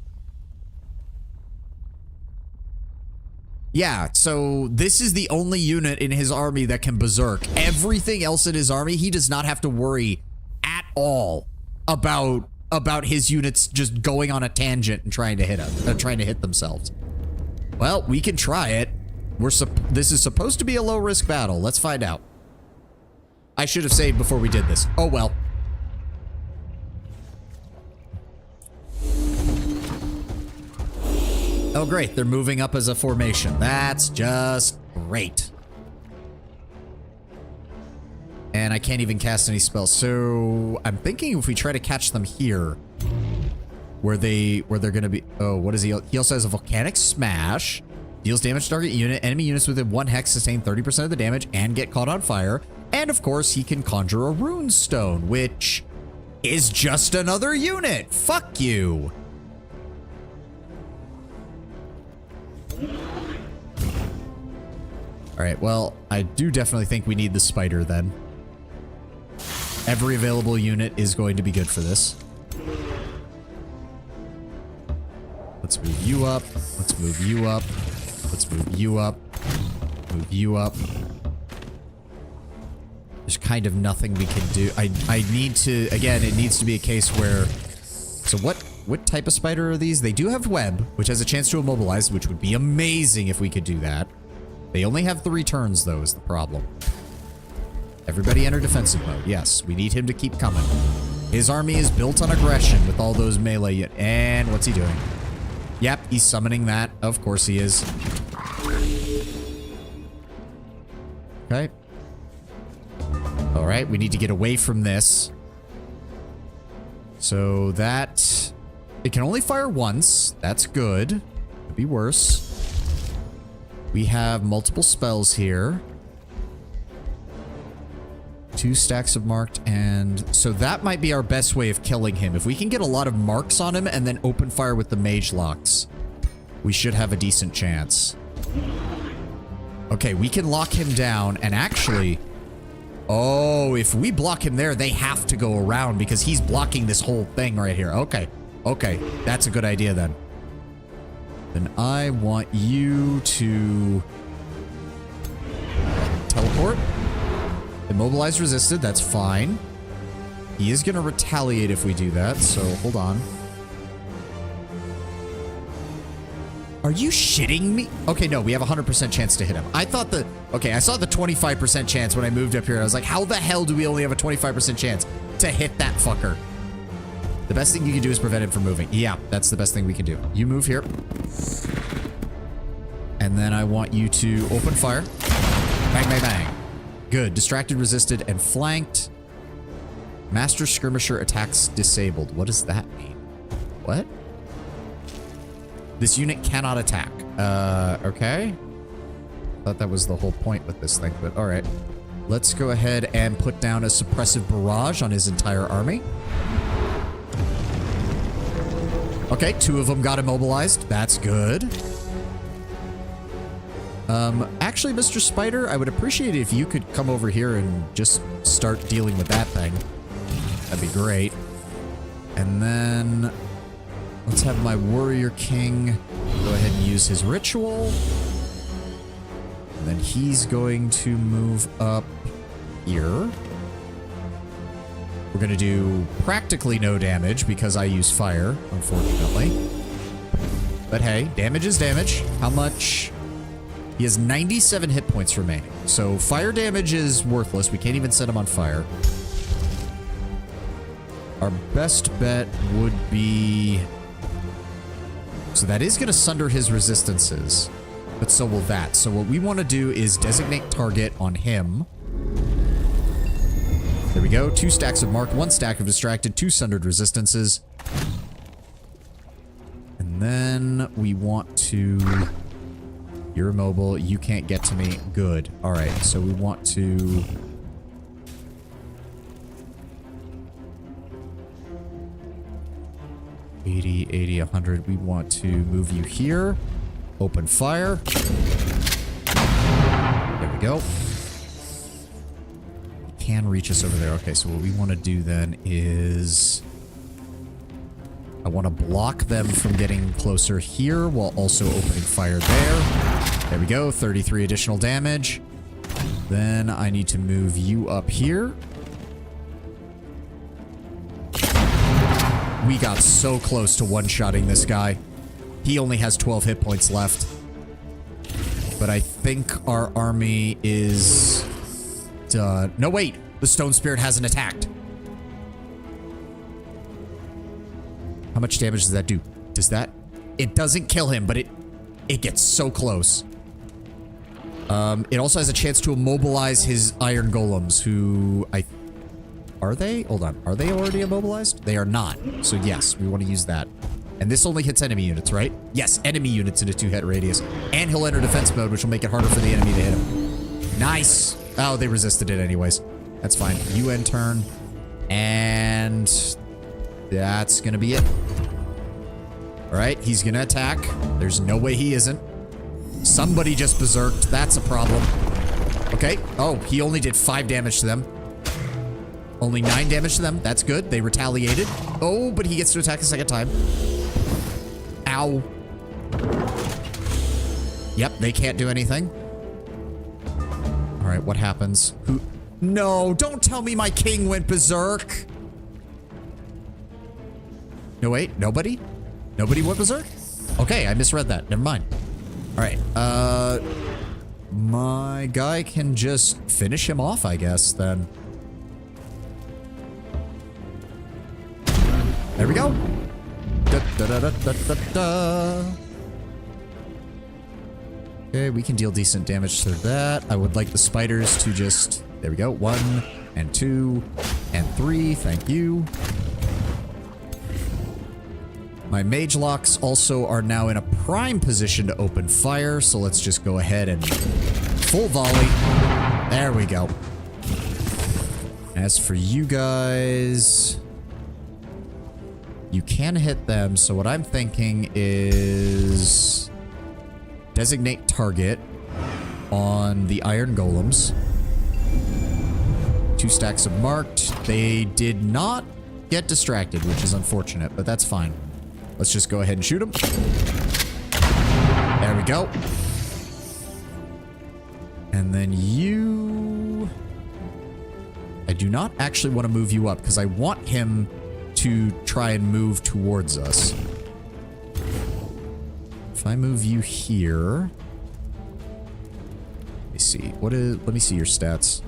Yeah, so this is the only unit in his army that can berserk. Everything else in his army, he does not have to worry at all about his units just going on a tangent and trying to hit themselves. Well, we can try it. This is supposed to be a low risk battle. Let's find out. I should have saved before we did this. Oh well. Oh great, they're moving up as a formation. That's just great. And I can't even cast any spells. So I'm thinking if we try to catch them here, where they're gonna be. Oh, what is he? He also has a volcanic smash. Deals damage to target unit. Enemy units within 1 hex sustain 30% of the damage and get caught on fire. And of course, he can conjure a rune stone, which is just another unit. Fuck you. Alright, well, I do definitely think we need the spider then. Every available unit is going to be good for this. Let's move you up. Let's move you up. Let's move you up. Move you up. There's kind of nothing we can do. I need to, again, it needs to be a case where... So what type of spider are these? They do have web, which has a chance to immobilize, which would be amazing if we could do that. They only have 3 turns, though, is the problem. Everybody enter defensive mode. Yes, we need him to keep coming. His army is built on aggression with all those melee... And what's he doing? Yep, he's summoning that. Of course he is. Okay. Alright, we need to get away from this. So that... It can only fire once. That's good. Could be worse. We have multiple spells here. 2 stacks of marked, and so that might be our best way of killing him. If we can get a lot of marks on him and then open fire with the mage locks, we should have a decent chance. Okay, we can lock him down, and actually... Oh, if we block him there, they have to go around because he's blocking this whole thing right here. Okay, okay, that's a good idea then. Then I want you to... teleport. Immobilize resisted, that's fine. He is going to retaliate if we do that, so hold on. Are you shitting me? Okay, no, we have a 100% chance to hit him. I thought the... Okay, I saw the 25% chance when I moved up here. I was like, how the hell do we only have a 25% chance to hit that fucker? The best thing you can do is prevent him from moving. Yeah, that's the best thing we can do. You move here. And then I want you to open fire. Bang, bang, bang. Good. Distracted, resisted, and flanked. Master Skirmisher attacks disabled. What does that mean? What? This unit cannot attack. Okay. Thought that was the whole point with this thing, but alright. Let's go ahead and put down a suppressive barrage on his entire army. Okay, 2 of them got immobilized. That's good. Actually, Mr. Spider, I would appreciate it if you could come over here and just start dealing with that thing. That'd be great. And then let's have my Warrior King go ahead and use his ritual. And then he's going to move up here. We're going to do practically no damage because I use fire, unfortunately. But hey, damage is damage. How much? He has 97 hit points remaining. So fire damage is worthless. We can't even set him on fire. Our best bet would be... So that is going to sunder his resistances. But so will that. So what we want to do is designate target on him. There we go. 2 stacks of marked, 1 stack of distracted, 2 sundered resistances. And then we want to... You're immobile. You can't get to me. Good. All right. So we want to... $80, 100. We want to move you here. Open fire. There we go. Can reach us over there. Okay, so what we want to do then is... I want to block them from getting closer here while also opening fire there. There we go, 33 additional damage. Then I need to move you up here. We got so close to one-shotting this guy. He only has 12 hit points left. But I think our army is done. No, wait. The Stone Spirit hasn't attacked. How much damage does that do? Does that... It doesn't kill him, but it gets so close. It also has a chance to immobilize his Iron Golems, who Are they? Hold on. Are they already immobilized? They are not. So yes, we want to use that. And this only hits enemy units, right? Yes, enemy units in a 2-hit radius. And he'll enter defense mode, which will make it harder for the enemy to hit him. Nice! Oh, they resisted it anyways. That's fine. You end turn. And... that's gonna be it. Alright, he's gonna attack. There's no way he isn't. Somebody just berserked. That's a problem. Okay. Oh, he only did 5 damage to them. Only 9 damage to them. That's good. They retaliated. Oh, but he gets to attack a second time. Ow. Yep, they can't do anything. Alright, what happens? No, don't tell me my king went berserk. No, wait, nobody? Nobody went berserk? Okay, I misread that. Never mind. All right, my guy can just finish him off, I guess, then. There we go. Da, da, da, da, da, da, da. Okay, we can deal decent damage to that. I would like the spiders to just... There we go. 1 and 2 and 3. Thank you. My mage locks also are now in a prime position to open fire, so let's just go ahead and full volley. There we go. As for you guys, you can hit them, so what I'm thinking is designate target on the iron golems. 2 stacks of marked. They did not get distracted, which is unfortunate, but that's fine. Let's just go ahead and shoot them. There we go. And then you... I do not actually want to move you up because I want him to try and move towards us. If I move you here... Let me see. Let me see your stats.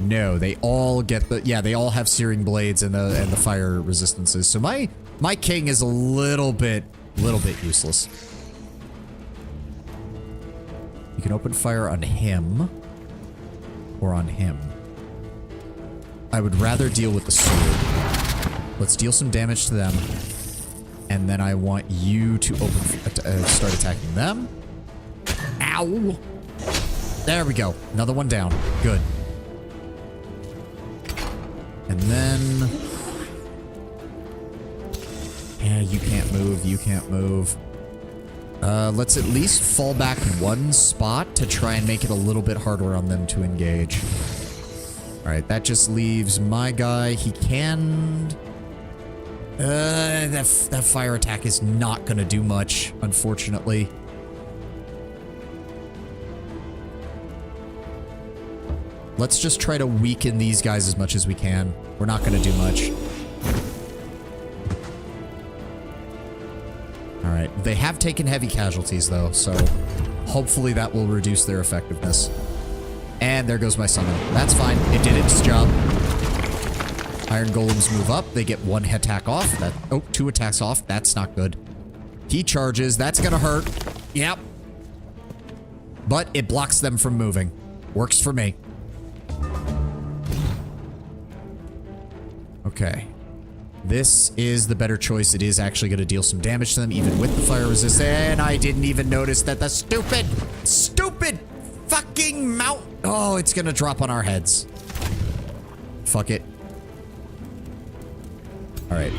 No, they all get the... Yeah, they all have searing blades and the fire resistances. So my king is a little bit useless. You can open fire on him or on him. I would rather deal with the sword. Let's deal some damage to them. And then I want you to start attacking them. Ow! There we go. Another one down. Good. And then... Yeah, you can't move. You can't move. Let's at least fall back 1 spot to try and make it a little bit harder on them to engage. Alright, that just leaves my guy. He can... that fire attack is not gonna do much, unfortunately. Let's just try to weaken these guys as much as we can. We're not gonna do much. Alright, they have taken heavy casualties though, so hopefully that will reduce their effectiveness. And there goes my summon. That's fine. It did its job. Iron golems move up. They get 1 attack off. Oh, 2 attacks off. That's not good. He charges. That's gonna hurt. Yep. But it blocks them from moving. Works for me. Okay. This is the better choice. It is actually going to deal some damage to them, even with the fire resist. And I didn't even notice that the stupid fucking mount... Oh, it's going to drop on our heads. Fuck it. All right.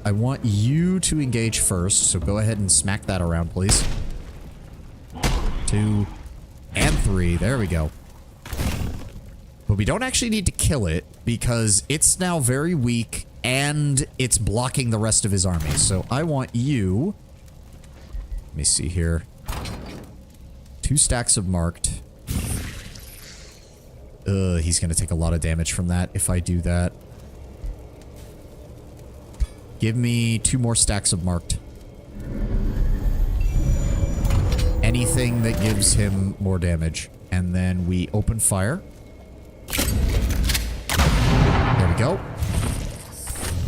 I want you to engage first, so go ahead and smack that around, please. 2 and 3. There we go. But we don't actually need to kill it because it's now very weak and it's blocking the rest of his army. So I want you... Let me see here. 2 stacks of marked. He's going to take a lot of damage from that if I do that. Give me 2 more stacks of marked. Anything that gives him more damage. And then we open fire. There we go.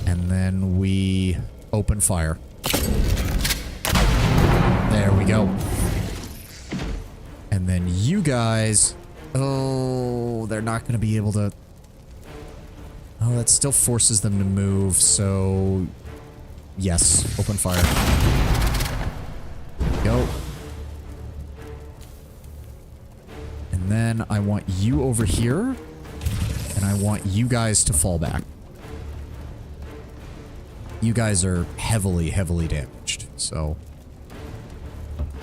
And then we open fire. There we go. And then you guys... Oh, they're not going to be able to... Oh, that still forces them to move, so... Yes, open fire. Go. And then I want you over here. And I want you guys to fall back. You guys are heavily damaged, so...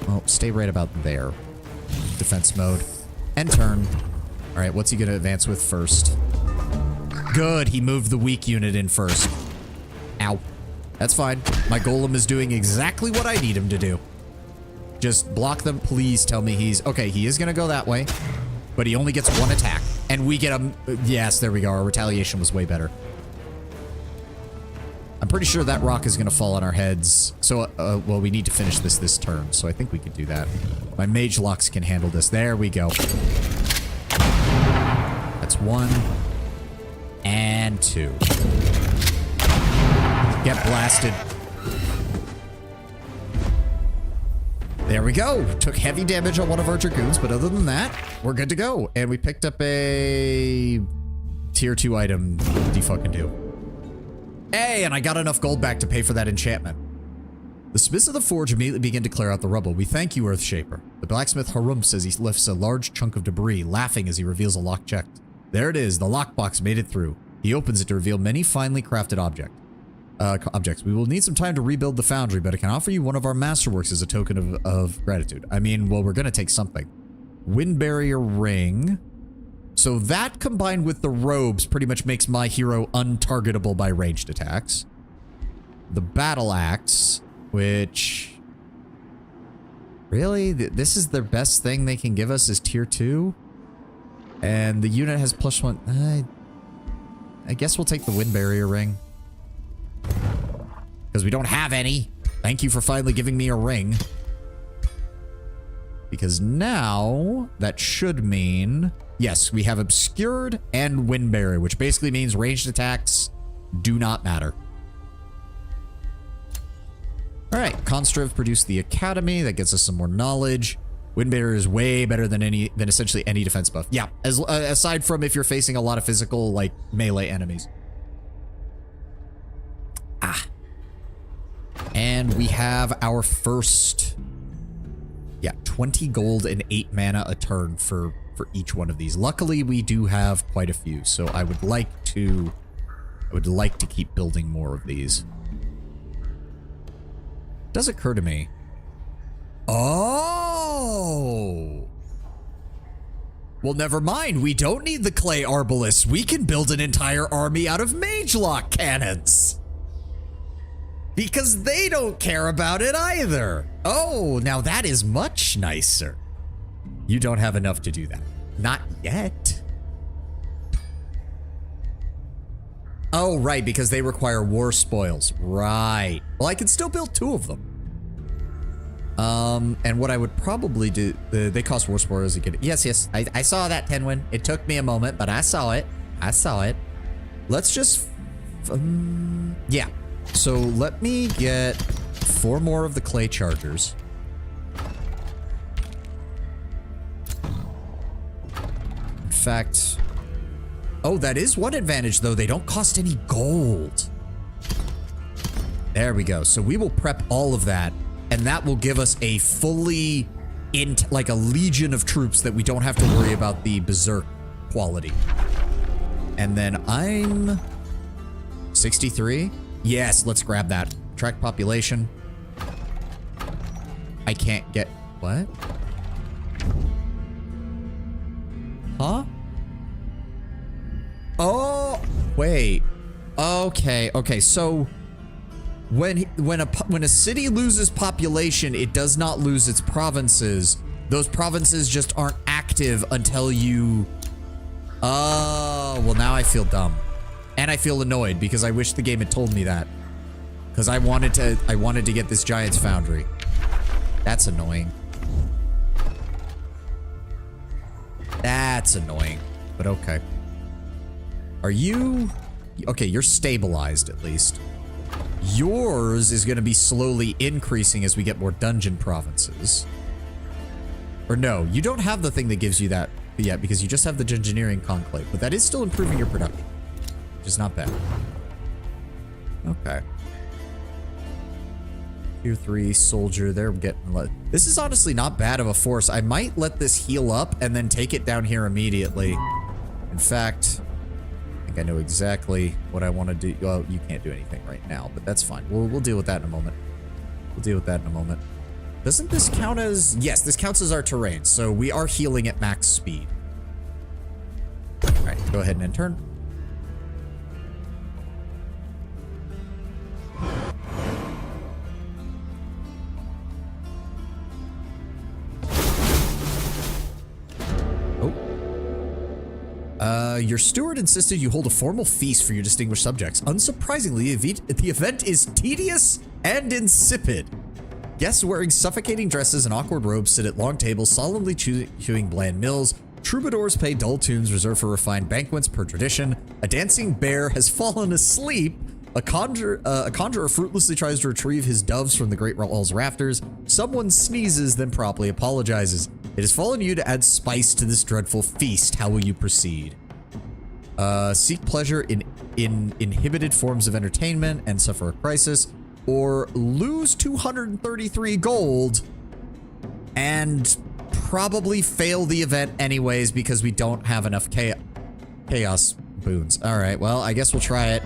Well, stay right about there. Defense mode. End turn. Alright, what's he gonna advance with first? Good, he moved the weak unit in first. Ow. That's fine. My golem is doing exactly what I need him to do. Just block them. Please tell me he's... Okay, he is gonna go that way. But he only gets 1 attack. And we get a... Yes, there we go. Our retaliation was way better. I'm pretty sure that rock is going to fall on our heads. So, well, we need to finish this turn. So I think we could do that. My mage locks can handle this. There we go. That's 1. And 2. Get blasted. There we go. Took heavy damage on one of our Dragoons, but other than that, we're good to go. And we picked up a tier 2 item. What do you fucking do? Hey, and I got enough gold back to pay for that enchantment. The smiths of the forge immediately begin to clear out the rubble. We thank you, Earthshaper. The blacksmith Harumph as he lifts a large chunk of debris, laughing as he reveals a lock checked. There it is. The lockbox made it through. He opens it to reveal many finely crafted objects. We will need some time to rebuild the foundry, but I can offer you one of our masterworks as a token of gratitude. I mean, well, we're going to take something. Wind barrier ring. So that combined with the robes pretty much makes my hero untargetable by ranged attacks. The battle axe, which... Really? This is their best thing they can give us is tier 2? And the unit has +1... I guess we'll take the wind barrier ring. Because we don't have any. Thank you for finally giving me a ring. Because now, that should mean... Yes, we have obscured and wind barrier, which basically means ranged attacks do not matter. Alright, Constriv produced the Academy. That gets us some more knowledge. Wind barrier is way better than essentially any defense buff. Yeah, aside from if you're facing a lot of physical, like, melee enemies. And we have our first... Yeah, 20 gold and 8 mana a turn for each one of these. Luckily, we do have quite a few, so I would like to keep building more of these. It does occur to me. Oh! Well, never mind. We don't need the clay arbalists. We can build an entire army out of mage lock cannons. Because they don't care about it either. Oh, now that is much nicer. You don't have enough to do that. Not yet. Oh, right, because they require war spoils. Right. Well, I can still build 2 of them. And what I would probably do... They cost war spoils to get it. Yes. I saw that, Tenwin. It took me a moment, but I saw it. Let's just... yeah. So let me get 4 more of the clay chargers. In fact... Oh, that is one advantage, though. They don't cost any gold. There we go. So we will prep all of that, and that will give us a fully... like a legion of troops that we don't have to worry about the berserk quality. And then I'm... 63? Yes, let's grab that. Track population. I can't get... What? Huh? Oh, wait. Okay, so when a city loses population, it does not lose its provinces. Those provinces just aren't active until you... Oh, well now I feel dumb. And I feel annoyed because I wish the game had told me that. Because I wanted to get this Giant's Foundry. That's annoying. That's annoying, but okay. Are you... Okay, you're stabilized at least. Yours is going to be slowly increasing as we get more dungeon provinces. Or no, you don't have the thing that gives you that yet because you just have the engineering conclave, but that is still improving your production, which is not bad. Okay. Tier 3 soldier, they're getting... This is honestly not bad of a force. I might let this heal up and then take it down here immediately. In fact... I know exactly what I want to do. Well, you can't do anything right now, but that's fine. We'll deal with that in a moment. Doesn't this count as... Yes, this counts as our terrain, so we are healing at max speed. Alright, go ahead and end turn. Your steward insisted you hold a formal feast for your distinguished subjects. Unsurprisingly, the event is tedious and insipid. Guests wearing suffocating dresses and awkward robes sit at long tables, solemnly chewing bland meals. Troubadours play dull tunes reserved for refined banquets per tradition. A dancing bear has fallen asleep. A conjurer fruitlessly tries to retrieve his doves from the Great Hall's rafters. Someone sneezes, then promptly apologizes. It has fallen to you to add spice to this dreadful feast. How will you proceed? Seek pleasure in inhibited forms of entertainment and suffer a crisis, or lose 233 gold and probably fail the event anyways because we don't have enough chaos boons. All right, well, I guess we'll try it.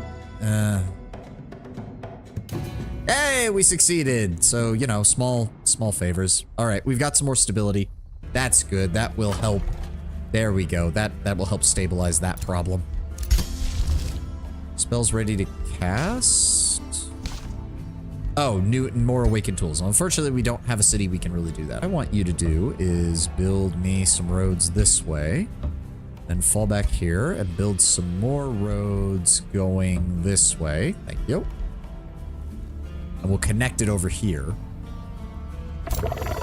Hey, we succeeded. So, you know, small favors. All right, we've got some more stability. That's good. That will help. There we go. That will help stabilize that problem. Spells ready to cast. Oh, more awakened tools. Unfortunately, we don't have a city we can really do that. What I want you to do is build me some roads this way. Then fall back here and build some more roads going this way. Thank you. And we'll connect it over here.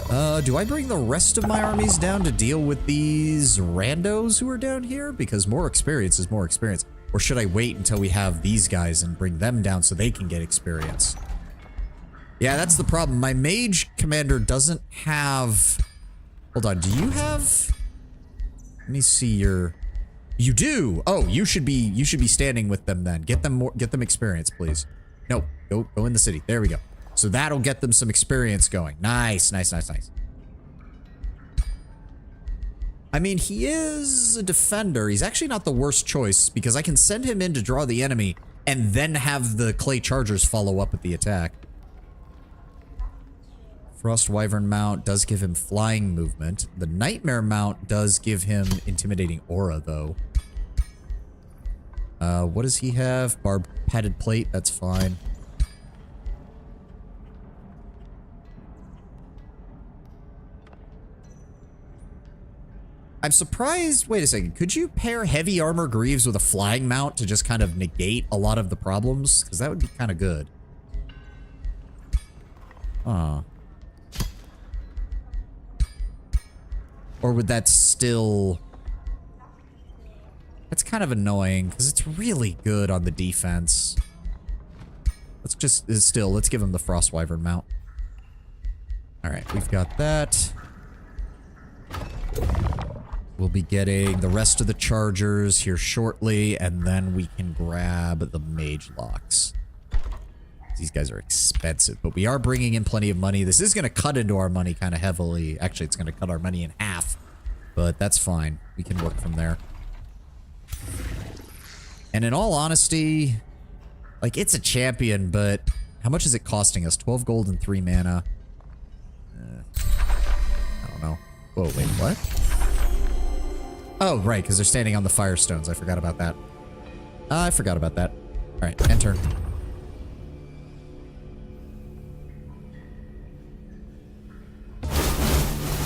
Do I bring the rest of my armies down to deal with these randos who are down here? Because more experience is more experience. Or should I wait until we have these guys and bring them down so they can get experience? Yeah, that's the problem. My mage commander doesn't have... Hold on, do you have... Let me see your... You do! Oh, you should be standing with them then. Get them experience, please. No, go in the city. There we go. So that'll get them some experience going. Nice, nice, nice, nice. I mean, he is a defender. He's actually not the worst choice because I can send him in to draw the enemy and then have the clay chargers follow up with the attack. Frost Wyvern mount does give him flying movement. The Nightmare mount does give him intimidating aura, though. What does he have? Barbed padded plate. That's fine. I'm surprised. Wait a second. Could you pair heavy armor greaves with a flying mount to just kind of negate a lot of the problems? Because that would be kind of good. Or would that still... That's kind of annoying, because it's really good on the defense. Let's give him the Frost Wyvern mount. Alright, we've got that. We'll be getting the rest of the chargers here shortly, and then we can grab the mage locks. These guys are expensive, but we are bringing in plenty of money. This is going to cut into our money kind of heavily. Actually, it's going to cut our money in half, but that's fine. We can work from there. And in all honesty, like, it's a champion, but how much is it costing us? 12 gold and 3 mana. I don't know. Whoa, wait, what? Oh, right, because they're standing on the firestones. I forgot about that. I forgot about that. All right, end turn.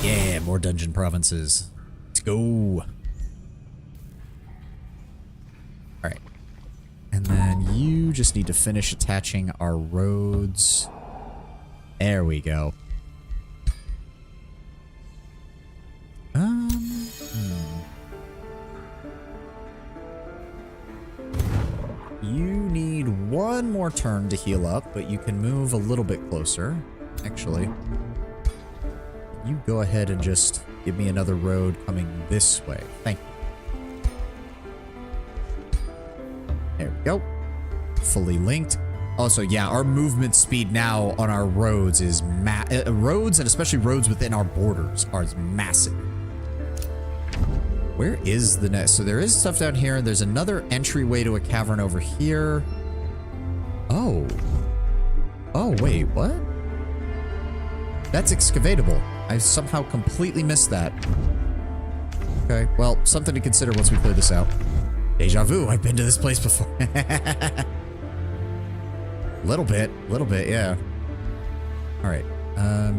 Yeah, more dungeon provinces. Let's go. Alright. And then you just need to finish attaching our roads. There we go. You need one more turn to heal up, but you can move a little bit closer, actually. You go ahead and just give me another road coming this way. Thank you. There we go. Fully linked. Also, yeah, our movement speed now on our roads is roads, and especially roads within our borders, are massive. Where is the next? So there is stuff down here. There's another entryway to a cavern over here. Oh. Oh, wait, what? That's excavatable. I somehow completely missed that. Okay, well, something to consider once we clear this out. Deja vu, I've been to this place before. Little bit, yeah. Alright,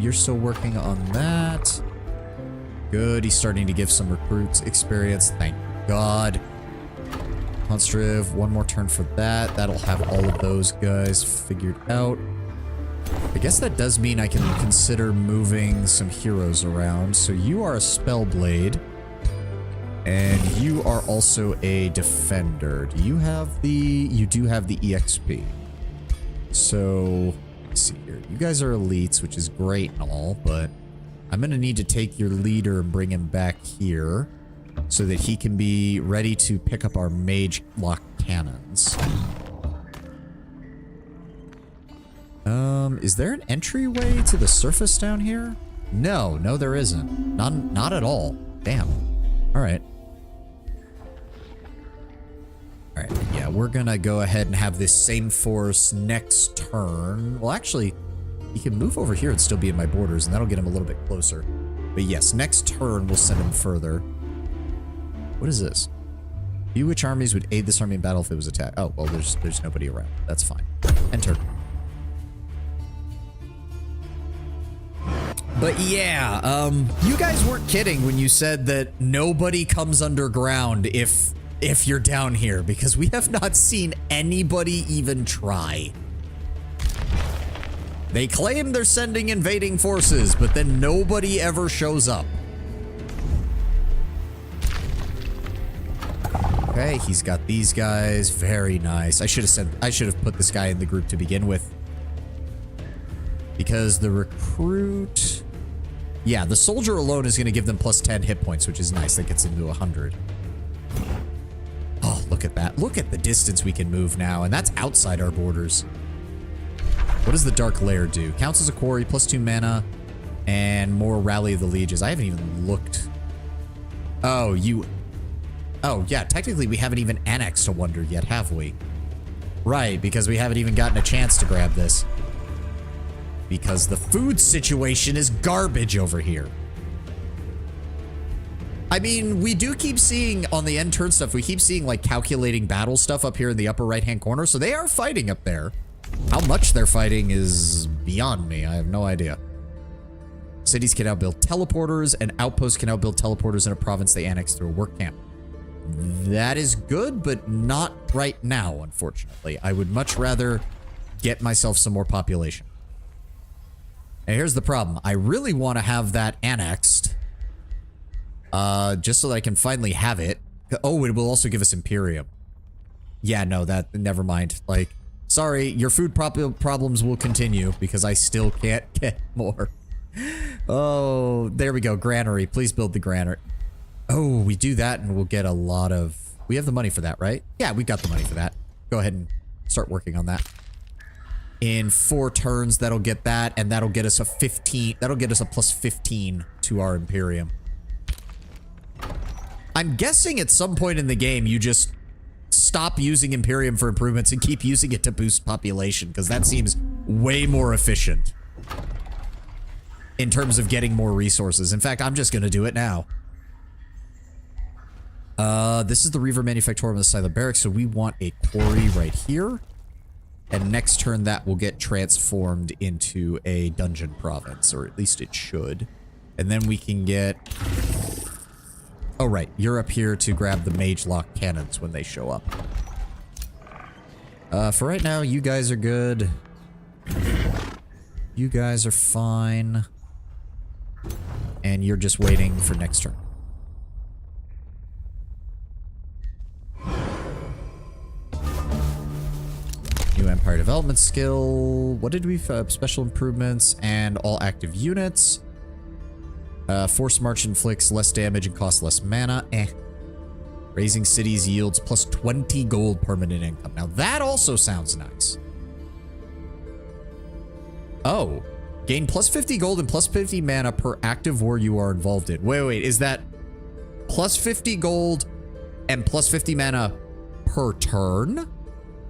you're still working on that. Good, he's starting to give some recruits experience, thank God. Constriv, one more turn for that. That'll have all of those guys figured out. I guess that does mean I can consider moving some heroes around. So you are a Spellblade. And you are also a Defender. Do you have the... You do have the EXP. So, let's see here. You guys are elites, which is great and all, but I'm going to need to take your leader and bring him back here so that he can be ready to pick up our mage lock cannons. Is there an entryway to the surface down here? No, there isn't. Not at all. Damn. All right. All right, yeah, we're gonna go ahead and have this same force next turn. Well, actually, he can move over here and still be in my borders, and that'll get him a little bit closer. But yes, next turn we'll send him further. What is this? View which armies would aid this army in battle if it was attacked. Oh, well, there's nobody around. That's fine. Enter. But yeah, you guys weren't kidding when you said that nobody comes underground if you're down here, because we have not seen anybody even try. They claim they're sending invading forces, but then nobody ever shows up. Okay, he's got these guys. Very nice. I should have put this guy in the group to begin with. Because the recruit... Yeah, the soldier alone is going to give them plus 10 hit points, which is nice. That gets into 100. Oh, look at that. Look at the distance we can move now, and that's outside our borders. What does the Dark Lair do? Counts as a quarry, plus 2 mana, and more Rally of the Lieges. I haven't even looked. Oh, yeah, technically we haven't even annexed a Wonder yet, have we? Right, because we haven't even gotten a chance to grab this. Because the food situation is garbage over here. I mean, we do keep seeing on the end turn stuff, we keep seeing like calculating battle stuff up here in the upper right-hand corner. So they are fighting up there. How much they're fighting is beyond me. I have no idea. Cities can outbuild teleporters, and outposts can outbuild teleporters in a province they annex through a work camp. That is good, but not right now, unfortunately. I would much rather get myself some more population. Now, here's the problem. I really want to have that annexed. Just so that I can finally have it. Oh, it will also give us Imperium. Yeah, no, never mind. Like, sorry, your food problems will continue because I still can't get more. Oh, there we go. Granary. Please build the granary. Oh, we do that and we'll get a lot of... We have the money for that, right? Yeah, we got the money for that. Go ahead and start working on that. In 4 turns, that'll get that, and that'll get us a 15. That'll get us a plus 15 to our Imperium. I'm guessing at some point in the game, you just stop using Imperium for improvements and keep using it to boost population, because that seems way more efficient in terms of getting more resources. In fact, I'm just going to do it now. This is the Reaver Manufactorum of the Silent Barracks, so we want a quarry right here. And next turn, that will get transformed into a dungeon province, or at least it should. And then we can get... Oh, right. You're up here to grab the mage lock cannons when they show up. For right now, you guys are good. You guys are fine. And you're just waiting for next turn. New Empire Development Skill. What did we... special improvements and all active units. Force March inflicts less damage and costs less mana. Raising cities yields plus 20 gold permanent income. Now that also sounds nice. Oh. Gain plus 50 gold and plus 50 mana per active war you are involved in. Wait. Is that plus 50 gold and plus 50 mana per turn?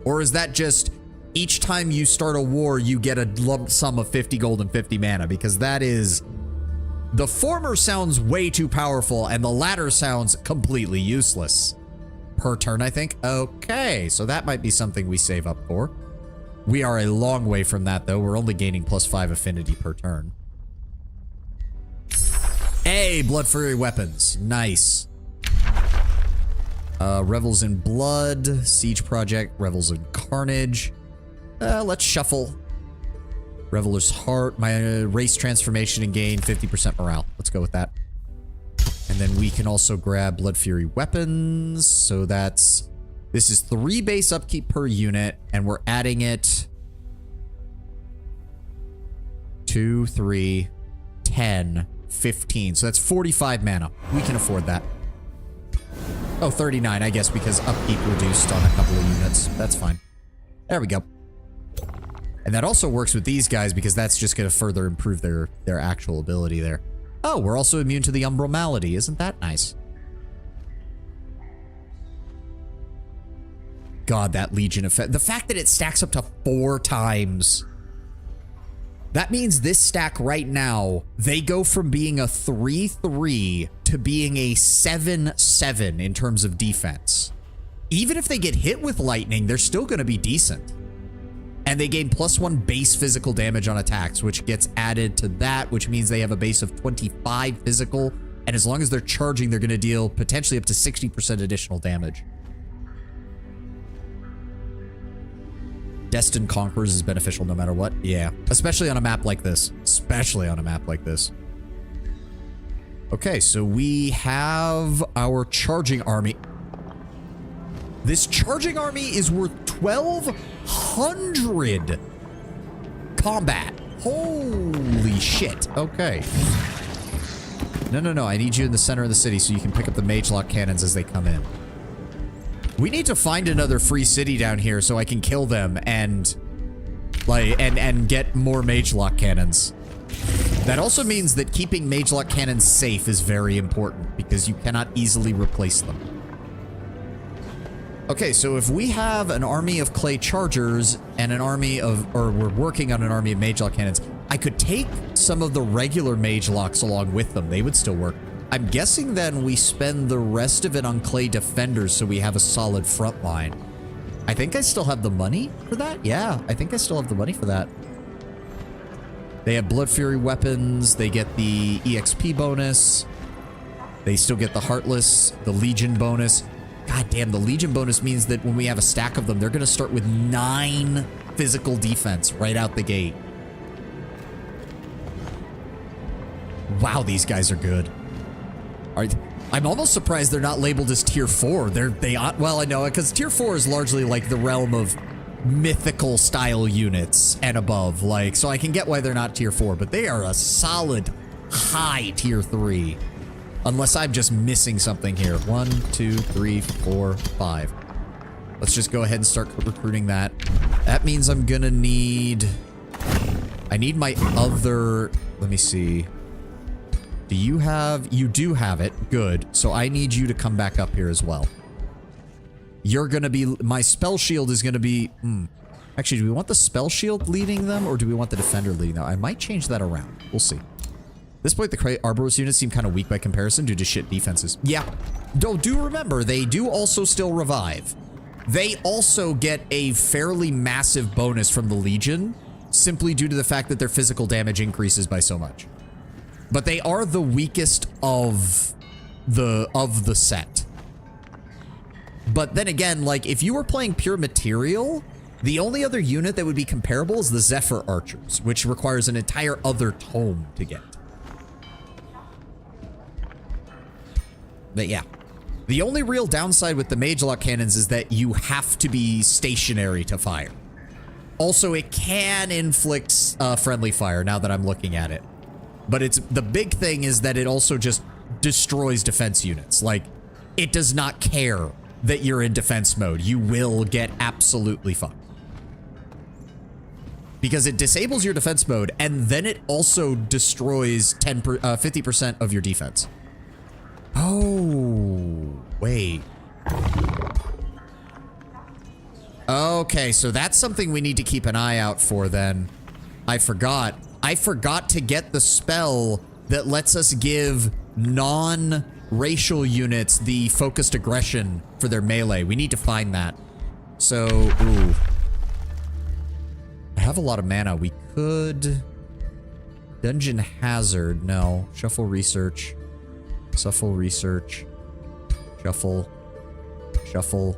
Or is that just each time you start a war, you get a lump sum of 50 gold and 50 mana? Because that is... The former sounds way too powerful, and the latter sounds completely useless. Per turn, I think. Okay, so that might be something we save up for. We are a long way from that, though. We're only gaining plus 5 affinity per turn. Hey, Blood Fury weapons. Nice. Revels in Blood, Siege Project, Revels in Carnage. Let's shuffle. Reveler's Heart, my race transformation and gain 50% morale. Let's go with that. And then we can also grab Blood Fury weapons. So that's... This is 3 base upkeep per unit, and we're adding it... 2, 3, 10, 15. So that's 45 mana. We can afford that. Oh, 39, I guess, because upkeep reduced on a couple of units. That's fine. There we go. And that also works with these guys because that's just going to further improve their actual ability there. Oh, we're also immune to the Umbral Malady. Isn't that nice? God, that Legion effect. The fact that it stacks up to 4 times. That means this stack right now, they go from being a 3-3 to being a 7-7 in terms of defense. Even if they get hit with lightning, they're still going to be decent. And they gain +1 base physical damage on attacks, which gets added to that, which means they have a base of 25 physical. And as long as they're charging, they're going to deal potentially up to 60% additional damage. Destined Conquerors is beneficial no matter what. Yeah, especially on a map like this. Especially on a map like this. Okay, so we have our charging army. This charging army is worth 1,200 combat. Holy shit. Okay. No. I need you in the center of the city so you can pick up the Mage Lock cannons as they come in. We need to find another free city down here so I can kill them and get more Mage Lock cannons. That also means that keeping Mage Lock cannons safe is very important because you cannot easily replace them. Okay, so if we have an army of clay chargers and an army of, or we're working on an army of Mage Lock cannons, I could take some of the regular Mage Locks along with them. They would still work. I'm guessing then we spend the rest of it on clay defenders so we have a solid front line. I think I still have the money for that. Yeah, I think I still have the money for that. They have Blood Fury weapons. They get the EXP bonus. They still get the Heartless, the Legion bonus. God damn, the Legion bonus means that when we have a stack of them, they're going to start with 9 physical defense right out the gate. Wow, these guys are good. I'm almost surprised they're not labeled as tier 4. Well, I know, because tier 4 is largely like the realm of mythical style units and above. Like, so I can get why they're not tier 4, but they are a solid high tier 3. Unless I'm just missing something here. 1, 2, 3, 4, 5. Let's just go ahead and start recruiting that. That means I'm gonna need... I need my other... Let me see. Do you have... You do have it. Good. So I need you to come back up here as well. You're gonna be... My spell shield is gonna be... Actually, do we want the spell shield leading them, or do we want the defender leading them? I might change that around. We'll see. At this point, the Arboros units seem kind of weak by comparison due to shit defenses. Yeah. Do remember, they do also still revive. They also get a fairly massive bonus from the Legion, simply due to the fact that their physical damage increases by so much. But they are the weakest of the set. But then again, like, if you were playing pure material, the only other unit that would be comparable is the Zephyr Archers, which requires an entire other tome to get. But yeah. The only real downside with the Mage Lock cannons is that you have to be stationary to fire. Also, it can inflict friendly fire now that I'm looking at it. But the big thing is that it also just destroys defense units. Like, it does not care that you're in defense mode. You will get absolutely fucked. Because it disables your defense mode, and then it also destroys 50% of your defense. Oh, wait. Okay, so that's something we need to keep an eye out for then. I forgot to get the spell that lets us give non-racial units the focused aggression for their melee. We need to find that. So, ooh. I have a lot of mana. We could... Dungeon Hazard. No. Shuffle Research. Shuffle Research. Shuffle. Shuffle.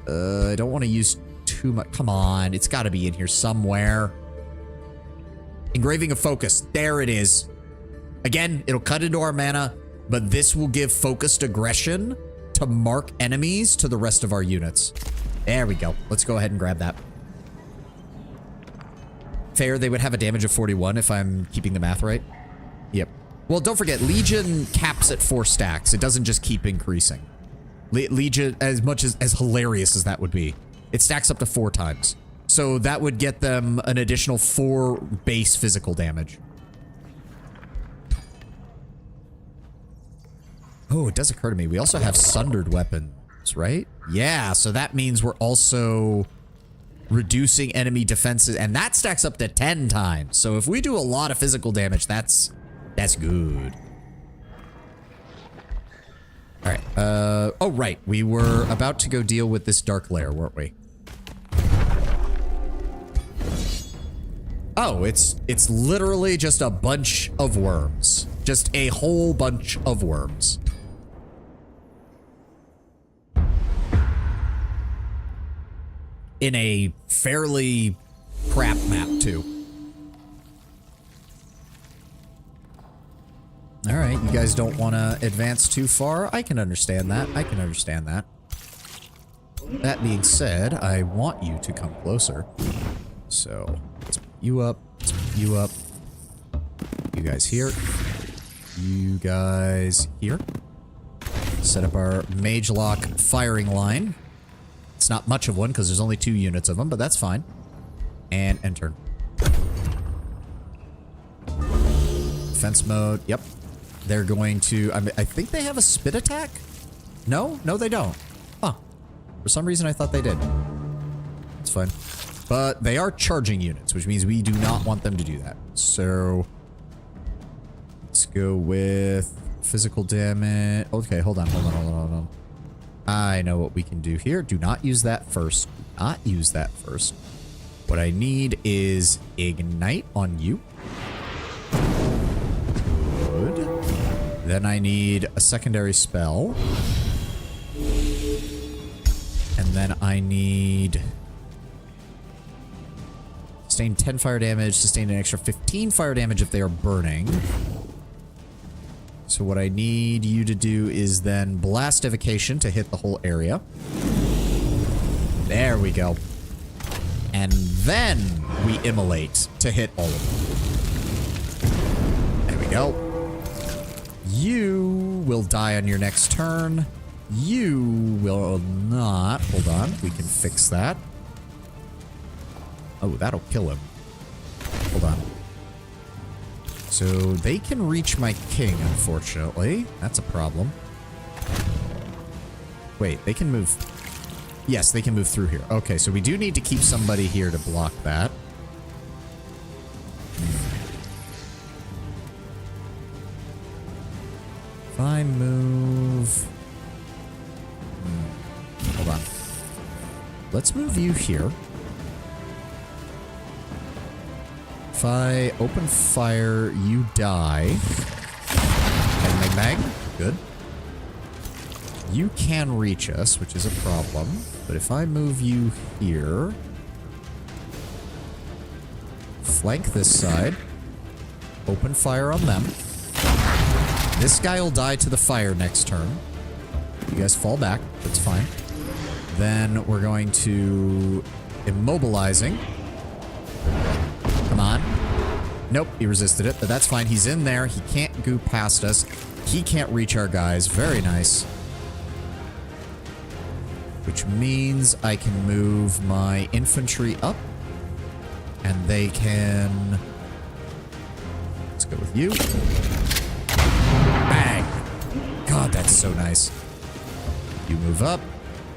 I don't want to use too much. Come on, it's got to be in here somewhere. Engraving of Focus. There it is. Again, it'll cut into our mana, but this will give focused aggression to mark enemies to the rest of our units. There we go. Let's go ahead and grab that. Fair, they would have a damage of 41 if I'm keeping the math right. Yep. Well, don't forget, Legion caps at 4 stacks. It doesn't just keep increasing. Legion, as much as hilarious as that would be, it stacks up to 4 times. So that would get them an additional 4 base physical damage. Oh, it does occur to me. We also have sundered weapons, right? Yeah, so that means we're also reducing enemy defenses, and that stacks up to 10 times. So if we do a lot of physical damage, that's good. All right. Oh, right. We were about to go deal with this dark lair, weren't we? Oh, it's literally just a bunch of worms. Just a whole bunch of worms. In a fairly crap map, too. All right, you guys don't want to advance too far. I can understand that. I can understand that. That being said, I want you to come closer. So, let's put you up. Let's put you up. You guys here. You guys here. Set up our Mage Lock firing line. It's not much of one because there's only 2 units of them, but that's fine. And enter. Defense mode. Yep. They're going to... I think they have a spit attack? No? No, they don't. Huh. For some reason, I thought they did. It's fine. But they are charging units, which means we do not want them to do that. So... let's go with physical damage. Okay, hold on. I know what we can do here. Do not use that first. Do not use that first. What I need is Ignite on you. Good. Then I need a secondary spell. And then I need... sustain 10 fire damage, sustain an extra 15 fire damage if they are burning. So what I need you to do is then blast evocation to hit the whole area. There we go. And then we immolate to hit all of them. There we go. You will die on your next turn. You will not. Hold on. We can fix that. Oh, that'll kill him. Hold on. So they can reach my king, unfortunately. That's a problem. Wait, they can move. Yes, they can move through here. Okay, so we do need to keep somebody here to block that. If I move... hold on. Let's move you here. If I open fire, you die. Bang, bang, bang. Good. You can reach us, which is a problem. But if I move you here... flank this side. Open fire on them. This guy will die to the fire next turn. You guys fall back. That's fine. Then we're going to... immobilizing. Come on. Nope, he resisted it, but that's fine. He's in there. He can't go past us. He can't reach our guys. Very nice. Which means I can move my infantry up. And they can... let's go with you. Bang! God, that's so nice. You move up.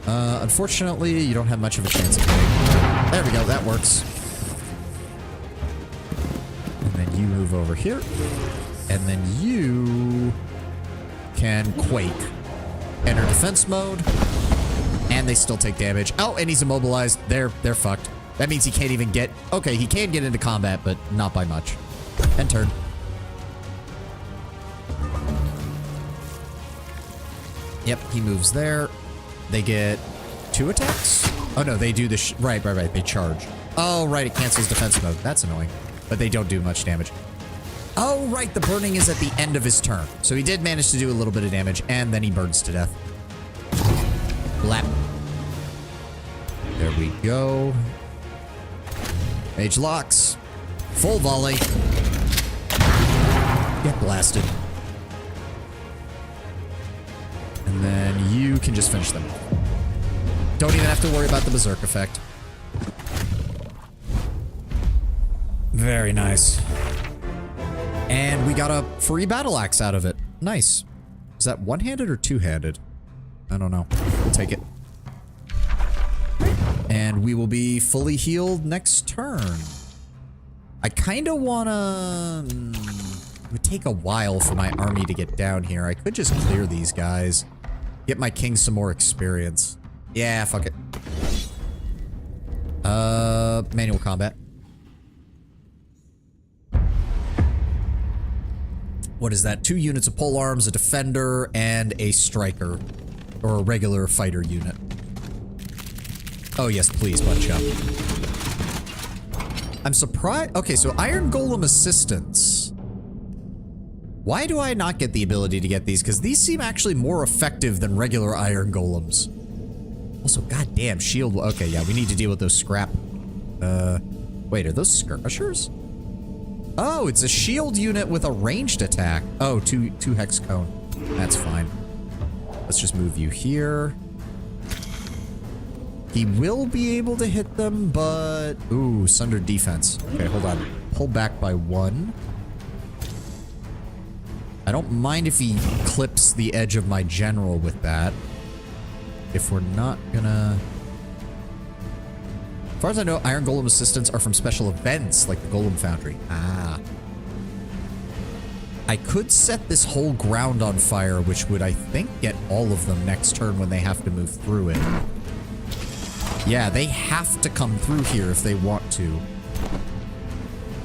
Unfortunately, you don't have much of a chance of hitting. There we go, that works. You move over here, and then you can Quake. Enter defense mode, and they still take damage. Oh, and he's immobilized. They're fucked. That means he can't even get... okay, he can get into combat, but not by much. End turn. Yep, he moves there. They get 2 attacks? Oh no, they do the right, they charge. Oh right, it cancels defense mode. That's annoying. But they don't do much damage. Oh right, the burning is at the end of his turn. So he did manage to do a little bit of damage, and then he burns to death. Blap. There we go. Mage locks. Full volley. Get blasted. And then you can just finish them. Don't even have to worry about the berserk effect. Very nice. And we got a free battle axe out of it. Nice. Is that one-handed or two-handed? I don't know. We'll take it. And we will be fully healed next turn. I kind of want to... It would take a while for my army to get down here. I could just clear these guys. Get my king some more experience. Yeah, fuck it. Manual combat. What is that? 2 units of pole arms, a defender, and a striker. Or a regular fighter unit. Oh yes, please, bunch up. I'm surprised. Okay, so Iron Golem Assistance. Why do I not get the ability to get these? Because these seem actually more effective than regular Iron Golems. Also, goddamn, shield. Okay, yeah, we need to deal with those scrap. Wait, are those skirmishers? Oh, it's a shield unit with a ranged attack. Oh, two hex cone. That's fine. Let's just move you here. He will be able to hit them, but... Ooh, sundered defense. Okay, hold on. Pull back by 1. I don't mind if he clips the edge of my general with that. If we're not gonna... As far as I know, Iron Golem Assistants are from special events, like the Golem Foundry. Ah. I could set this whole ground on fire, which would, I think, get all of them next turn when they have to move through it. Yeah, they have to come through here if they want to.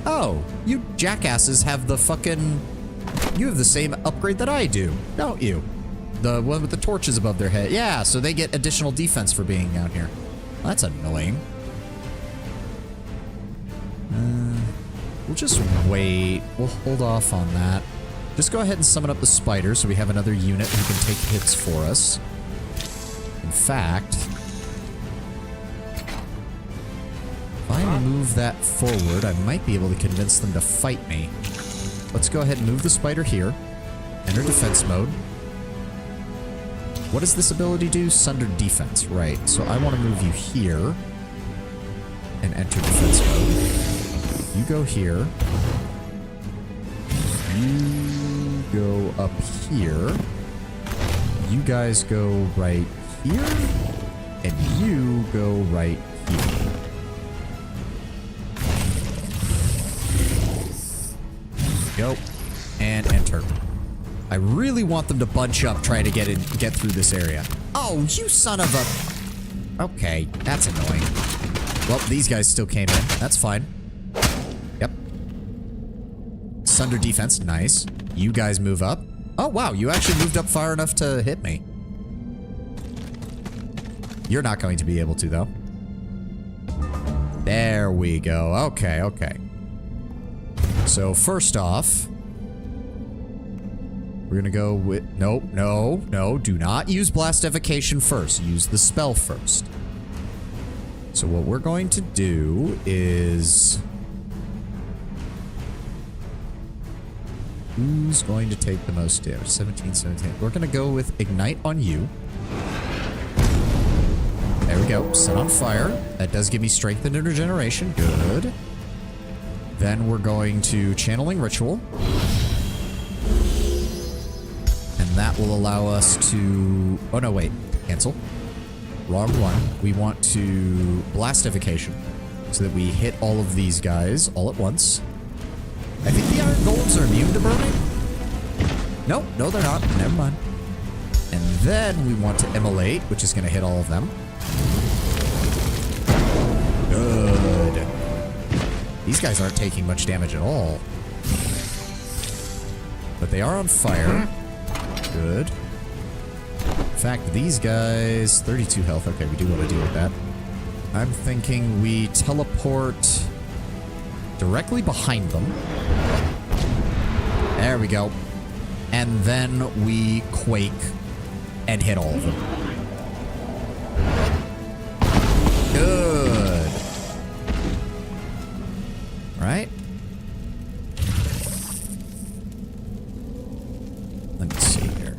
Oh, you jackasses have the fucking... You have the same upgrade that I do, don't you? The one with the torches above their head. Yeah, so they get additional defense for being down here. Well, that's annoying. We'll just wait. We'll hold off on that. Just go ahead and summon up the spider so we have another unit who can take hits for us. In fact... If I move that forward, I might be able to convince them to fight me. Let's go ahead and move the spider here. Enter defense mode. What does this ability do? Sundered defense, right. So I want to move you here. And enter defense mode. You go here. You go up here. You guys go right here. And you go right here. Go. And enter. I really want them to bunch up trying to get through this area. Oh, you son of a... Okay, that's annoying. Well, these guys still came in. That's fine. Yep. Sunder defense. Nice. You guys move up. Oh, wow. You actually moved up far enough to hit me. You're not going to be able to, though. There we go. Okay, okay. So, first off... We're gonna go with... Nope, no, no. Do not use Blastification first. Use the spell first. So what we're going to do is... Who's going to take the most damage? 17, 17. We're gonna go with Ignite on you. There we go. Set on fire. That does give me strength and regeneration. Good. Then we're going to Channeling Ritual. And that will allow us to... Oh, no, wait. Cancel. Wrong one. We want to Blastification so that we hit all of these guys all at once. I think the Iron Golems are immune to burning. Nope. No, they're not. Never mind. And then we want to Immolate, which is going to hit all of them. Good. These guys aren't taking much damage at all. But they are on fire. Good. fact, these guys, 32 health. Okay, we do want to deal with that. I'm thinking we teleport directly behind them. There we go. And then we quake and hit all of them. Good. All right. Let me see here.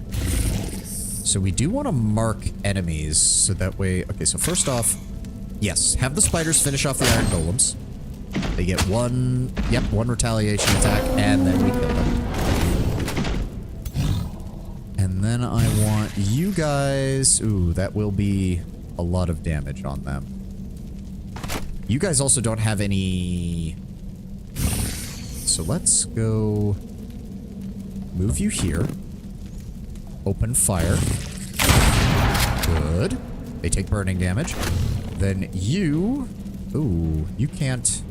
So we do want to mark enemies so that way... Okay, so first off, yes, have the spiders finish off the iron golems. They get one retaliation attack, and then we kill them. And then I want you guys... Ooh, that will be a lot of damage on them. You guys also don't have any... So let's go... Move you here. Open fire. Good. They take burning damage. Then you... Ooh, you can't...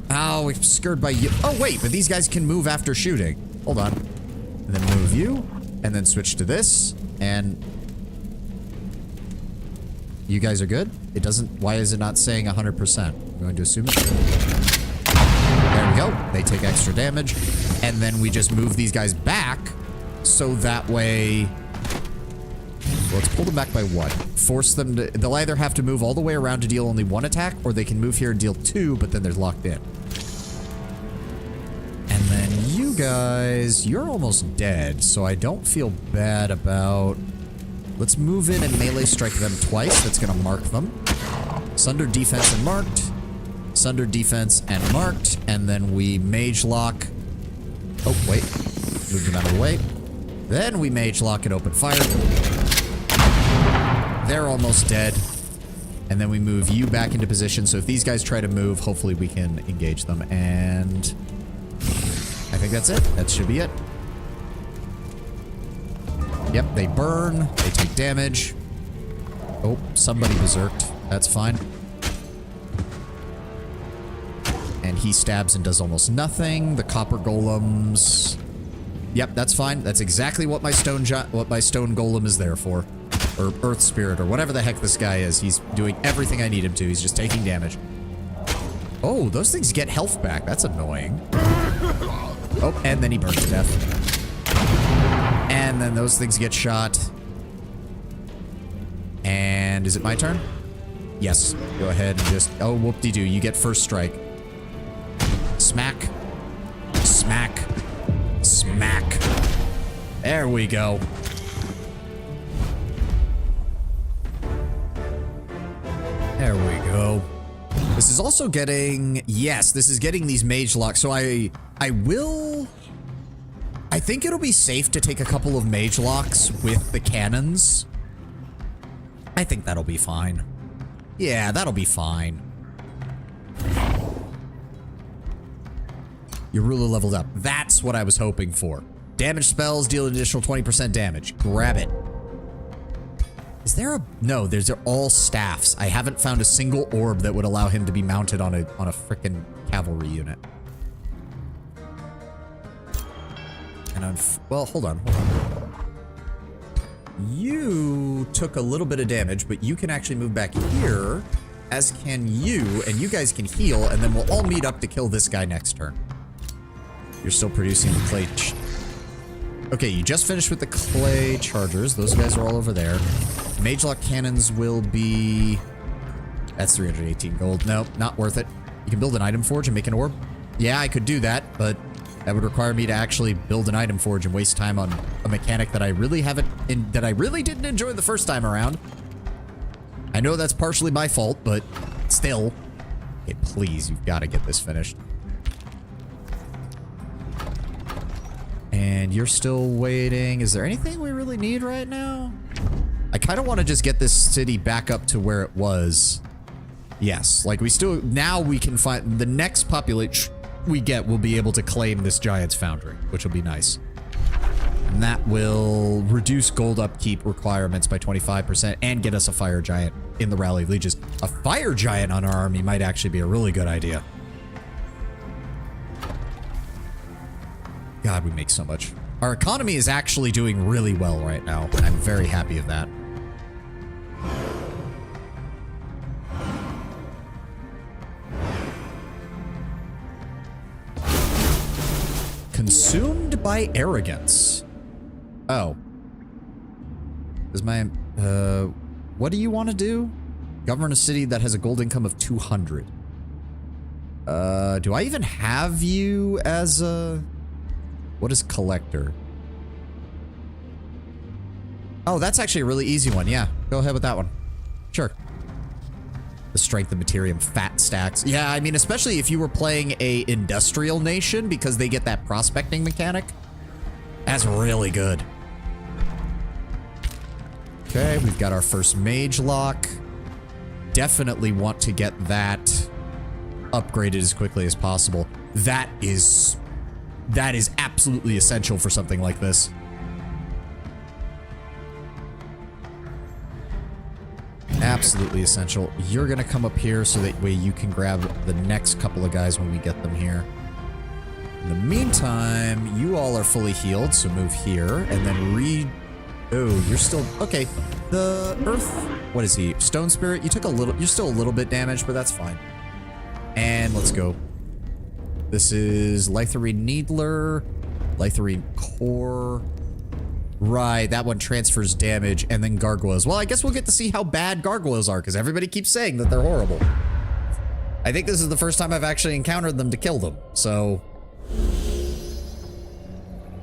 Oh, we're scared by you. Oh, wait, but these guys can move after shooting. Hold on. And then move you. And then switch to this. And... You guys are good? It doesn't... Why is it not saying 100%? I'm going to assume it. There we go. They take extra damage. And then we just move these guys back. So that way... Well, let's pull them back by one. Force them to... They'll either have to move all the way around to deal only one attack, or they can move here and deal two, but then they're locked in. And then you guys... You're almost dead, so I don't feel bad about... Let's move in and melee strike them twice. That's going to mark them. Sunder defense and marked. Sunder defense and marked. And then we mage lock. Oh, wait. Move them out of the way. Then we mage lock and open fire. They're almost dead. And then we move you back into position. So if these guys try to move, hopefully we can engage them. And I think that's it. That should be it. Yep, they burn. They take damage. Oh, somebody berserked. That's fine. And he stabs and does almost nothing. The copper golems... Yep, that's fine. That's exactly what my stone golem is there for. Or earth spirit, or whatever the heck this guy is. He's doing everything I need him to. He's just taking damage. Oh, those things get health back. That's annoying. Oh, and then he burns to death. And then those things get shot. And is it my turn? Yes. Go ahead and just... Oh, whoop-de-doo. You get first strike. Smack. Smack. Smack. There we go. There we go. This is also getting... Yes, this is getting these mage locks. So I will... I think it'll be safe to take a couple of mage locks with the cannons. I think that'll be fine. Yeah, that'll be fine. Your ruler leveled up. That's what I was hoping for. Damage spells deal an additional 20% damage. Grab it. Is there a... No, they're all staffs. I haven't found a single orb that would allow him to be mounted on a frickin' cavalry unit. And well, hold on. You took a little bit of damage, but you can actually move back here, as can you, and you guys can heal, and then we'll all meet up to kill this guy next turn. You're still producing the clay... Okay, you just finished with the clay chargers. Those guys are all over there. Mage lock cannons will be... That's 318 gold. Nope, not worth it. You can build an item forge and make an orb. Yeah, I could do that, but... That would require me to actually build an item forge and waste time on a mechanic that I really didn't enjoy the first time around. I know that's partially my fault, but still. Okay, please, you've got to get this finished. And you're still waiting. Is there anything we really need right now? I kind of want to just get this city back up to where it was. Yes, like we still... Now we can find... The next population... we get, we'll be able to claim this giant's foundry, which will be nice. And that will reduce gold upkeep requirements by 25% and get us a fire giant in the Rally of Legions. A fire giant on our army might actually be a really good idea. God, we make so much. Our economy is actually doing really well right now. I'm very happy of that. Consumed by arrogance. Oh. Is my... what do you want to do? Govern a city that has a gold income of 200. Do I even have you as a... What is collector? Oh, that's actually a really easy one. Yeah, go ahead with that one. Sure. The strength of Materium, fat stacks. Yeah, I mean, especially if you were playing a industrial nation because they get that prospecting mechanic. That's really good. Okay, we've got our first mage lock. Definitely want to get that upgraded as quickly as possible. That is absolutely essential for something like this. Absolutely essential. You're gonna come up here so that way you can grab the next couple of guys when we get them here. In the meantime, you all are fully healed, so move here and then oh, you're still okay. The earth, what is he? Stone spirit. You took a little. You're still a little bit damaged, but that's fine. And let's go. This is Lytherine Needler, Lytherine Core. Right, that one transfers damage, and then gargoyles. Well, I guess we'll get to see how bad gargoyles are, because everybody keeps saying that they're horrible. I think this is the first time I've actually encountered them to kill them, so...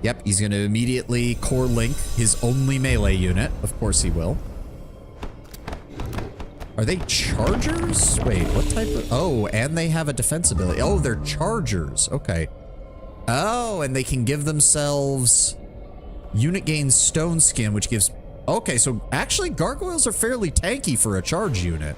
Yep, he's going to immediately core link his only melee unit. Of course he will. Are they chargers? Wait, what type of... Oh, and they have a defense ability. Oh, they're chargers. Okay. Oh, and they can give themselves... Unit gains stone skin, which gives... Okay, so actually gargoyles are fairly tanky for a charge unit.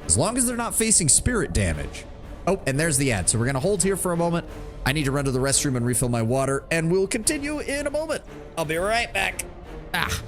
As long as they're not facing spirit damage. Oh, and there's the ad. So we're going to hold here for a moment. I need to run to the restroom and refill my water, and we'll continue in a moment. I'll be right back. Ah.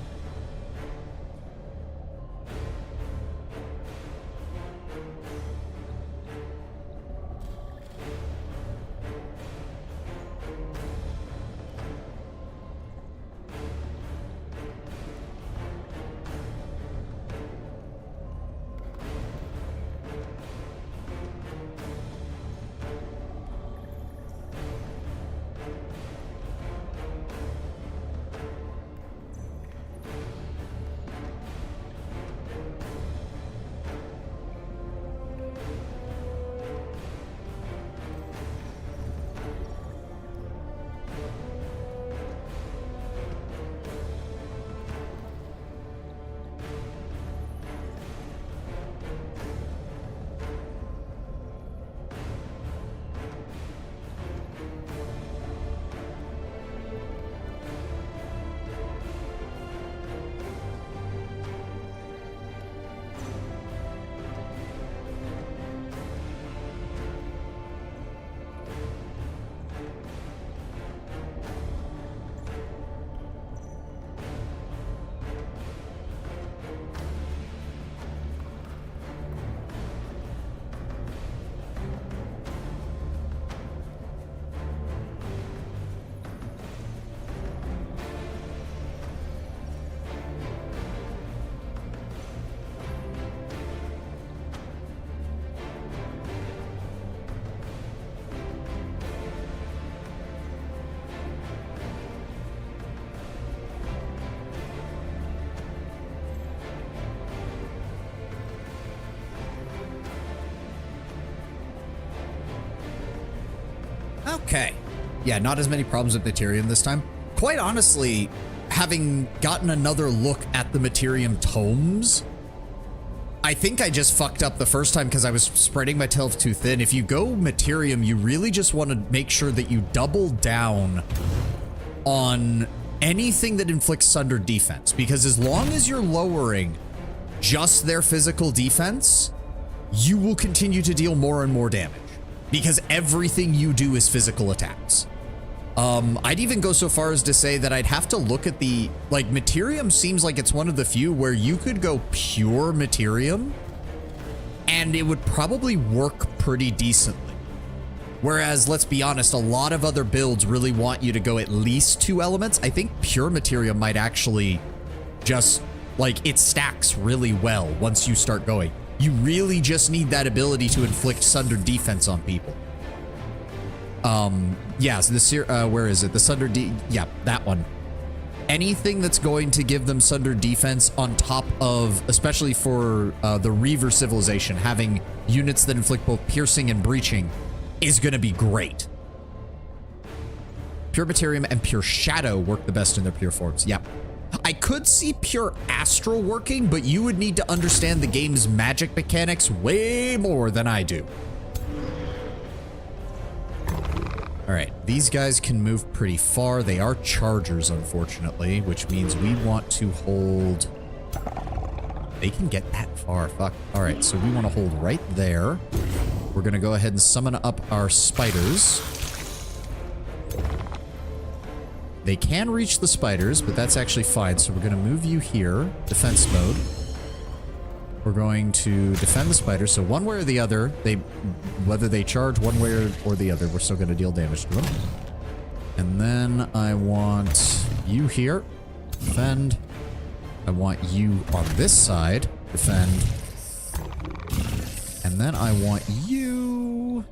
Okay. Yeah, not as many problems with Materium this time. Quite honestly, having gotten another look at the Materium tomes, I think I just fucked up the first time because I was spreading myself too thin. If you go Materium, you really just want to make sure that you double down on anything that inflicts Sunder defense, because as long as you're lowering just their physical defense, you will continue to deal more and more damage. Because everything you do is physical attacks. I'd even go so far as to say that I'd have to look at the... Like, Materium seems like it's one of the few where you could go pure Materium, and it would probably work pretty decently. Whereas, let's be honest, a lot of other builds really want you to go at least 2 elements. I think pure materia might actually just, like, it stacks really well once you start going. You really just need that ability to inflict sundered defense on people. Yeah, so where is it? The sundered yeah, that one. Anything that's going to give them sundered defense on top of, especially for the Reaver civilization, having units that inflict both piercing and breaching is going to be great. Pure Materium and Pure Shadow work the best in their pure forms. Yep. I could see Pure Astral working, but you would need to understand the game's magic mechanics way more than I do. All right, these guys can move pretty far. They are chargers, unfortunately, which means we want to hold... They can get that far, fuck. All right, so we want to hold right there. We're going to go ahead and summon up our spiders. They can reach the spiders, but that's actually fine. So we're going to move you here, defense mode. We're going to defend the spiders. So one way or the other, whether they charge one way or the other, we're still going to deal damage to them. And then I want you here, defend. I want you on this side, defend. And then I want you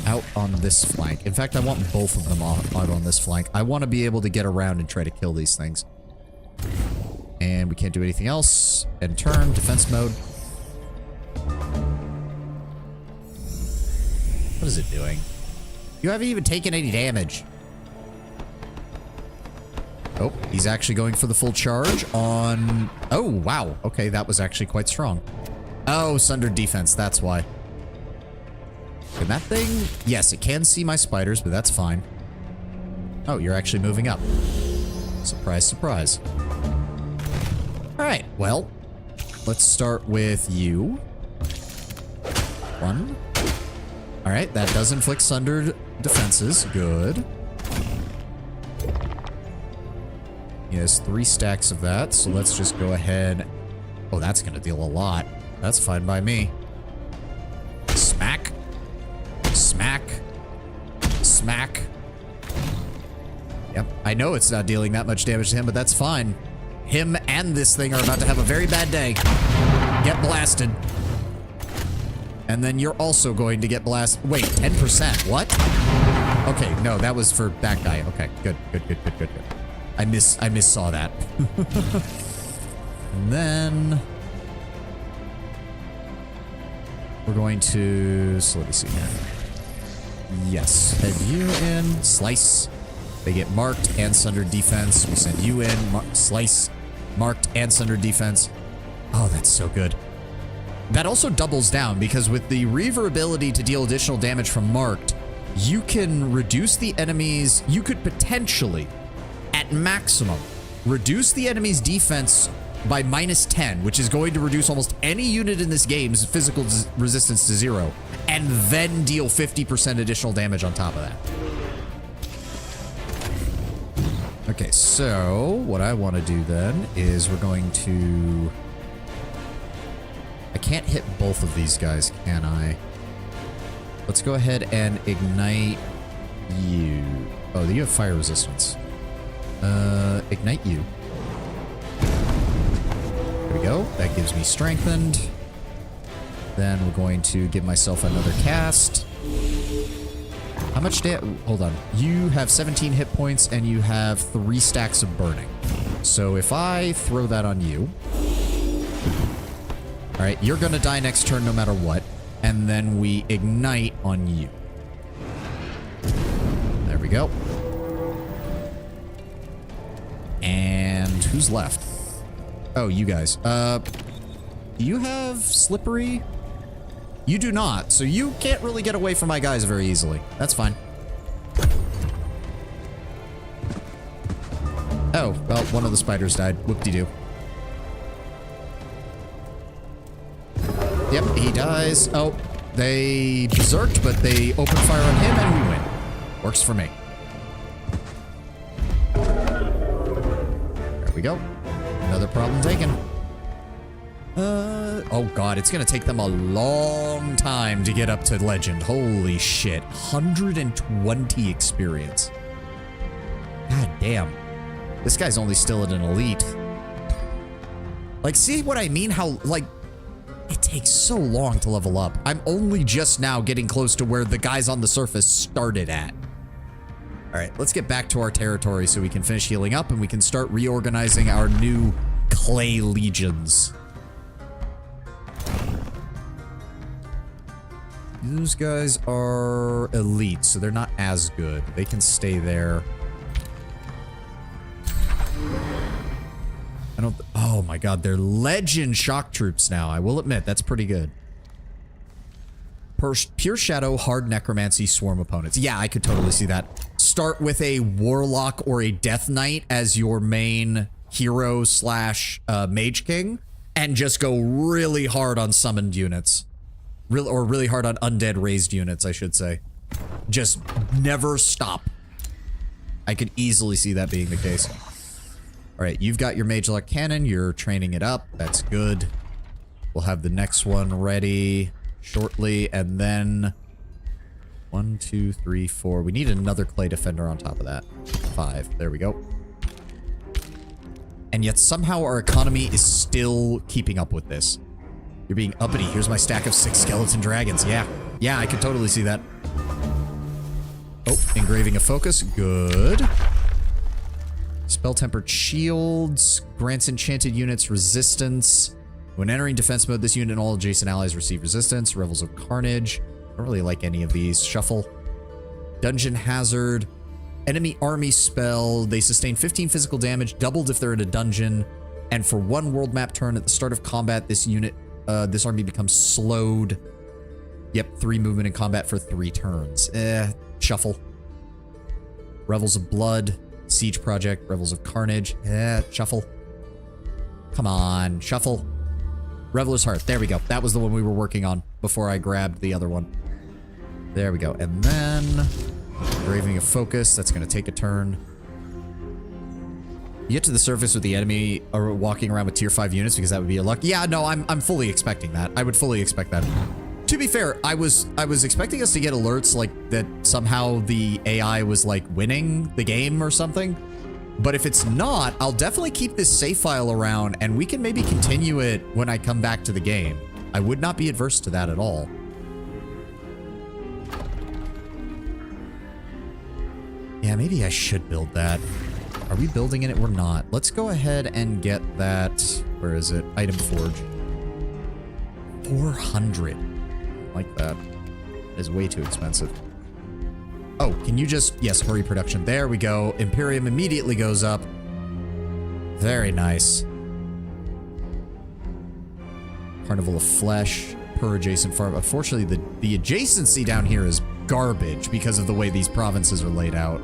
out on this flank. In fact, I want both of them out on this flank. I want to be able to get around and try to kill these things. And we can't do anything else. End turn, defense mode. What is it doing? You haven't even taken any damage. Oh, he's actually going for the full charge on... Oh, wow. Okay, that was actually quite strong. Oh, sundered defense. That's why. Can that thing... Yes, it can see my spiders, but that's fine. Oh, you're actually moving up. Surprise, surprise. Alright, well, let's start with you. 1. Alright, that does inflict sundered defenses. Good. He has 3 stacks of that, so let's just go ahead. Oh, that's going to deal a lot. That's fine by me. Smack. Smack. Smack. Yep, I know it's not dealing that much damage to him, but that's fine. Him and this thing are about to have a very bad day. Get blasted. And then you're also going to get blasted. Wait, 10%? What? Okay, no, that was for that guy. Okay, good. I missaw that. And then... We're going to... So let me see here. Yes, head you in. Slice. They get marked and sundered defense. We send you in. Slice. Marked and sundered defense. Oh, that's so good. That also doubles down because with the Reaver ability to deal additional damage from marked, you can reduce the enemies. You could potentially, at maximum, reduce the enemy's defense by -10, which is going to reduce almost any unit in this game's physical resistance to 0, and then deal 50% additional damage on top of that. Okay, so what I want to do then is we're going to... I can't hit both of these guys, can I? Let's go ahead and ignite you. Oh, you have fire resistance. Ignite you. There we go. That gives me strengthened. Then we're going to give myself another cast. How much damage? Hold on. You have 17 hit points and you have 3 stacks of burning. So if I throw that on you... Alright, you're gonna die next turn no matter what. And then we ignite on you. There we go. And who's left? Oh, you guys. Do you have slippery? You do not, so you can't really get away from my guys very easily. That's fine. Oh, well, one of the spiders died. Whoop-de-doo. Yep, he dies. Oh, they berserked, but they open fire on him and we win. Works for me. There we go. Another problem taken. Oh god, it's gonna take them a long time to get up to legend. Holy shit. 120 experience. God damn. This guy's only still at an elite. Like, see what I mean? How, like, it takes so long to level up. I'm only just now getting close to where the guys on the surface started at. All right, let's get back to our territory so we can finish healing up and we can start reorganizing our new clay legions. Those guys are elite, so they're not as good. They can stay there. I don't... Oh my god, they're legend shock troops now. I will admit, that's pretty good. Pure Shadow, Hard Necromancy, Swarm opponents. Yeah, I could totally see that. Start with a Warlock or a Death Knight as your main hero slash Mage King, and just go really hard on summoned units. Really hard on undead raised units, I should say. Just never stop. I could easily see that being the case. All right, you've got your Mage Lock Cannon. You're training it up. That's good. We'll have the next one ready shortly, and then 1, 2, 3, 4. We need another Clay Defender on top of that. 5. There we go. And yet somehow our economy is still keeping up with this. You're being uppity. Here's my stack of 6 skeleton dragons. Yeah. Yeah, I could totally see that. Oh, engraving of focus. Good. Spell-tempered shields. Grants enchanted units resistance. When entering defense mode, this unit and all adjacent allies receive resistance. Revels of Carnage. I don't really like any of these. Shuffle. Dungeon Hazard. Enemy army spell. They sustain 15 physical damage, doubled if they're in a dungeon. And for 1 world map turn at the start of combat, this unit... this army becomes slowed. Yep, 3 movement in combat for 3 turns. Shuffle. Revels of Blood. Siege Project. Revels of Carnage. Shuffle. Come on, shuffle. Reveler's Heart. There we go. That was the one we were working on before I grabbed the other one. There we go. And then... Engraving of Focus. That's going to take a turn. You get to the surface with the enemy walking around with tier 5 units because that would be a luck. Yeah, no, I'm fully expecting that. I would fully expect that. To be fair, I was expecting us to get alerts like that somehow the AI was like winning the game or something. But if it's not, I'll definitely keep this save file around and we can maybe continue it when I come back to the game. I would not be adverse to that at all. Yeah, maybe I should build that. Are we building in it? We're not. Let's go ahead and get that. Where is it? Item Forge. 400. Like that. It is way too expensive. Oh, can you just... Yes, hurry production. There we go. Imperium immediately goes up. Very nice. Carnival of Flesh. Per adjacent farm. Unfortunately, the adjacency down here is garbage because of the way these provinces are laid out.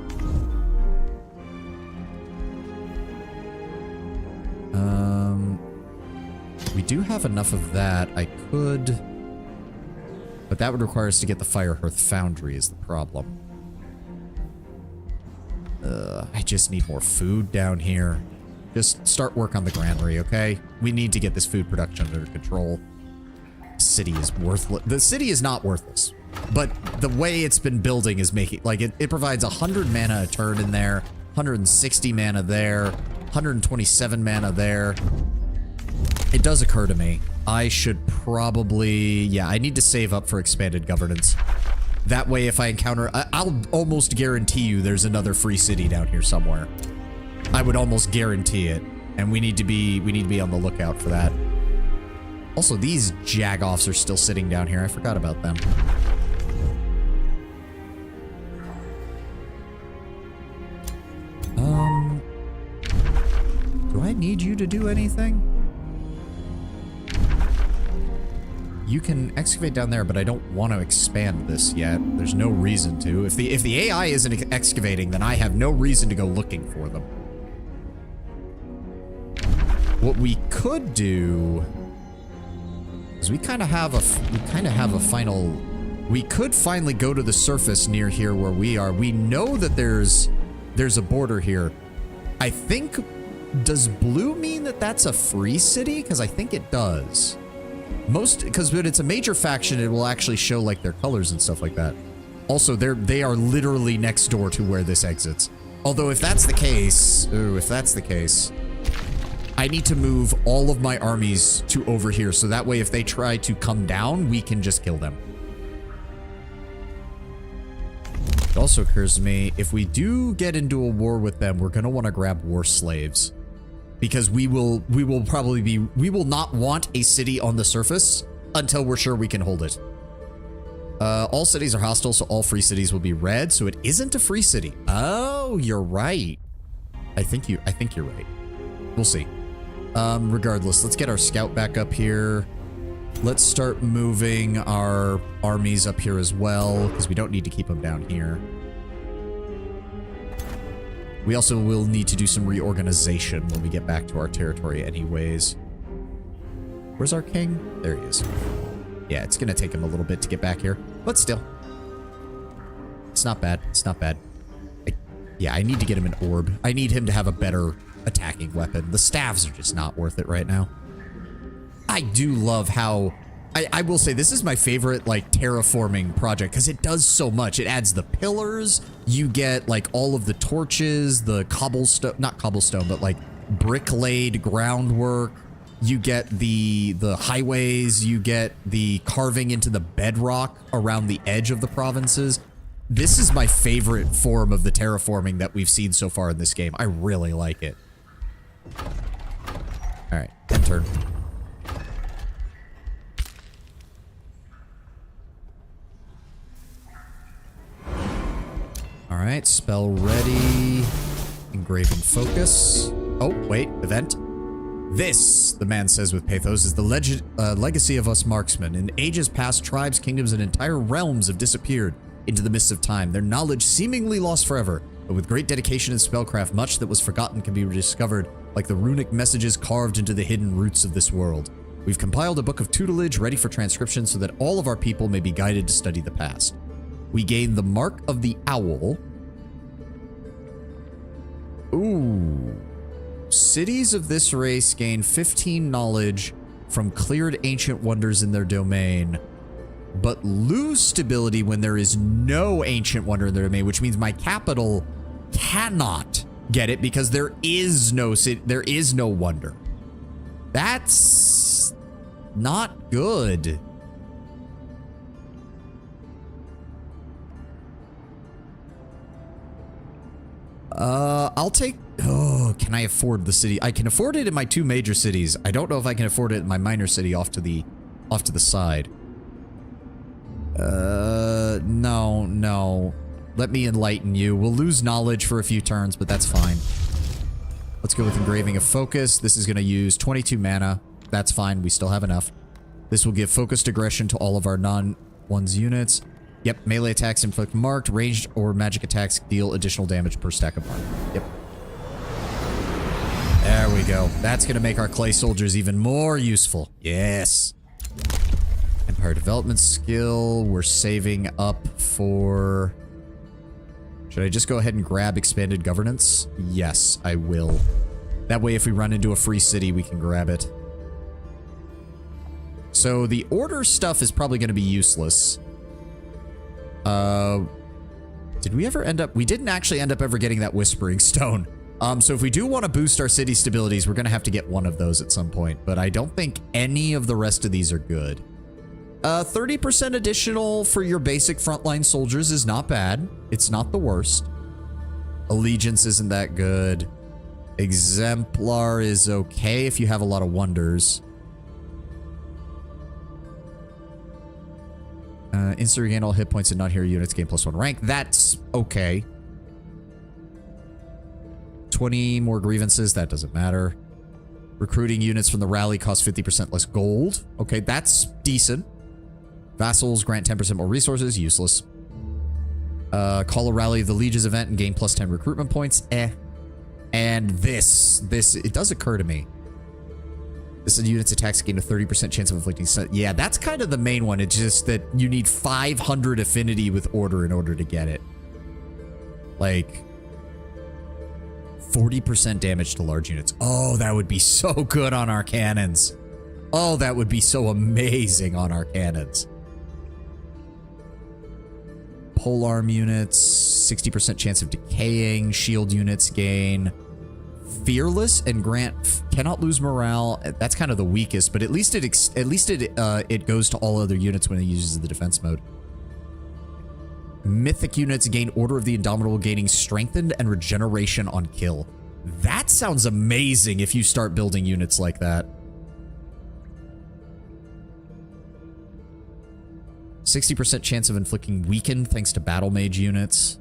We do have enough of that. I could... But that would require us to get the Firehearth Foundry is the problem. I just need more food down here. Just start work on the granary, okay? We need to get this food production under control. City is worthless. The city is not worthless. But the way it's been building is making... Like, it provides 100 mana a turn in there. 160 mana there. 127 mana there. It does occur to me. I should probably... Yeah, I need to save up for expanded governance. That way, if I encounter... I'll almost guarantee you there's another free city down here somewhere. I would almost guarantee it. And we need to be on the lookout for that. Also, these jagoffs are still sitting down here. I forgot about them. Do I need you to do anything? You can excavate down there, but I don't want to expand this yet. There's no reason to. If the AI isn't excavating, then I have no reason to go looking for them. What we could do is we kind of have a final. We could finally go to the surface near here where we are. We know that there's a border here. I think Does blue mean that that's a free city? Because I think it does. Because when it's a major faction, it will actually show like their colors and stuff like that. Also, they are literally next door to where this exits. Although if that's the case, I need to move all of my armies to over here. So that way, if they try to come down, we can just kill them. It also occurs to me, if we do get into a war with them, we're going to want to grab war slaves. Because we will not want a city on the surface until we're sure we can hold it. All cities are hostile, so all free cities will be red. So it isn't a free city. Oh, you're right. I think you're right. We'll see. Regardless, let's get our scout back up here. Let's start moving our armies up here as well, because we don't need to keep them down here. We also will need to do some reorganization when we get back to our territory anyways. Where's our king? There he is. Yeah, it's going to take him a little bit to get back here, but still. It's not bad. It's not bad. Yeah, I need to get him an orb. I need him to have a better attacking weapon. The staves are just not worth it right now. I do love how... I will say this is my favorite like terraforming project because it does so much. It adds the pillars. You get like all of the torches, the cobblestone, not cobblestone, but like brick laid groundwork. You get the highways. You get the carving into the bedrock around the edge of the provinces. This is my favorite form of the terraforming that we've seen so far in this game. I really like it. All right, end turn. All right, spell ready. Engraving focus. Oh, wait, event. This, the man says with pathos, is the legacy of us marksmen. In ages past, tribes, kingdoms, and entire realms have disappeared into the mists of time, their knowledge seemingly lost forever. But with great dedication and spellcraft, much that was forgotten can be rediscovered, like the runic messages carved into the hidden roots of this world. We've compiled a book of tutelage ready for transcription so that all of our people may be guided to study the past. We gain the Mark of the Owl. Ooh. Cities of this race gain 15 knowledge from cleared ancient wonders in their domain, but lose stability when there is no ancient wonder in their domain, which means my capital cannot get it because there is no city, there is no wonder. That's not good. I'll take... Oh, can I afford the city? I can afford it in my two major cities. I don't know if I can afford it in my minor city off to the side. No. Let me enlighten you. We'll lose knowledge for a few turns, but that's fine. Let's go with engraving of focus. This is going to use 22 mana. That's fine. We still have enough. This will give focused aggression to all of our non-ones units. Yep, melee attacks inflict marked, ranged or magic attacks deal additional damage per stack of mark. Yep. There we go. That's going to make our clay soldiers even more useful. Yes. Empire development skill. We're saving up for... Should I just go ahead and grab expanded governance? Yes, I will. That way, if we run into a free city, we can grab it. So the order stuff is probably going to be useless. Did we ever end up... We didn't actually end up ever getting that Whispering Stone. So if we do want to boost our city stabilities, we're going to have to get one of those at some point. But I don't think any of the rest of these are good. 30% additional for your basic frontline soldiers is not bad. It's not the worst. Allegiance isn't that good. Exemplar is okay if you have a lot of wonders. Instant regain all hit points and not hero units gain +1 rank. That's okay. 20 more grievances. That doesn't matter. Recruiting units from the rally cost 50% less gold. Okay, that's decent. Vassals grant 10% more resources. Useless. Call a rally of the Liege's event and gain +10 recruitment points. And this, it does occur to me. This unit's attacks gain a 30% chance of inflicting... Yeah, that's kind of the main one. It's just that you need 500 affinity with order in order to get it. Like... 40% damage to large units. Oh, that would be so good on our cannons. Oh, that would be so amazing on our cannons. Polearm units, 60% chance of decaying. Shield units gain. Fearless and grant cannot lose morale. That's kind of the weakest, but at least it goes to all other units when it uses the defense mode. Mythic units gain Order of the Indomitable, gaining strengthened and regeneration on kill. That sounds amazing if you start building units like that. 60% chance of inflicting weaken thanks to battle mage units.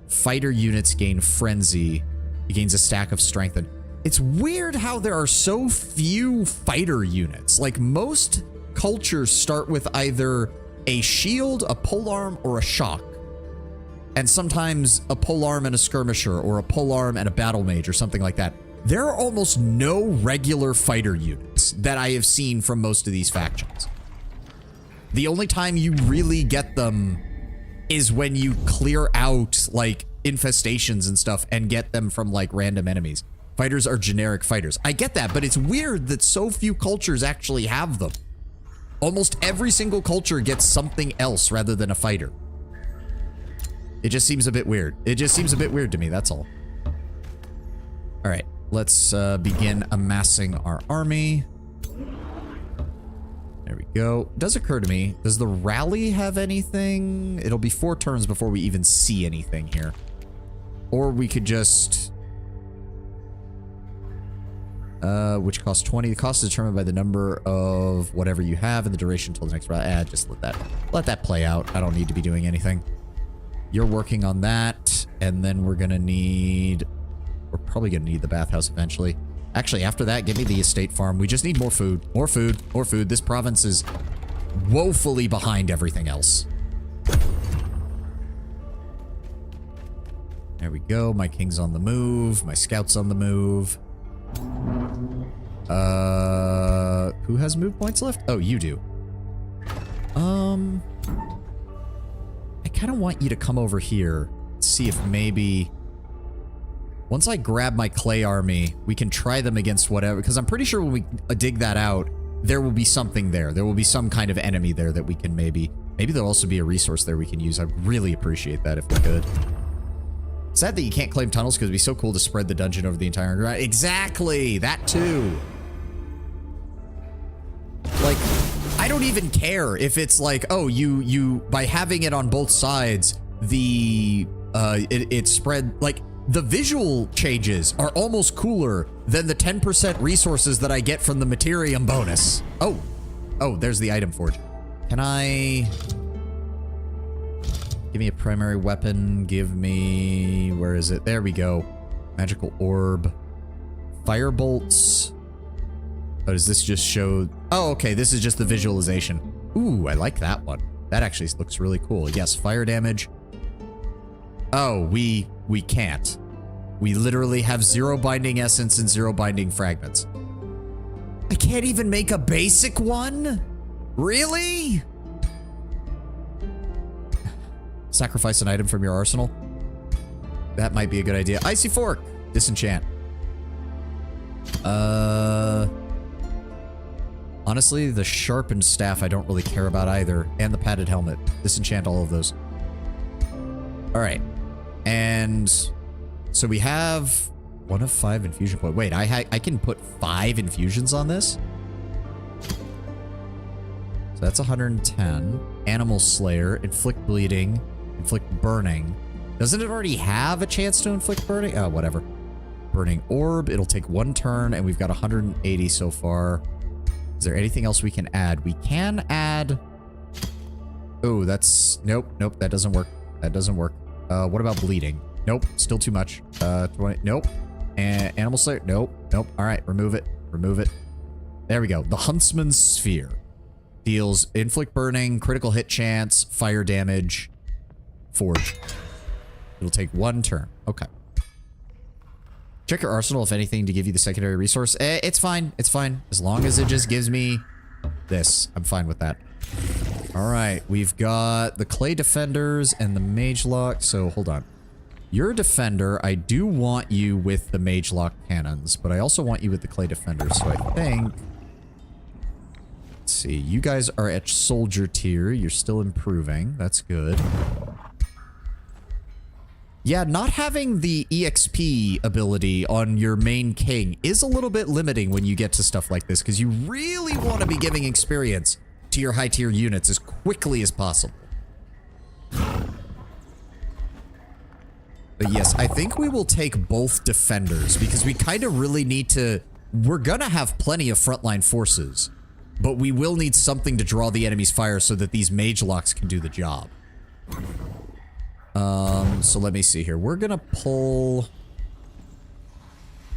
Fighter units gain frenzy. He gains a stack of strengthen. It's weird how there are so few fighter units. Like, most cultures start with either a shield, a polearm, or a shock. And sometimes a polearm and a skirmisher, or a polearm and a battle mage, or something like that. There are almost no regular fighter units that I have seen from most of these factions. The only time you really get them is when you clear out, like, infestations and stuff and get them from, like, random enemies. Fighters are generic fighters. I get that, but it's weird that so few cultures actually have them. Almost every single culture gets something else rather than a fighter. It just seems a bit weird. It just seems a bit weird to me, that's all. All right, let's begin amassing our army. There we go. It does occur to me, does the rally have anything? It'll be 4 turns before we even see anything here. Or we could just... which costs 20. The cost is determined by the number of whatever you have and the duration until the next rally. Just let that play out. I don't need to be doing anything. You're working on that, and then we're gonna need... We're probably gonna need the bathhouse eventually. Actually, after that, give me the estate farm. We just need more food. More food. More food. This province is woefully behind everything else. There we go. My king's on the move. My scout's on the move. Who has move points left? Oh, you do. I kind of want you to come over here. See if maybe... Once I grab my clay army, we can try them against whatever, because I'm pretty sure when we dig that out, there will be something there. There will be some kind of enemy there that we can maybe there'll also be a resource there we can use. I'd really appreciate that if we could. Sad that you can't claim tunnels because it'd be so cool to spread the dungeon over the entire ground. Exactly, that too. Like, I don't even care if it's like, oh, you by having it on both sides, it spread, like, the visual changes are almost cooler than the 10% resources that I get from the Materium bonus. Oh, there's the item forge. Can I... Give me a primary weapon. Give me... Where is it? There we go. Magical orb. Firebolts. Oh, does this just show... Oh, okay. This is just the visualization. Ooh, I like that one. That actually looks really cool. Yes, fire damage. Oh, we can't. We literally have 0 binding essence and 0 binding fragments. I can't even make a basic one? Really? Sacrifice an item from your arsenal. That might be a good idea. Icy Fork. Disenchant. Honestly, the sharpened staff I don't really care about either. And the padded helmet. Disenchant all of those. Alright. And so we have 1 of 5 infusion points. Wait, I can put 5 infusions on this? So that's 110. Animal Slayer. Inflict bleeding. Inflict burning. Doesn't it already have a chance to inflict burning? Oh, whatever. Burning orb. It'll take 1 turn, and we've got 180 so far. Is there anything else we can add? We can add... Oh, that's... Nope, that doesn't work. That doesn't work. What about bleeding? Nope, still too much. 20... Nope. And Animal Slayer? Nope. All right, remove it. There we go. The Huntsman's Sphere. Deals inflict burning, critical hit chance, fire damage, forge. It'll take 1 turn. Okay. Check your arsenal, if anything, to give you the secondary resource. It's fine. It's fine. As long as it just gives me this. I'm fine with that. All right. We've got the Clay Defenders and the Mage Lock. So, hold on. You're a defender. I do want you with the mage lock cannons, but I also want you with the clay defenders. So I think... Let's see. You guys are at soldier tier. You're still improving. That's good. Yeah, not having the EXP ability on your main king is a little bit limiting when you get to stuff like this, because you really want to be giving experience to your high tier units as quickly as possible. But yes, I think we will take both defenders, because we kind of really need to... We're gonna have plenty of frontline forces, but we will need something to draw the enemy's fire so that these mage locks can do the job. So let me see here. We're gonna pull...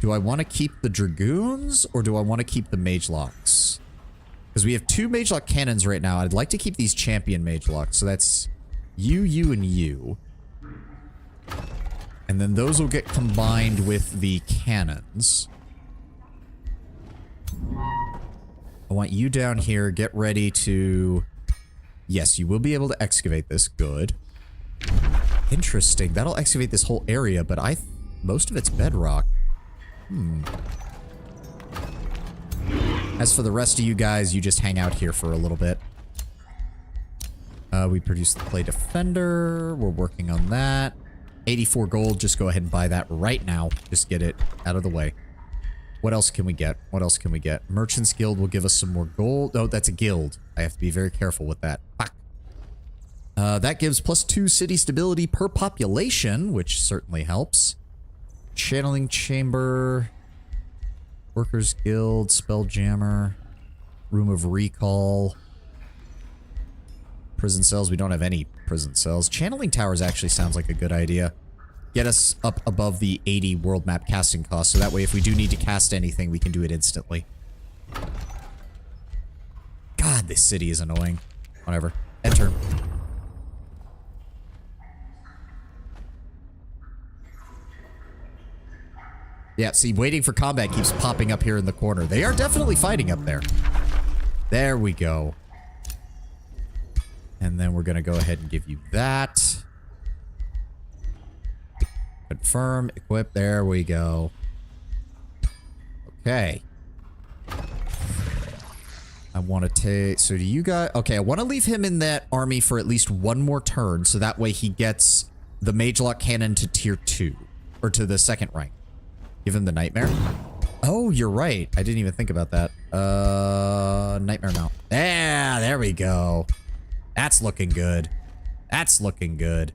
Do I want to keep the dragoons, or do I want to keep the mage locks? Because we have 2 mage lock cannons right now. I'd like to keep these champion mage locks. So that's you, you, and you. And then those will get combined with the cannons. I want you down here. Get ready to... Yes, you will be able to excavate this. Good. Interesting. That'll excavate this whole area, but most of it's bedrock. As for the rest of you guys, you just hang out here for a little bit. We produced the clay defender. We're working on that. 84 gold. Just go ahead and buy that right now. Just get it out of the way. What else can we get? What else can we get? Merchant's Guild will give us some more gold. Oh, that's a guild. I have to be very careful with that. Fuck. That gives +2 city stability per population, which certainly helps. Channeling Chamber. Workers Guild. Spelljammer. Room of Recall. Prison cells. We don't have any prison cells. Channeling Towers actually sounds like a good idea. Get us up above the 80 world map casting cost, so that way if we do need to cast anything, we can do it instantly. God, this city is annoying. Whatever. Enter. Yeah, see, waiting for combat keeps popping up here in the corner. They are definitely fighting up there. There we go. And then we're going to go ahead and give you that. Confirm, equip, there we go. Okay. I want to take... So do you guys... Okay, I want to leave him in that army for at least one more turn, so that way he gets the Mage Lock Cannon to tier 2. Or to the 2nd rank. Give him the Nightmare. Oh, you're right. I didn't even think about that. Nightmare Mount. Yeah, there we go. That's looking good. That's looking good.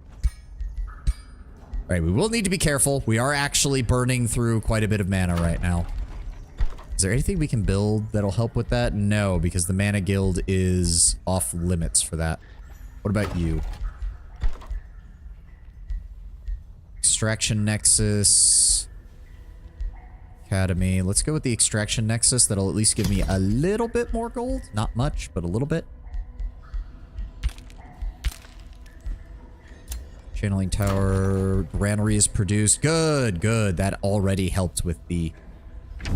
All right, we will need to be careful. We are actually burning through quite a bit of mana right now. Is there anything we can build that'll help with that? No, because the Mana Guild is off limits for that. What about you? Extraction Nexus. Academy. Let's go with the Extraction Nexus. That'll at least give me a little bit more gold. Not much, but a little bit. Channeling Tower. Granary is produced. Good, good. That already helped with the...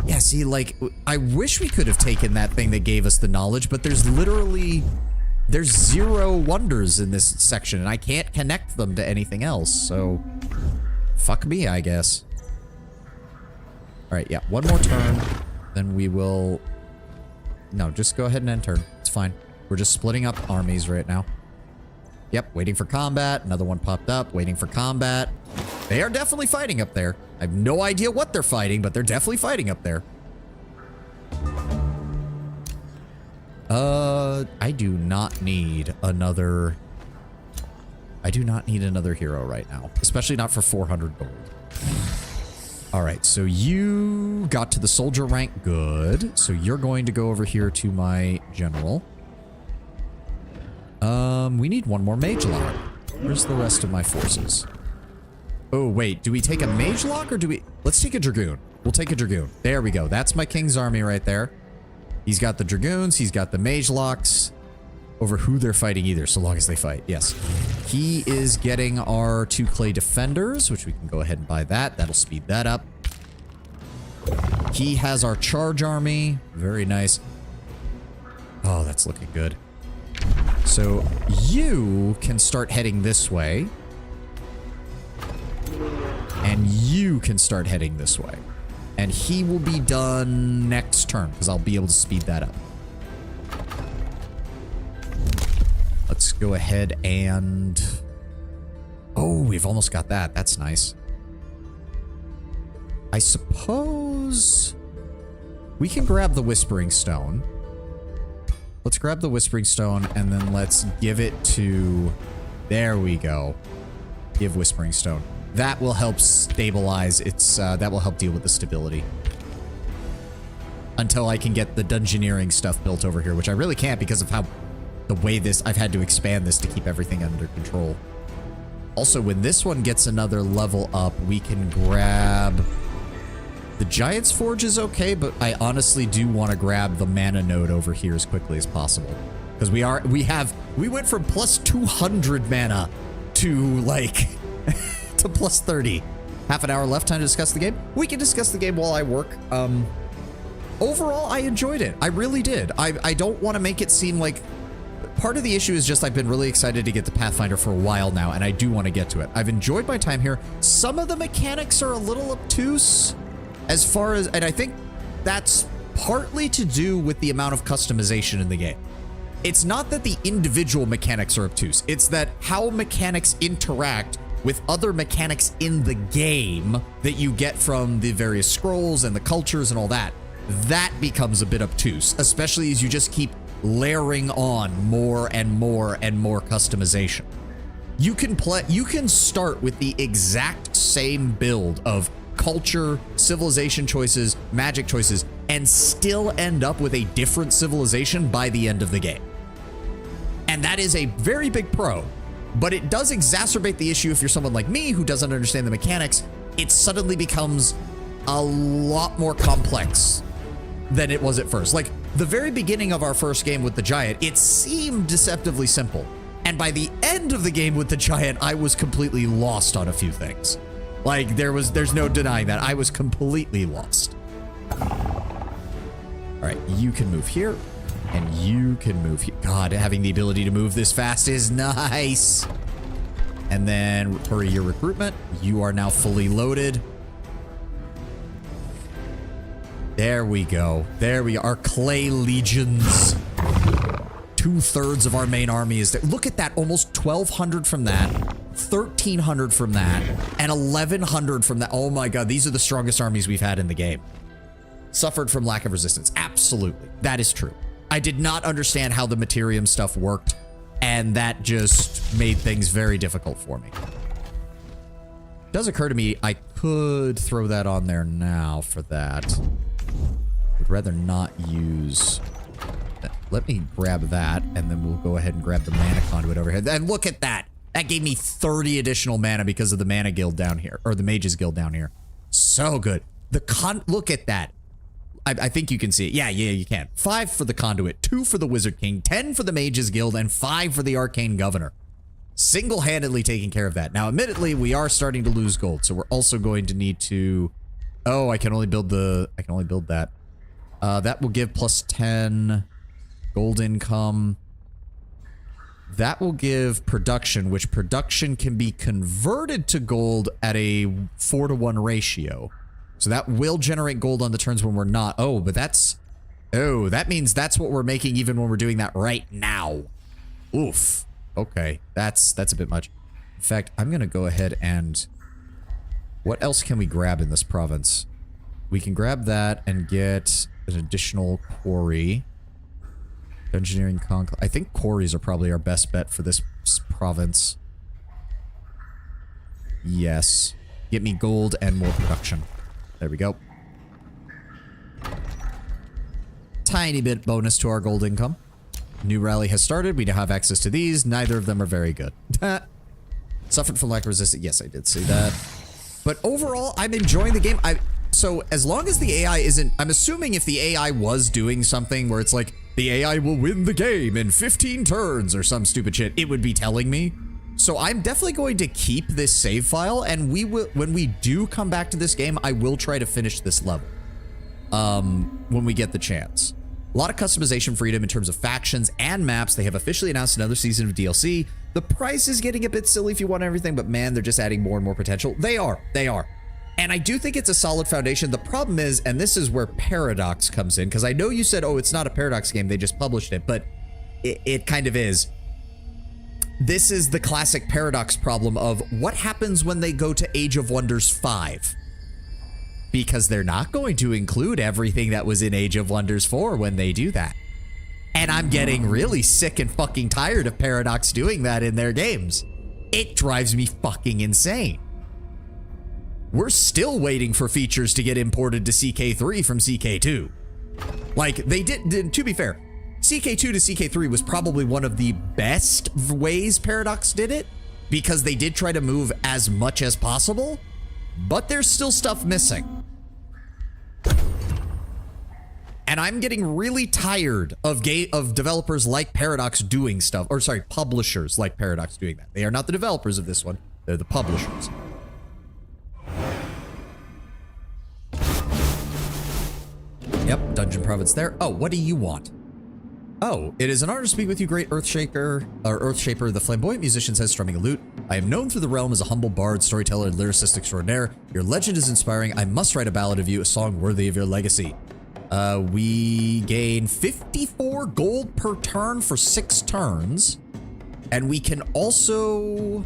Yeah, see, like, I wish we could have taken that thing that gave us the knowledge, but there's literally... There's 0 wonders in this section, and I can't connect them to anything else, so... Fuck me, I guess. Alright, yeah, one more turn, then we will... No, just go ahead and end turn. It's fine. We're just splitting up armies right now. Yep, waiting for combat. Another one popped up. Waiting for combat. They are definitely fighting up there. I have no idea what they're fighting, but they're definitely fighting up there. I do not need another... I do not need another hero right now. Especially not for 400 gold. Alright, so you got to the soldier rank. Good. So you're going to go over here to my general. We need one more mage lock. Where's the rest of my forces? Oh, wait. Do we take a mage lock or do we... Let's take a dragoon. We'll take a dragoon. There we go. That's my king's army right there. He's got the dragoons. He's got the mage locks. Over who they're fighting either, so long as they fight. Yes. He is getting our 2 clay defenders, which we can go ahead and buy that. That'll speed that up. He has our charge army. Very nice. Oh, that's looking good. So you can start heading this way. you can start heading this way. And he will be done next turn, because I'll be able to speed that up. Let's go ahead and... Oh, we've almost got that. That's nice. I suppose we can grab the Whispering Stone. Let's grab the Whispering Stone and then let's give it to... There we go. Give Whispering Stone. That will help stabilize its... that will help deal with the stability. Until I can get the dungeoneering stuff built over here, which I really can't because of how... the way this... I've had to expand this to keep everything under control. Also, when this one gets another level up, we can grab... The Giant's Forge is okay, but I honestly do want to grab the mana node over here as quickly as possible. Because we went from plus 200 mana to like, to plus 30. Half an hour left, time to discuss the game. We can discuss the game while I work. Overall, I enjoyed it. I really did. I don't want to make it seem like, part of the issue is just I've been really excited to get to Pathfinder for a while now, and I do want to get to it. I've enjoyed my time here. Some of the mechanics are a little obtuse. As far as, and I think that's partly to do with the amount of customization in the game. It's not that the individual mechanics are obtuse. It's that how mechanics interact with other mechanics in the game that you get from the various scrolls and the cultures and all that. That becomes a bit obtuse, especially as you just keep layering on more and more and more customization. You can start with the exact same build of culture, civilization choices, magic choices, and still end up with a different civilization by the end of the game. And that is a very big pro, but it does exacerbate the issue if you're someone like me who doesn't understand the mechanics. It suddenly becomes a lot more complex than it was at first. Like, the very beginning of our first game with the Giant, it seemed deceptively simple. And by the end of the game with the Giant, I was completely lost on a few things. Like, there's no denying that. I was completely lost. All right, you can move here, and you can move here. God, having the ability to move this fast is nice. And then for your recruitment, you are now fully loaded. There we go. There we are. Our clay legions. 2/3 of our main army is there. Look at that. Almost 1,200 from that. 1,300 from that. And 1,100 from that. Oh my god. These are the strongest armies we've had in the game. Suffered from lack of resistance. Absolutely. That is true. I did not understand how the Materium stuff worked. And that just made things very difficult for me. It does occur to me I could throw that on there now for that. Would rather not use... Let me grab that, and then we'll go ahead and grab the mana conduit over here. And look at that! That gave me 30 additional mana because of the mana guild down here, or the mages guild down here. So good. Look at that. I think you can see it. Yeah, you can. 5 for the conduit, 2 for the wizard king, 10 for the mages guild, and 5 for the arcane governor. Single-handedly taking care of that. Now, admittedly, we are starting to lose gold, so we're also going to need to... Oh, I can only build that. That will give plus 10 gold income. That will give production, which production can be converted to gold at a 4-to-1 ratio. So that will generate gold on the turns when we're not. Oh, but that's... Oh, that means that's what we're making even when we're doing that right now. Oof. Okay, that's a bit much. In fact, I'm going to go ahead and... What else can we grab in this province? We can grab that and get an additional quarry. Engineering conclave. I think quarries are probably our best bet for this province. Yes. Get me gold and more production. There we go. Tiny bit bonus to our gold income. New rally has started. We now have access to these. Neither of them are very good. Suffered from lack of resistance. Yes, I did see that. But overall, I'm enjoying the game. So as long as the AI isn't... I'm assuming if the AI was doing something where it's like, the AI will win the game in 15 turns or some stupid shit, it would be telling me. So I'm definitely going to keep this save file, and we will, when we do come back to this game, I will try to finish this level. When we get the chance. A lot of customization freedom in terms of factions and maps. They have officially announced another season of DLC. The price is getting a bit silly if you want everything, but man, they're just adding more and more potential. They are. And I do think it's a solid foundation. The problem is, and this is where Paradox comes in, because I know you said, oh, it's not a Paradox game, they just published it, but it kind of is. This is the classic Paradox problem of what happens when they go to Age of Wonders 5. Because they're not going to include everything that was in Age of Wonders 4 when they do that. And I'm getting really sick and fucking tired of Paradox doing that in their games. It drives me fucking insane. We're still waiting for features to get imported to CK3 from CK2. Like, they did, to be fair, CK2 to CK3 was probably one of the best ways Paradox did it, because they did try to move as much as possible, but there's still stuff missing. And I'm getting really tired of developers like Paradox doing stuff, or sorry, publishers like Paradox doing that. They are not the developers of this one, they're the publishers. Yep, Dungeon Province there. Oh, what do you want? Oh, it is an honor to speak with you, great Earthshaker, or Earthshaper. The flamboyant musician says, strumming a lute. I am known through the realm as a humble bard, storyteller, and lyricist extraordinaire. Your legend is inspiring. I must write a ballad of you, a song worthy of your legacy. We gain 54 gold per turn for 6 turns. And we can also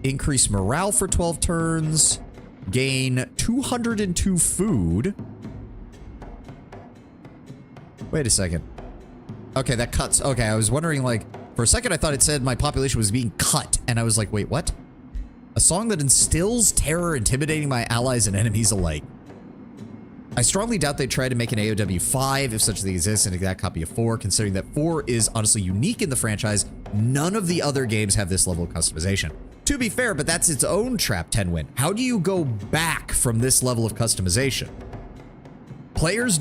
increase morale for 12 turns, gain 202 food. Wait a second. Okay, that cuts. Okay, I was wondering, like, for a second I thought it said my population was being cut, and I was like, wait, what? A song that instills terror, intimidating my allies and enemies alike. I strongly doubt they'd try to make an AoW4 if such a thing exists, an exact copy of 4, considering that 4 is honestly unique in the franchise. None of the other games have this level of customization. To be fair, but that's its own trap 10 win. How do you go back from this level of customization? Players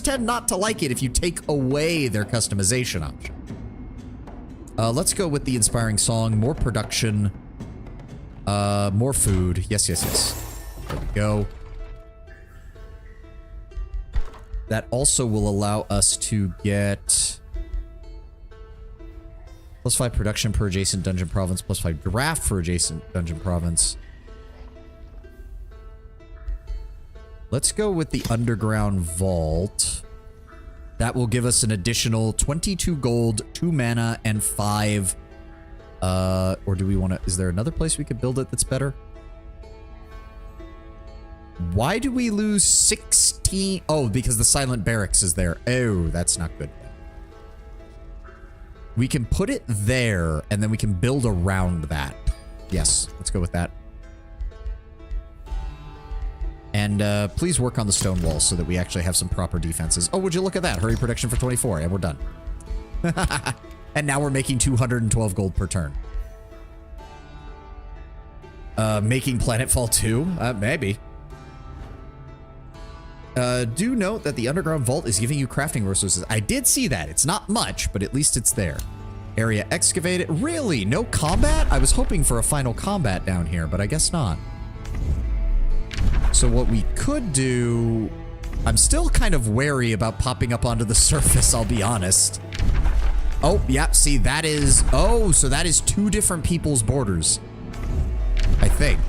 tend not to like it if you take away their customization option. Let's go with the inspiring song, more production, more food. Yes, yes, yes. There we go. That also will allow us to get +5 production per adjacent dungeon province, +5 draft for adjacent dungeon province. Let's go with the underground vault. That will give us an additional 22 gold, 2 mana, and 5. Or do we want to... Is there another place we could build it that's better? Why do we lose 16? Oh, because the silent barracks is there. Oh, that's not good. We can put it there, and then we can build around that. Yes, let's go with that. And please work on the stone walls so that we actually have some proper defenses. Oh, would you look at that? Hurry production for 24, and we're done. And now we're making 212 gold per turn. Making Planetfall 2? Maybe. Do note that the underground vault is giving you crafting resources. I did see that. It's not much, but at least it's there. Area excavated. Really? No combat? I was hoping for a final combat down here, but I guess not. So what we could do... I'm still kind of wary about popping up onto the surface, I'll be honest. Oh, yeah, see, that is... Oh, so that is 2 different people's borders. I think.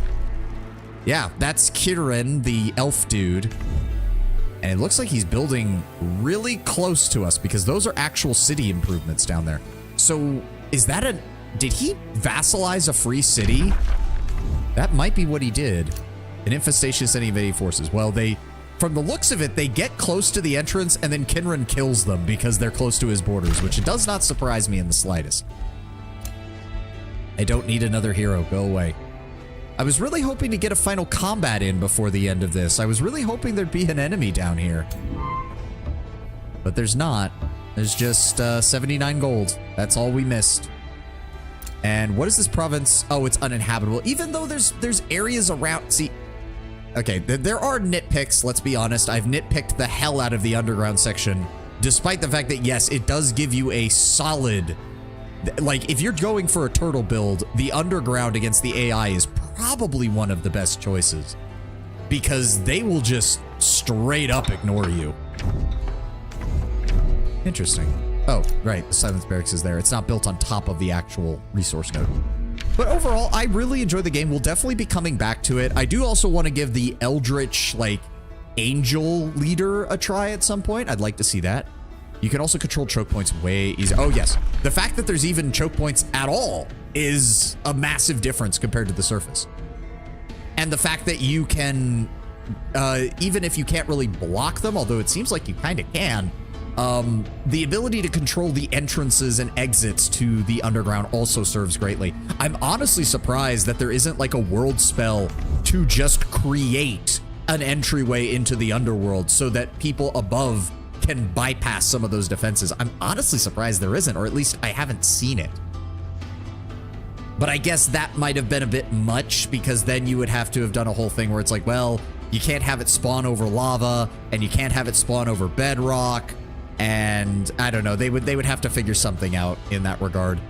Yeah, that's Kirin, the elf dude. And it looks like he's building really close to us because those are actual city improvements down there. So, is that a... Did he vassalize a free city? That might be what he did. An infestation sending invading forces. Well, they... From the looks of it, they get close to the entrance and then Kinran kills them because they're close to his borders, which does not surprise me in the slightest. I don't need another hero. Go away. I was really hoping to get a final combat in before the end of this. I was really hoping there'd be an enemy down here. But there's not. There's just 79 gold. That's all we missed. And what is this province? Oh, it's uninhabitable. Even though there's areas around... See... Okay, there are nitpicks, let's be honest. I've nitpicked the hell out of the underground section, despite the fact that, yes, it does give you a solid... Like, if you're going for a turtle build, the underground against the AI is probably one of the best choices. Because they will just straight up ignore you. Interesting. Oh, right, the Silence Barracks is there. It's not built on top of the actual resource node. But overall, I really enjoy the game. We'll definitely be coming back to it. I do also want to give the Eldritch, like, Angel Leader a try at some point. I'd like to see that. You can also control choke points way easy. Oh, yes. The fact that there's even choke points at all is a massive difference compared to the surface. And the fact that you can, even if you can't really block them, although it seems like you kind of can, the ability to control the entrances and exits to the underground also serves greatly. I'm honestly surprised that there isn't like a world spell to just create an entryway into the underworld so that people above can bypass some of those defenses. I'm honestly surprised there isn't, or at least I haven't seen it. But I guess that might have been a bit much, because then you would have to have done a whole thing where it's like, well, you can't have it spawn over lava, and you can't have it spawn over bedrock, and I don't know, they would have to figure something out in that regard.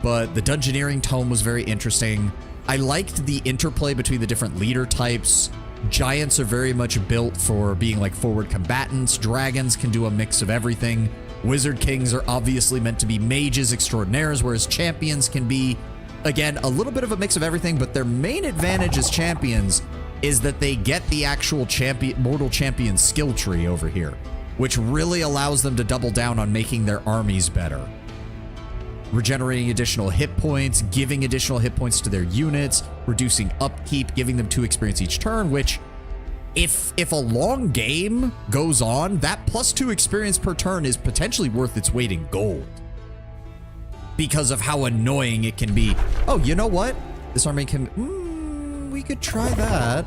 But the Dungeoneering tome was very interesting. I liked the interplay between the different leader types. Giants are very much built for being like forward combatants. Dragons can do a mix of everything. Wizard Kings are obviously meant to be mages extraordinaires, whereas champions can be, again, a little bit of a mix of everything, but their main advantage as champions is that they get the actual mortal champion skill tree over here, which really allows them to double down on making their armies better. Regenerating additional hit points, giving additional hit points to their units, reducing upkeep, giving them 2 experience each turn, which, if a long game goes on, that +2 experience per turn is potentially worth its weight in gold. Because of how annoying it can be. Oh, you know what? This army can... we could try that.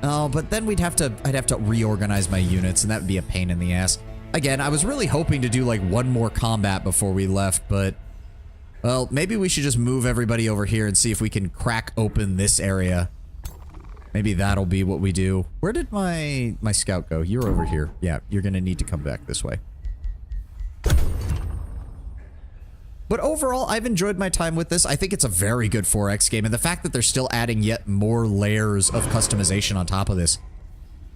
Oh, but then I'd have to reorganize my units, and that would be a pain in the ass. Again, I was really hoping to do like one more combat before we left, but... well, maybe we should just move everybody over here and see if we can crack open this area. Maybe that'll be what we do. Where did my scout go? You're over here. Yeah, you're gonna need to come back this way. But overall, I've enjoyed my time with this. I think it's a very good 4X game, and the fact that they're still adding yet more layers of customization on top of this.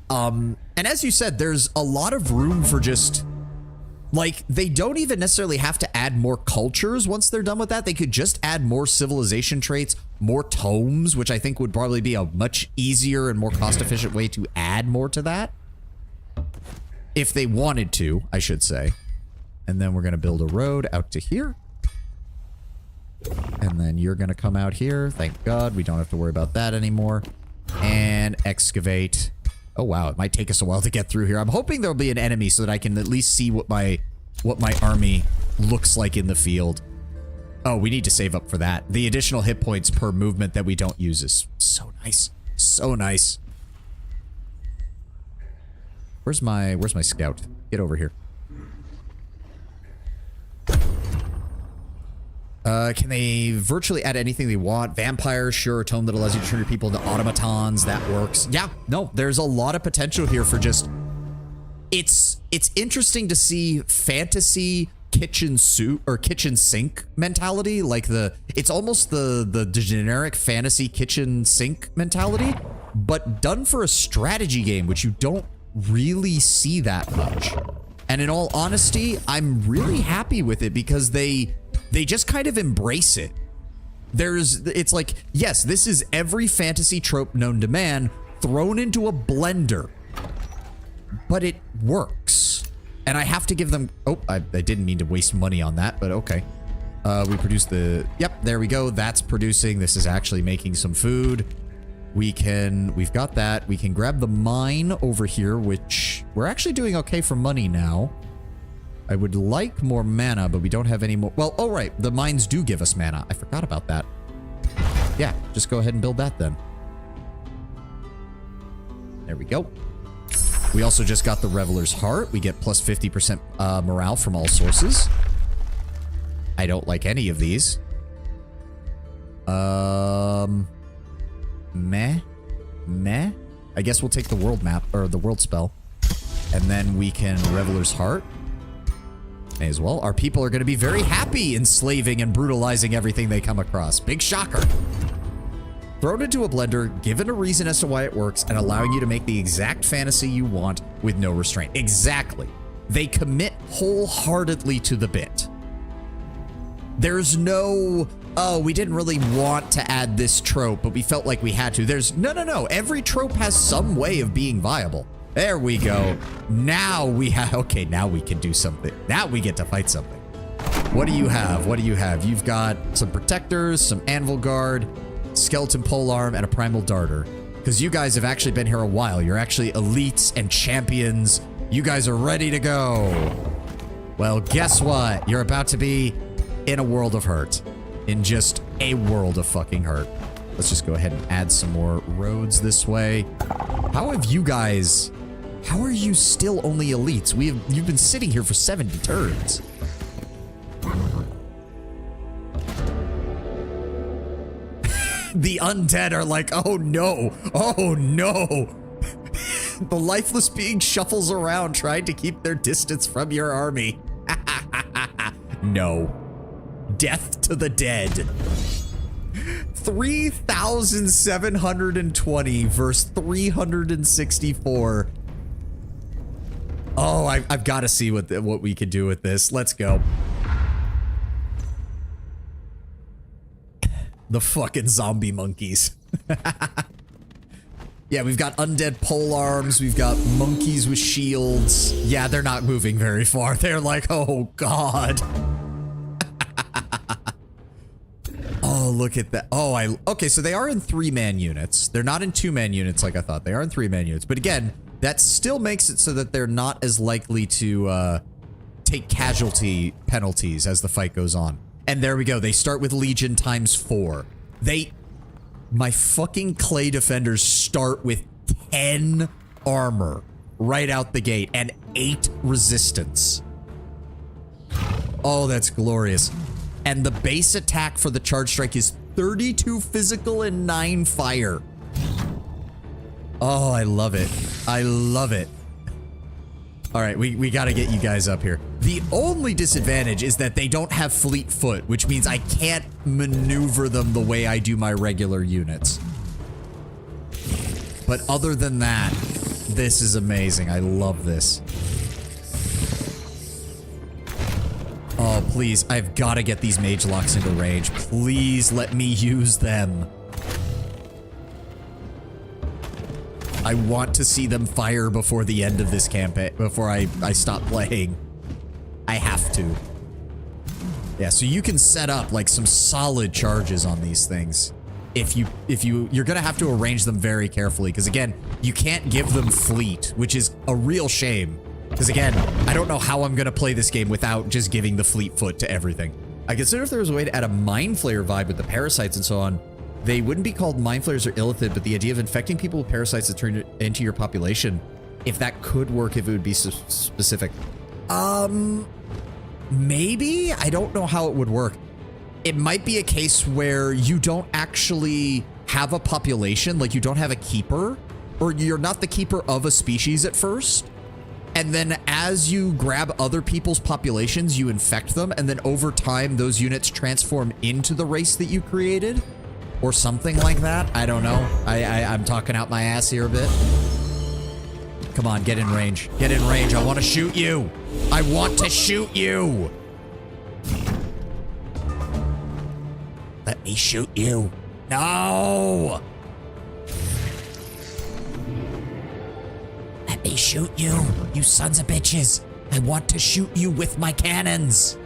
And as you said, there's a lot of room for just... like, they don't even necessarily have to add more cultures once they're done with that. They could just add more civilization traits, more tomes, which I think would probably be a much easier and more cost-efficient way to add more to that. If they wanted to, I should say. And then we're going to build a road out to here. And then you're going to come out here. Thank God, we don't have to worry about that anymore. And excavate. Oh, wow, it might take us a while to get through here. I'm hoping there'll be an enemy so that I can at least see what my army looks like in the field. Oh, we need to save up for that. The additional hit points per movement that we don't use is so nice. So nice. Where's my scout? Get over here. Can they virtually add anything they want? Vampires, sure. A tome that allows you to turn your people into automatons. That works. Yeah, no, there's a lot of potential here for just... It's interesting to see fantasy kitchen suit or kitchen sink mentality. Like it's almost the generic fantasy kitchen sink mentality, but done for a strategy game, which you don't really see that much. And in all honesty, I'm really happy with it because they just kind of embrace it. It's like, yes, this is every fantasy trope known to man thrown into a blender, but it works. And I have to give them, oh, I didn't mean to waste money on that, but okay. We produced yep, there we go. That's producing. This is actually making some food. We've got that. We can grab the mine over here, which we're actually doing okay for money now. I would like more mana, but we don't have any more. Well, oh right, the mines do give us mana. I forgot about that. Yeah, just go ahead and build that then. There we go. We also just got the Reveler's Heart. We get plus 50% morale from all sources. I don't like any of these. Meh. I guess we'll take the world map, or the world spell. And then we can Reveler's Heart. May as well. Our people are going to be very happy enslaving and brutalizing everything they come across. Big shocker. Thrown into a blender, given a reason as to why it works, and allowing you to make the exact fantasy you want with no restraint. Exactly. They commit wholeheartedly to the bit. There's no, oh, we didn't really want to add this trope, but we felt like we had to. There's, no. Every trope has some way of being viable. There we go. Now we have, okay, now we can do something. Now we get to fight something. What do you have? What do you have? You've got some protectors, some anvil guard, skeleton polearm, and a primal darter. Because you guys have actually been here a while. You're actually elites and champions. You guys are ready to go. Well, guess what? You're about to be in a world of hurt. In just a world of fucking hurt. Let's just go ahead and add some more roads this way. How have you guys... How are you still only elites? You've been sitting here for 70 turns. The undead are like, oh no, oh no. The lifeless being shuffles around trying to keep their distance from your army. No. Death to the dead. 3,720 versus 364. Oh, I've got to see what we could do with this. Let's go. The fucking zombie monkeys. Yeah, we've got undead polearms. We've got monkeys with shields. Yeah, they're not moving very far. They're like, oh god. Oh, look at that. Oh, okay, so they are in 3-man units. They're not in 2-man units like I thought. They are in 3-man units. But again, that still makes it so that they're not as likely to take casualty penalties as the fight goes on. And there we go. They start with Legion times 4. My fucking clay defenders start with 10 armor right out the gate and 8 resistance. Oh, that's glorious. And the base attack for the charge strike is 32 physical and 9 fire. Oh, I love it. I love it. All right, we got to get you guys up here. The only disadvantage is that they don't have fleet foot, which means I can't maneuver them the way I do my regular units. But other than that, this is amazing. I love this. Oh, please. I've got to get these mage locks into range. Please let me use them. I want to see them fire before the end of this campaign, before I stop playing. I have to. Yeah, so you can set up like some solid charges on these things. You're gonna have to arrange them very carefully, because again, you can't give them fleet, which is a real shame. Because again, I don't know how I'm gonna play this game without just giving the fleet foot to everything. I consider if there was a way to add a Mind Flayer vibe with the parasites and so on. They wouldn't be called Mind Flayers or Illithid, but the idea of infecting people with parasites that turn into your population, if that could work, if it would be specific. Maybe? I don't know how it would work. It might be a case where you don't actually have a population, like you don't have a keeper, or you're not the keeper of a species at first. And then as you grab other people's populations, you infect them, and then over time, those units transform into the race that you created. Or something like that. I don't know. I'm talking out my ass here a bit. Come on, get in range. Get in range. I want to shoot you. I want to shoot you. Let me shoot you. No. Let me shoot you, you sons of bitches. I want to shoot you with my cannons.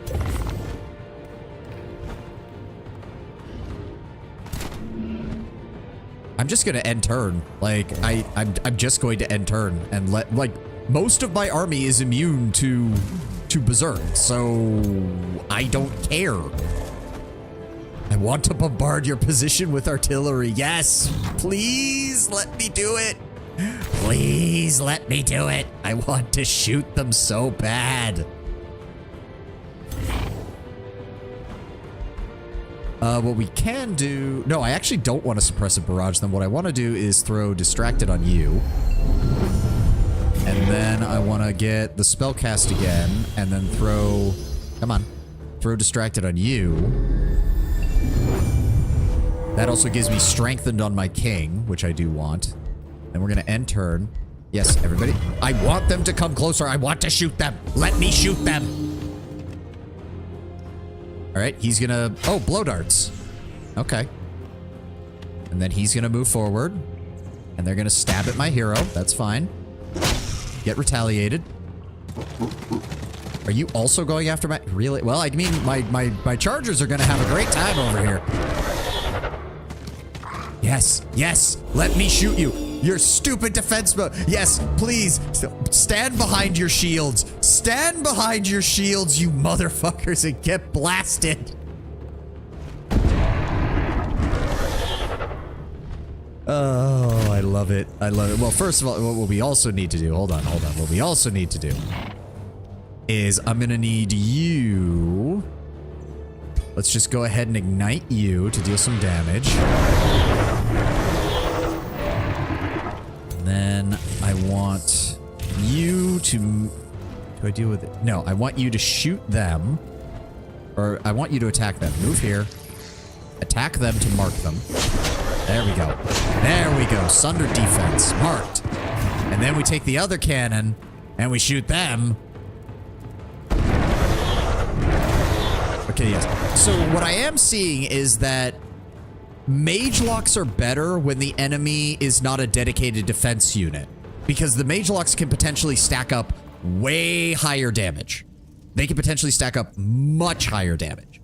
I'm just gonna end turn. Like, I'm just going to end turn and let, like, most of my army is immune to Berserk, so I don't care. I want to bombard your position with artillery. Yes, please let me do it. Please let me do it. I want to shoot them so bad. What we can do... No, I actually don't want to suppress a barrage. Then what I want to do is throw Distracted on you. And then I want to get the spell cast again. And then throw... Come on. Throw Distracted on you. That also gives me Strengthened on my king, which I do want. Then we're going to end turn. Yes, everybody. I want them to come closer. I want to shoot them. Let me shoot them. All right, he's gonna... Oh, blow darts. Okay. And then he's gonna move forward. And they're gonna stab at my hero. That's fine. Get retaliated. Are you also going after my... Really? Well, I mean, my chargers are gonna have a great time over here. Yes, yes, let me shoot you. Your stupid defense mode. Yes, please, stand behind your shields. Stand behind your shields, you motherfuckers, and get blasted. Oh, I love it. I love it. Well, first of all, what we also need to do... Hold on. What we also need to do is I'm gonna need you... Let's just go ahead and ignite you to deal some damage. And then I want you to... Do I deal with it? No, I want you to shoot them. Or I want you to attack them. Move here. Attack them to mark them. There we go. There we go. Sunder defense. Marked. And then we take the other cannon and we shoot them. Okay, yes. So what I am seeing is that mage locks are better when the enemy is not a dedicated defense unit, because the mage locks can potentially stack up way higher damage. They can potentially stack up much higher damage.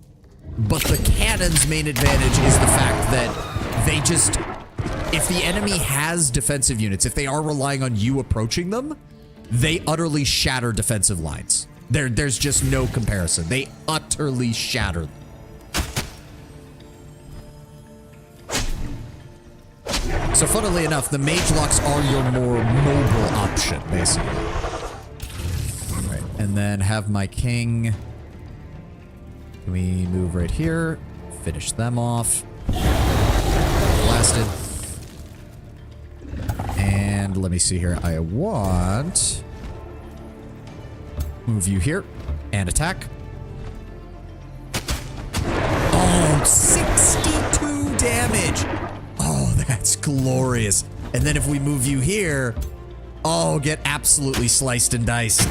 But the cannon's main advantage is the fact that they just... If the enemy has defensive units, if they are relying on you approaching them, they utterly shatter defensive lines. There's just no comparison. They utterly shatter them. So funnily enough, the mage locks are your more mobile option, basically. All right, and then have my king... Can we move right here? Finish them off. Blasted. And let me see here. I want... Move you here. And attack. Oh, 62 damage! Oh, that's glorious. And then if we move you here... Oh, get absolutely sliced and diced.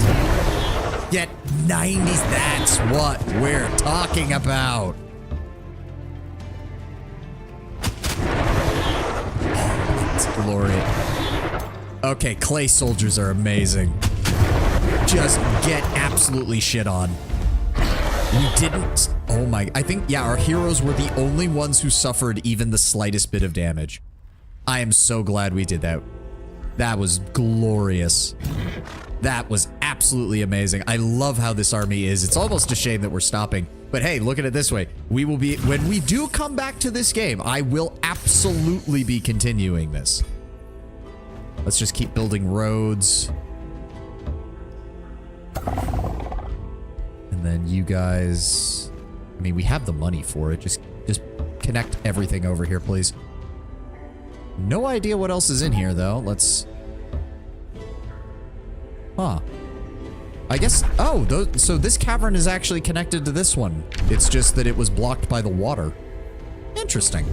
Get 90s. That's what we're talking about. Oh, that's glorious. Okay, clay soldiers are amazing. Just get absolutely shit on. We didn't... Oh my... I think, yeah, our heroes were the only ones who suffered even the slightest bit of damage. I am so glad we did that. That was glorious. That was absolutely amazing. I love how this army is. It's almost a shame that we're stopping. But hey, look at it this way. We will be... When we do come back to this game, I will absolutely be continuing this. Let's just keep building roads. And then you guys... I mean, we have the money for it. Just connect everything over here, please. No idea what else is in here, though. Let's... Huh. I guess... Oh, so this cavern is actually connected to this one. It's just that it was blocked by the water. Interesting.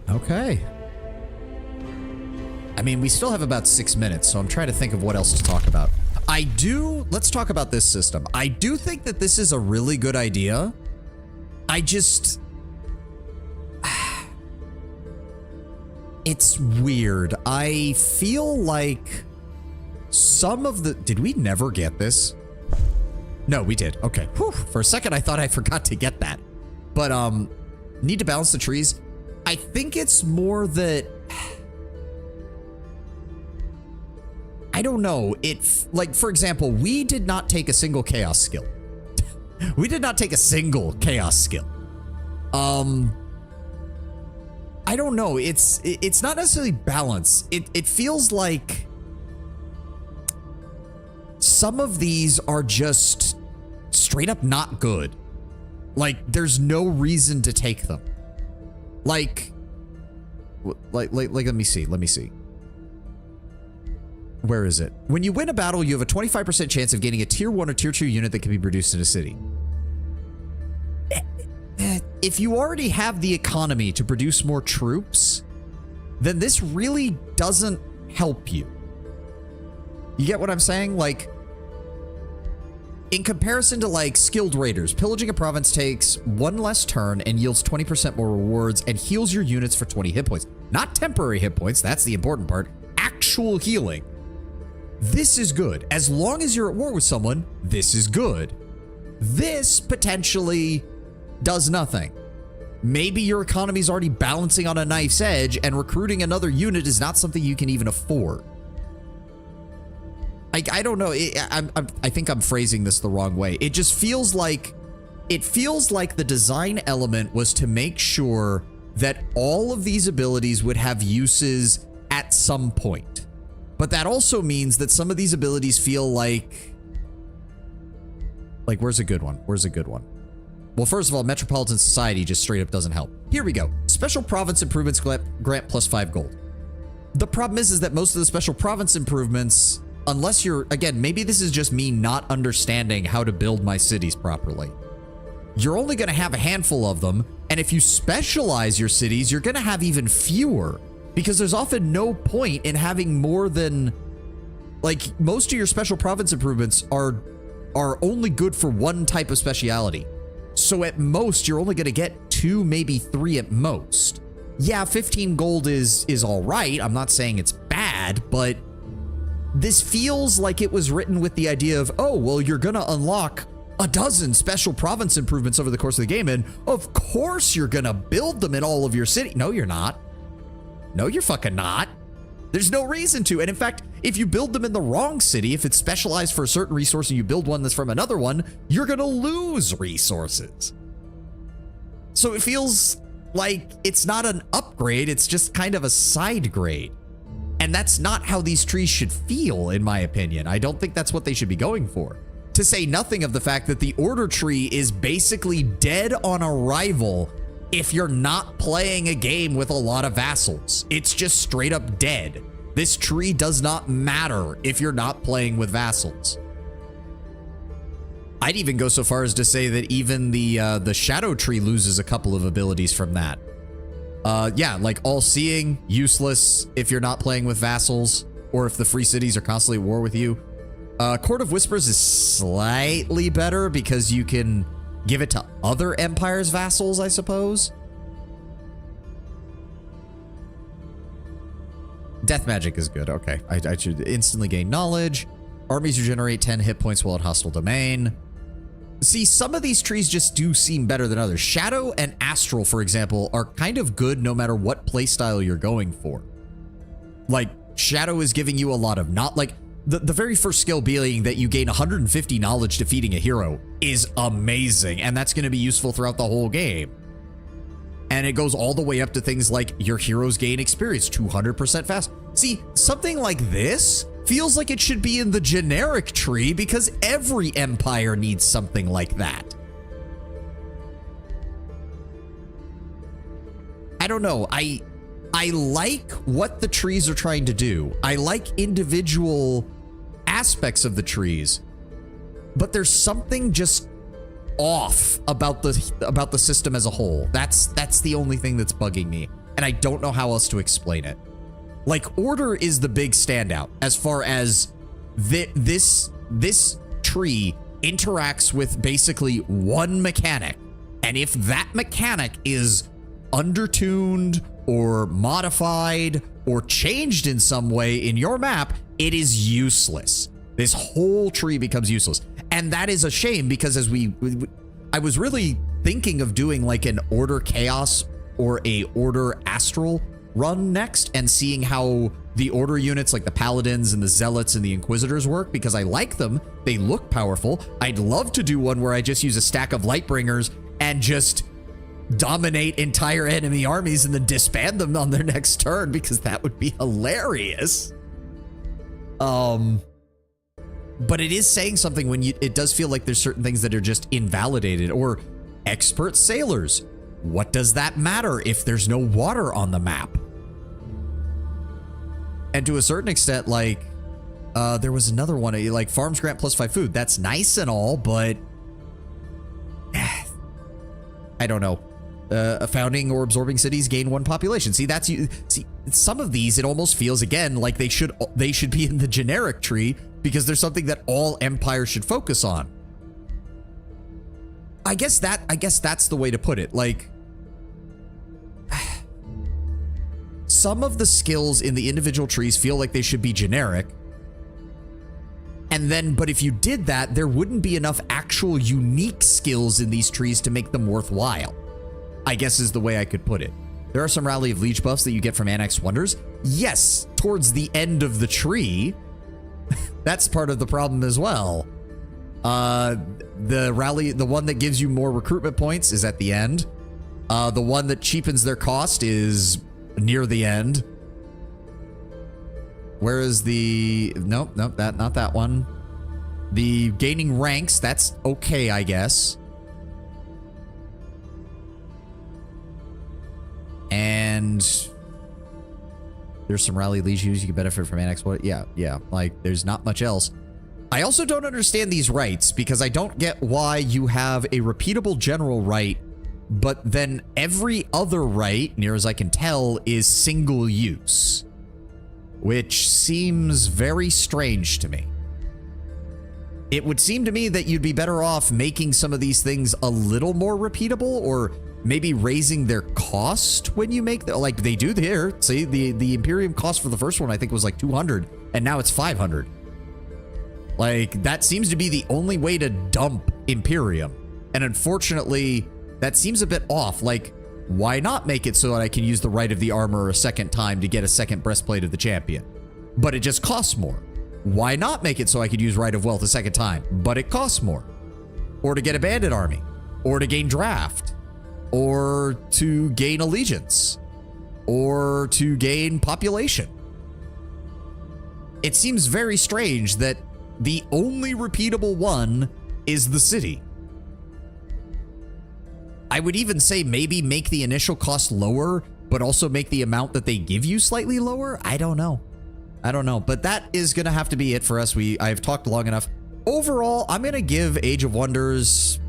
Okay. I mean, we still have about 6 minutes, so I'm trying to think of what else to talk about. Let's talk about this system. I do think that this is a really good idea. I just... It's weird. I feel like some of the... Did we never get this? No, we did. Okay. Whew. For a second, I thought I forgot to get that. But, need to balance the trees. I think it's more that... I don't know. Like, for example, we did not take a single chaos skill. We did not take a single chaos skill. I don't know. It's not necessarily balance. It feels like some of these are just straight up not good. Like, there's no reason to take them. Like, let me see. Where is it? When you win a battle, you have a 25% chance of gaining a tier 1 or tier 2 unit that can be produced in a city. If you already have the economy to produce more troops, then this really doesn't help you. You get what I'm saying? Like, in comparison to like skilled raiders, pillaging a province takes 1 less turn and yields 20% more rewards and heals your units for 20 hit points. Not temporary hit points, that's the important part. Actual healing. This is good. As long as you're at war with someone, this is good. This potentially does nothing. Maybe your economy is already balancing on a knife's edge and recruiting another unit is not something you can even afford. I don't know. I think I'm phrasing this the wrong way. It just feels like, the design element was to make sure that all of these abilities would have uses at some point. But that also means that some of these abilities feel like, where's a good one? Where's a good one? Well, first of all, Metropolitan Society just straight up doesn't help. Here we go. Special province improvements grant plus 5 gold. The problem is that most of the special province improvements, unless you're, again, maybe this is just me not understanding how to build my cities properly. You're only going to have a handful of them. And if you specialize your cities, you're going to have even fewer because there's often no point in having more than, like, most of your special province improvements are only good for one type of speciality. So at most, you're only going to get 2, maybe 3 at most. Yeah, 15 gold is all right. I'm not saying it's bad, but this feels like it was written with the idea of, oh, well, you're going to unlock a dozen special province improvements over the course of the game, and of course you're going to build them in all of your city. No, you're not. No, you're fucking not. There's no reason to. And in fact, if you build them in the wrong city, if it's specialized for a certain resource and you build one that's from another one, you're going to lose resources. So it feels like it's not an upgrade. It's just kind of a side grade. And that's not how these trees should feel, in my opinion. I don't think that's what they should be going for. To say nothing of the fact that the order tree is basically dead on arrival if you're not playing a game with a lot of vassals. It's just straight up dead. This tree does not matter if you're not playing with vassals. I'd even go so far as to say that even the shadow tree loses a couple of abilities from that. Yeah, like all-seeing, useless if you're not playing with vassals, or if the free cities are constantly at war with you. Court of Whispers is slightly better because you can give it to other empires' vassals, I suppose. Death magic is good. Okay, I should instantly gain knowledge. Armies regenerate 10 hit points while at hostile domain. See, some of these trees just do seem better than others. Shadow and Astral, for example, are kind of good no matter what playstyle you're going for. Like, Shadow is giving you a lot of not like the very first skill being that you gain 150 knowledge defeating a hero is amazing, and that's going to be useful throughout the whole game. And it goes all the way up to things like your heroes gain experience 200% fast. See, something like this feels like it should be in the generic tree because every empire needs something like that. I don't know. I like what the trees are trying to do. I like individual aspects of the trees, but there's something just off about the system as a whole. That's the only thing that's bugging me, and I don't know how else to explain it. Like, order is the big standout as far as this tree interacts with basically one mechanic, and if that mechanic is undertuned or modified or changed in some way in your map, it is useless. This whole tree becomes useless. And that is a shame because as I was really thinking of doing like an Order Chaos or a Order Astral run next and seeing how the Order units like the Paladins and the Zealots and the Inquisitors work because I like them. They look powerful. I'd love to do one where I just use a stack of Lightbringers and just dominate entire enemy armies and then disband them on their next turn because that would be hilarious. But it is saying something when it does feel like there's certain things that are just invalidated. Or expert sailors. What does that matter if there's no water on the map? And to a certain extent, like, there was another one, like farms grant plus 5 food. That's nice and all, but I don't know. founding or absorbing cities gain 1 population. See, that's you. See, some of these, it almost feels again like they should be in the generic tree because there's something that all empires should focus on. I guess that's the way to put it. Like, some of the skills in the individual trees feel like they should be generic. And then, but if you did that, there wouldn't be enough actual unique skills in these trees to make them worthwhile, I guess is the way I could put it. There are some Rally of Liege buffs that you get from Annex Wonders. Yes, towards the end of the tree. That's part of the problem as well. The one that gives you more recruitment points is at the end. The one that cheapens their cost is near the end. Where is the... Nope, not that one. The gaining ranks, that's okay, I guess. And there's some Rally Liege you can benefit from Annex. What? Yeah. Like, there's not much else. I also don't understand these rights because I don't get why you have a repeatable general right, but then every other right, near as I can tell, is single use. Which seems very strange to me. It would seem to me that you'd be better off making some of these things a little more repeatable, or maybe raising their cost when you make them, like they do here. See, the Imperium cost for the first one I think was like 200, and now it's 500. Like, that seems to be the only way to dump Imperium. And unfortunately, that seems a bit off. Like, why not make it so that I can use the Right of the Armor a second time to get a second Breastplate of the Champion? But it just costs more. Why not make it so I could use Right of Wealth a second time? But it costs more. Or to get a Bandit Army. Or to gain Draft. Or to gain Allegiance. Or to gain Population. It seems very strange that the only repeatable one is the city. I would even say maybe make the initial cost lower, but also make the amount that they give you slightly lower. I don't know. But that is going to have to be it for us. I've talked long enough. Overall, I'm going to give Age of Wonders,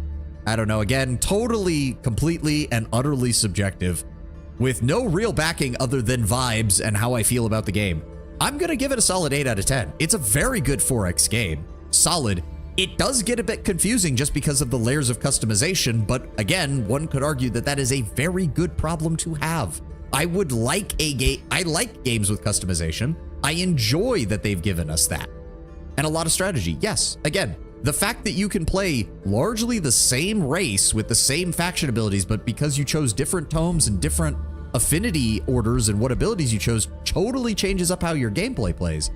I don't know, again, totally, completely, and utterly subjective, with no real backing other than vibes and how I feel about the game. I'm going to give it a solid 8 out of 10. It's a very good 4X game. Solid. It does get a bit confusing just because of the layers of customization, but again, one could argue that that is a very good problem to have. I like games with customization. I enjoy that they've given us that. And a lot of strategy. Yes, again, the fact that you can play largely the same race with the same faction abilities, but because you chose different tomes and different affinity orders and what abilities you chose, totally changes up how your gameplay plays.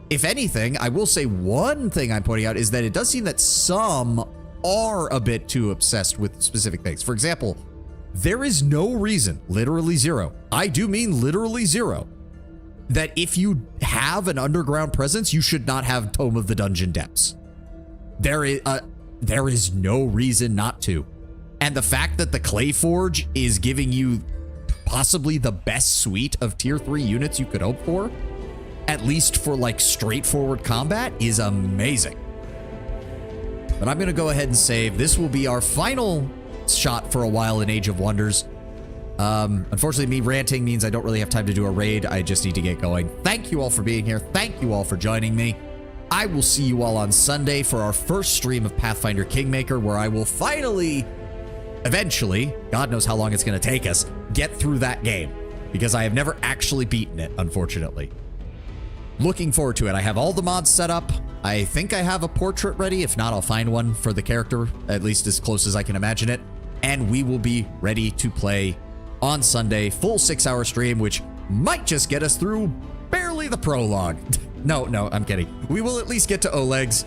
If anything, I will say one thing I'm pointing out is that it does seem that some are a bit too obsessed with specific things. For example, there is no reason, literally zero, I do mean literally zero, that if you have an underground presence, you should not have Tome of the Dungeon Depths. There is no reason not to. And the fact that the Clay Forge is giving you possibly the best suite of tier 3 units you could hope for, at least for like straightforward combat, is amazing. But I'm going to go ahead and save. This will be our final shot for a while in Age of Wonders. Unfortunately, me ranting means I don't really have time to do a raid. I just need to get going. Thank you all for being here. Thank you all for joining me. I will see you all on Sunday for our first stream of Pathfinder Kingmaker, where I will finally, eventually, God knows how long it's going to take us, get through that game, because I have never actually beaten it, unfortunately. Looking forward to it. I have all the mods set up. I think I have a portrait ready. If not, I'll find one for the character, at least as close as I can imagine it. And we will be ready to play on Sunday. Full 6-hour stream, which might just get us through barely the prologue. No, I'm kidding. We will at least get to Oleg's.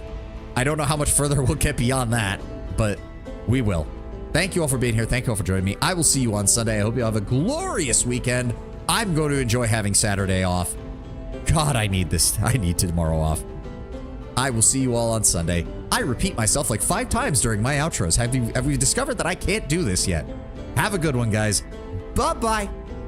I don't know how much further we'll get beyond that, but we will. Thank you all for being here. Thank you all for joining me. I will see you on Sunday. I hope you have a glorious weekend. I'm going to enjoy having Saturday off. God, I need this. I need tomorrow off. I will see you all on Sunday. I repeat myself like 5 times during my outros. Have you discovered that I can't do this yet? Have a good one, guys. Bye-bye.